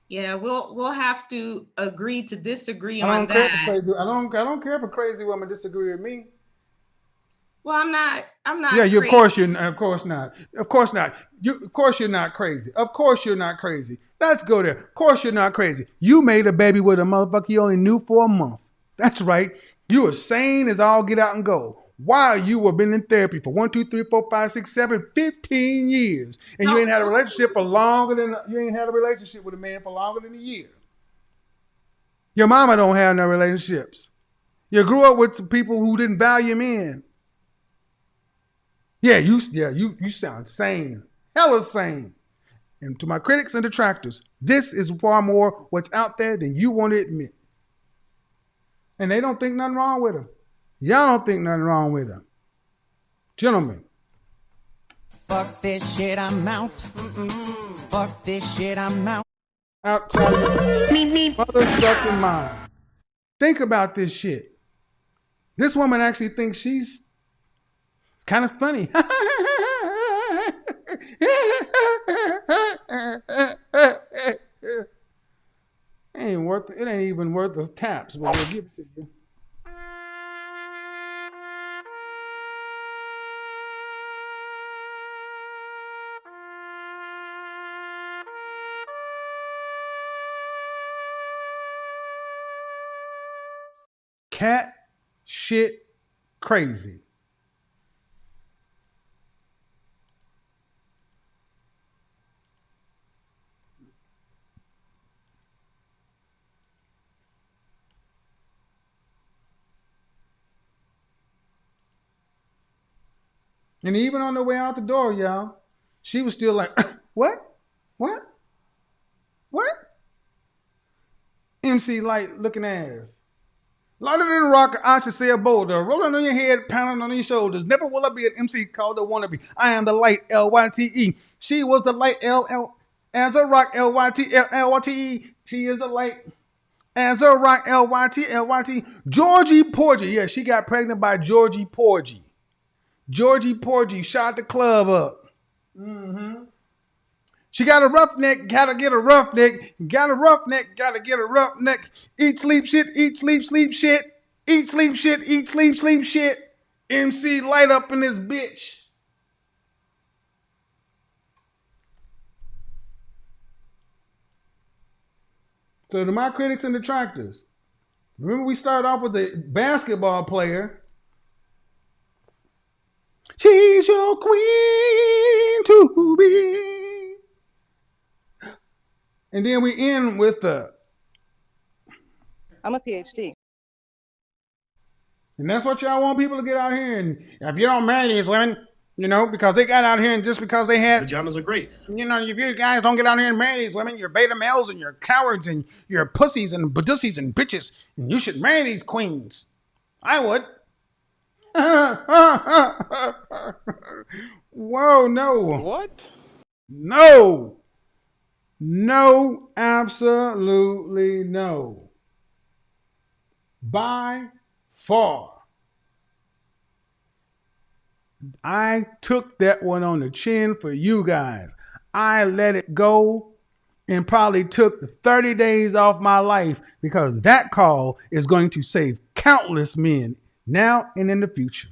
Yeah, we'll have to agree to disagree on that. I don't care if a crazy woman disagree with me. Well, I'm not. Yeah, of course not. Of course not. Of course you're not crazy. Of course you're not crazy. Let's go there. Of course you're not crazy. You made a baby with a motherfucker you only knew for a month. That's right. You were sane as all get out and go. While you were been in therapy for 1, 2, 3, 4, 5, 6, 7, 15 years. And you ain't had a relationship with a man for longer than a year. Your mama don't have no relationships. You grew up with some people who didn't value men. Yeah, you sound sane. Hella sane. And to my critics and detractors, this is far more what's out there than you want to admit. And they don't think nothing wrong with them. Y'all don't think nothing wrong with them. Gentlemen. Fuck this shit, I'm out. Fuck this shit, I'm out. Outside your mother sucking mind. Think about this shit. This woman actually thinks it's kind of funny. It ain't even worth the taps, but we'll give it to you. Cat shit crazy. And even on the way out the door, y'all, she was still like, what? What? What? MC Light looking ass. Lighter than a rock, I should say a boulder. Rolling on your head, pounding on your shoulders. Never will I be an MC called a wannabe. I am the light, L-Y-T-E. She was the light, L-L. As a rock, L-Y-T-E. She is the light. As a rock, L-Y-T. Georgie Porgy. Yeah, she got pregnant by Georgie Porgy. Georgie Porgy shot the club up. Mm-hmm. She got a roughneck, gotta get a roughneck. Got a roughneck, gotta get a roughneck. Eat, sleep, shit, eat, sleep, sleep, shit. Eat, sleep, shit, eat, sleep, sleep, shit. MC Light up in this bitch. So to my critics and detractors, remember we started off with the basketball player. She's your queen to be. And then we end with the... I'm a PhD. And that's what y'all want people to get out here. And if you don't marry these women, because they got out here and just because they had... Vaginas are great. If you guys don't get out here and marry these women, you're beta males and you're cowards and you're pussies and badussies and bitches. And you should marry these queens. I would. Whoa, no. What? No. No, absolutely no. By far. I took that one on the chin for you guys. I let it go and probably took 30 days off my life because that call is going to save countless men now and in the future.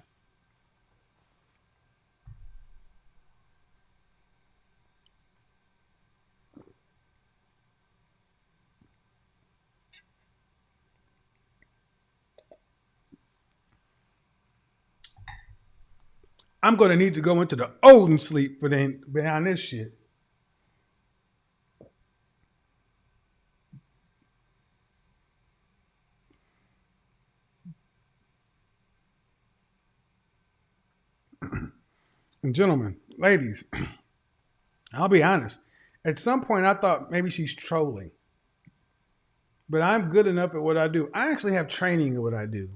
I'm going to need to go into the Odin sleep behind this shit. And gentlemen, ladies, I'll be honest. At some point, I thought maybe she's trolling. But I'm good enough at what I do. I actually have training in what I do.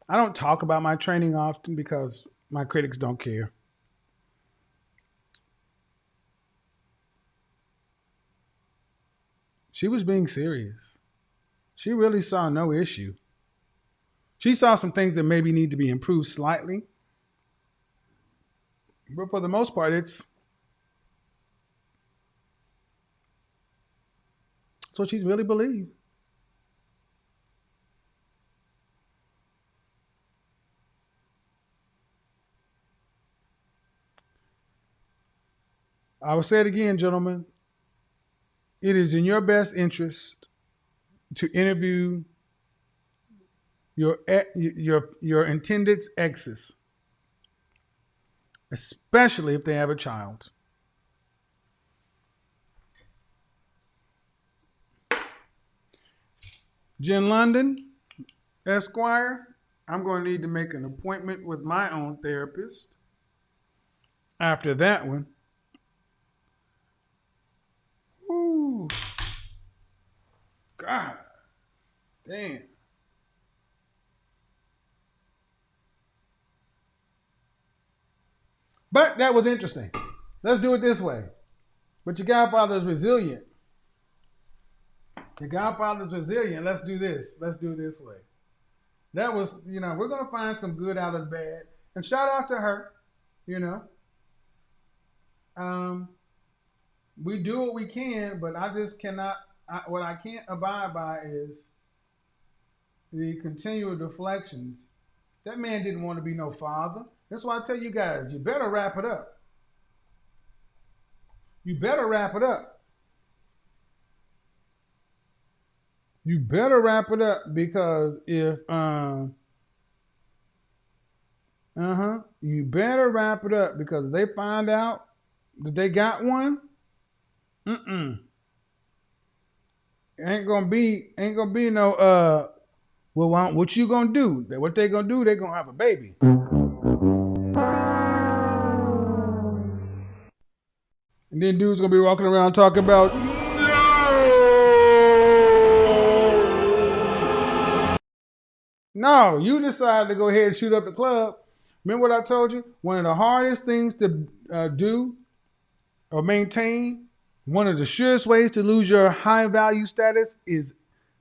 I don't talk about my training often because my critics don't care. She was being serious. She really saw no issue. She saw some things that maybe need to be improved slightly. But for the most part, it's what she really believed. I will say it again, gentlemen. It is in your best interest to interview your intended's exes, especially if they have a child. Jen London, Esquire, I'm going to need to make an appointment with my own therapist. After that one, ooh, God, damn. But that was interesting. Let's do it this way. But your godfather is resilient. Your godfather's resilient. Let's do this. Let's do it this way. That was, we're going to find some good out of the bad. And shout out to her, we do what we can, but I just cannot, what I can't abide by is the continual deflections. That man didn't want to be no father. That's why I tell you guys, you better wrap it up. You better wrap it up. You better wrap it up because if, you better wrap it up because if they find out that they got one, ain't gonna be no, well, what you gonna do? What they gonna do? They gonna have a baby. And then dude's gonna be walking around talking about no, you decided to go ahead and shoot up the club. Remember what I told you? One of the hardest things to do or maintain, one of the surest ways to lose your high value status is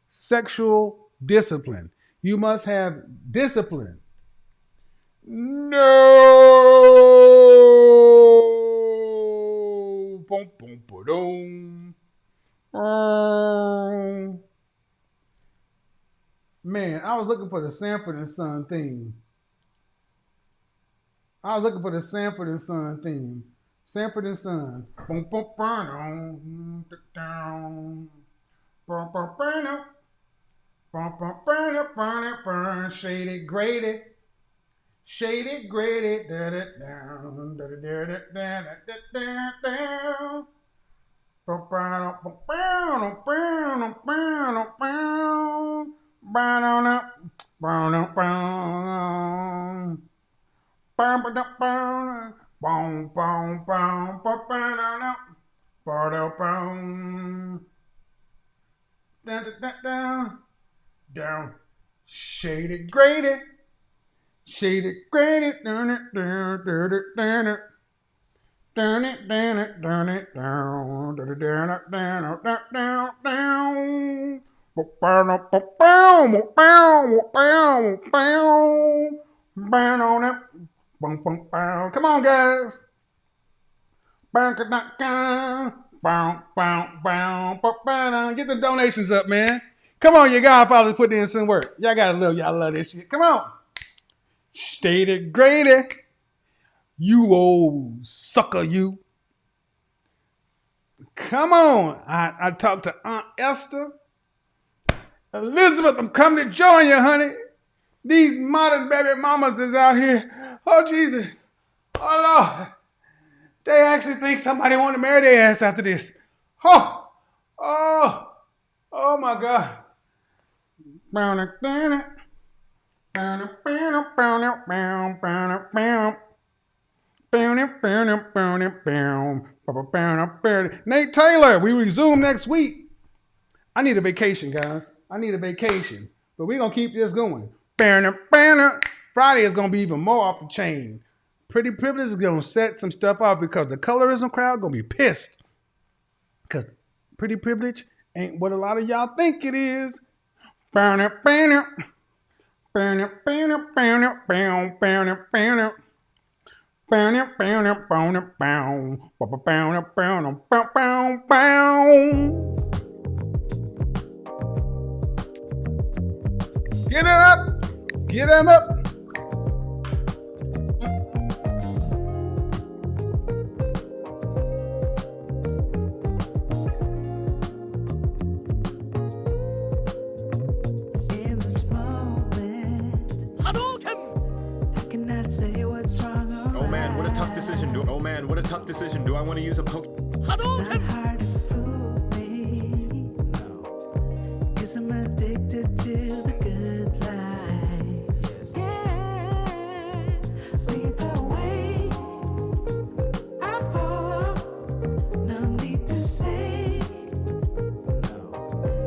sexual discipline. You must have discipline. No. Boom, boom, boom. Man, I was looking for the Sanford and Son theme. Sanford and Son. Boom, boom, boom, down. Boom, boom, boom, boom, boom, boom, boom, shady, grady. Shady, grady, da da down, da da da da da da down. Down, shady, grady. Shady, grady, turn it, turn it, turn it, turn it. Turn it, turn it, turn it down, turn it down, down, down, down, down. Come on, guys. Get the donations up, man. Come on, you godfathers putting in some work. Y'all love this shit. Come on. Shady, grady. You old sucker, you. Come on. I talked to Aunt Esther. Elizabeth, I'm coming to join you, honey. These modern baby mamas is out here. Oh, Jesus. Oh, Lord. They actually think somebody want to marry their ass after this. Oh, my God. Nate Taylor, we resume next week. I need a vacation, guys. But we're going to keep this going. Friday is going to be even more off the chain. Pretty Privilege is going to set some stuff off because the colorism crowd going to be pissed. Because Pretty Privilege ain't what a lot of y'all think it is. Get up! Get him up! What a tough decision. Do I want to use a poke? Hadouken! Hard to fool me. No. 'Cause I'm addicted to the good life. Yes. Yeah. Lead the way. I follow. No need to say. No.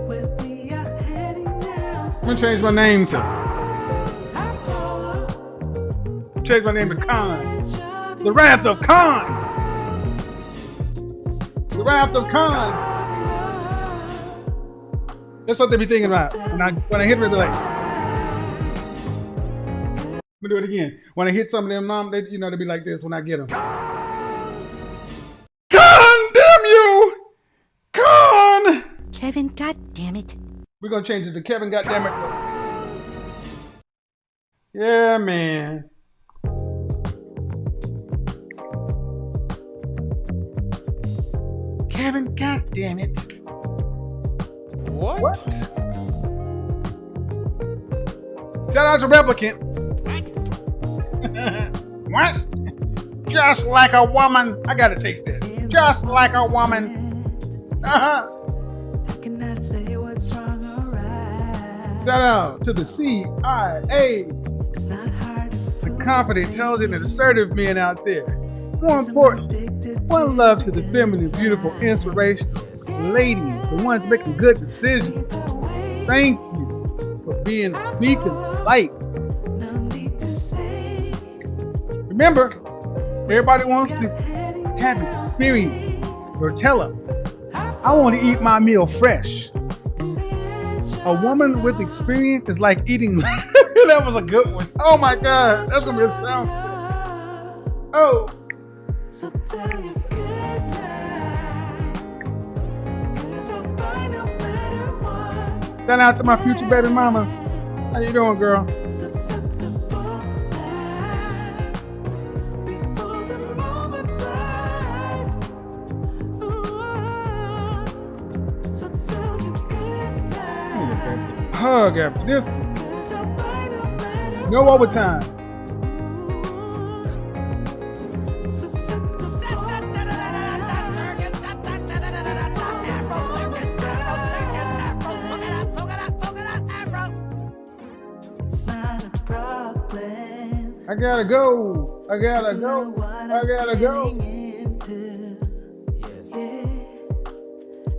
Where we are heading now. I'm gonna change my name to. Change my name to Khan. The Wrath of Khan. The Wrath of Khan. That's what they be thinking about. When I hit them, they're like, I'm gonna do it again. When I hit some of them, they be like this when I get them. Khan, damn you! Khan! Kevin, goddammit. We're gonna change it to Kevin, goddammit. Yeah, man. Kevin, goddammit. What? Shout out to Replicant. What? Just like a woman. I gotta take this. Just like a woman. Shout out to the CIA. The confident, intelligent, and assertive men out there. More important, One love to the feminine, beautiful, inspirational ladies, the ones making good decisions. Thank you for being a beacon of light. Remember, everybody wants to have experience. Rotella, I want to eat my meal fresh. A woman with experience is like eating. That was a good one. Oh my God, that's gonna be a sound. Oh. So tell you good night. Shout out to my future baby mama. How you doing, girl? Hug after this. No overtime. I gotta go. I gotta go. I gotta go.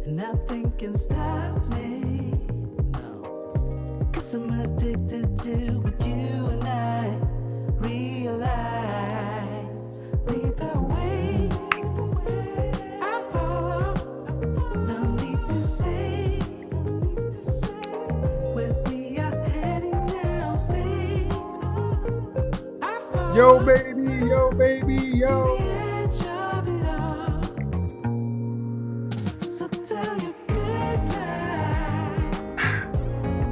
Nothing can stop me. Cause I'm addicted to what you and I realize. Lead the way. I follow. No need to say where we are heading now, babe. Yo, baby, yo, baby, yo. So tell you good night.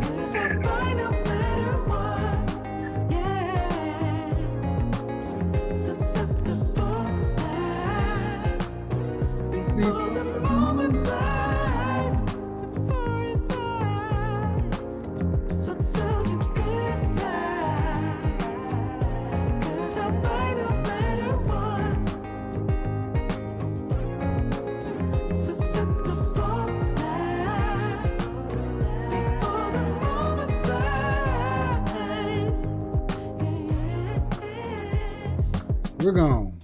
Cause I'll find no matter what. Yeah. Susceptible now. Before the moment flies. Before it flies. So tell you good night. Cause I'll find no matter what. Susceptible now. Before the moment flies. We're gone.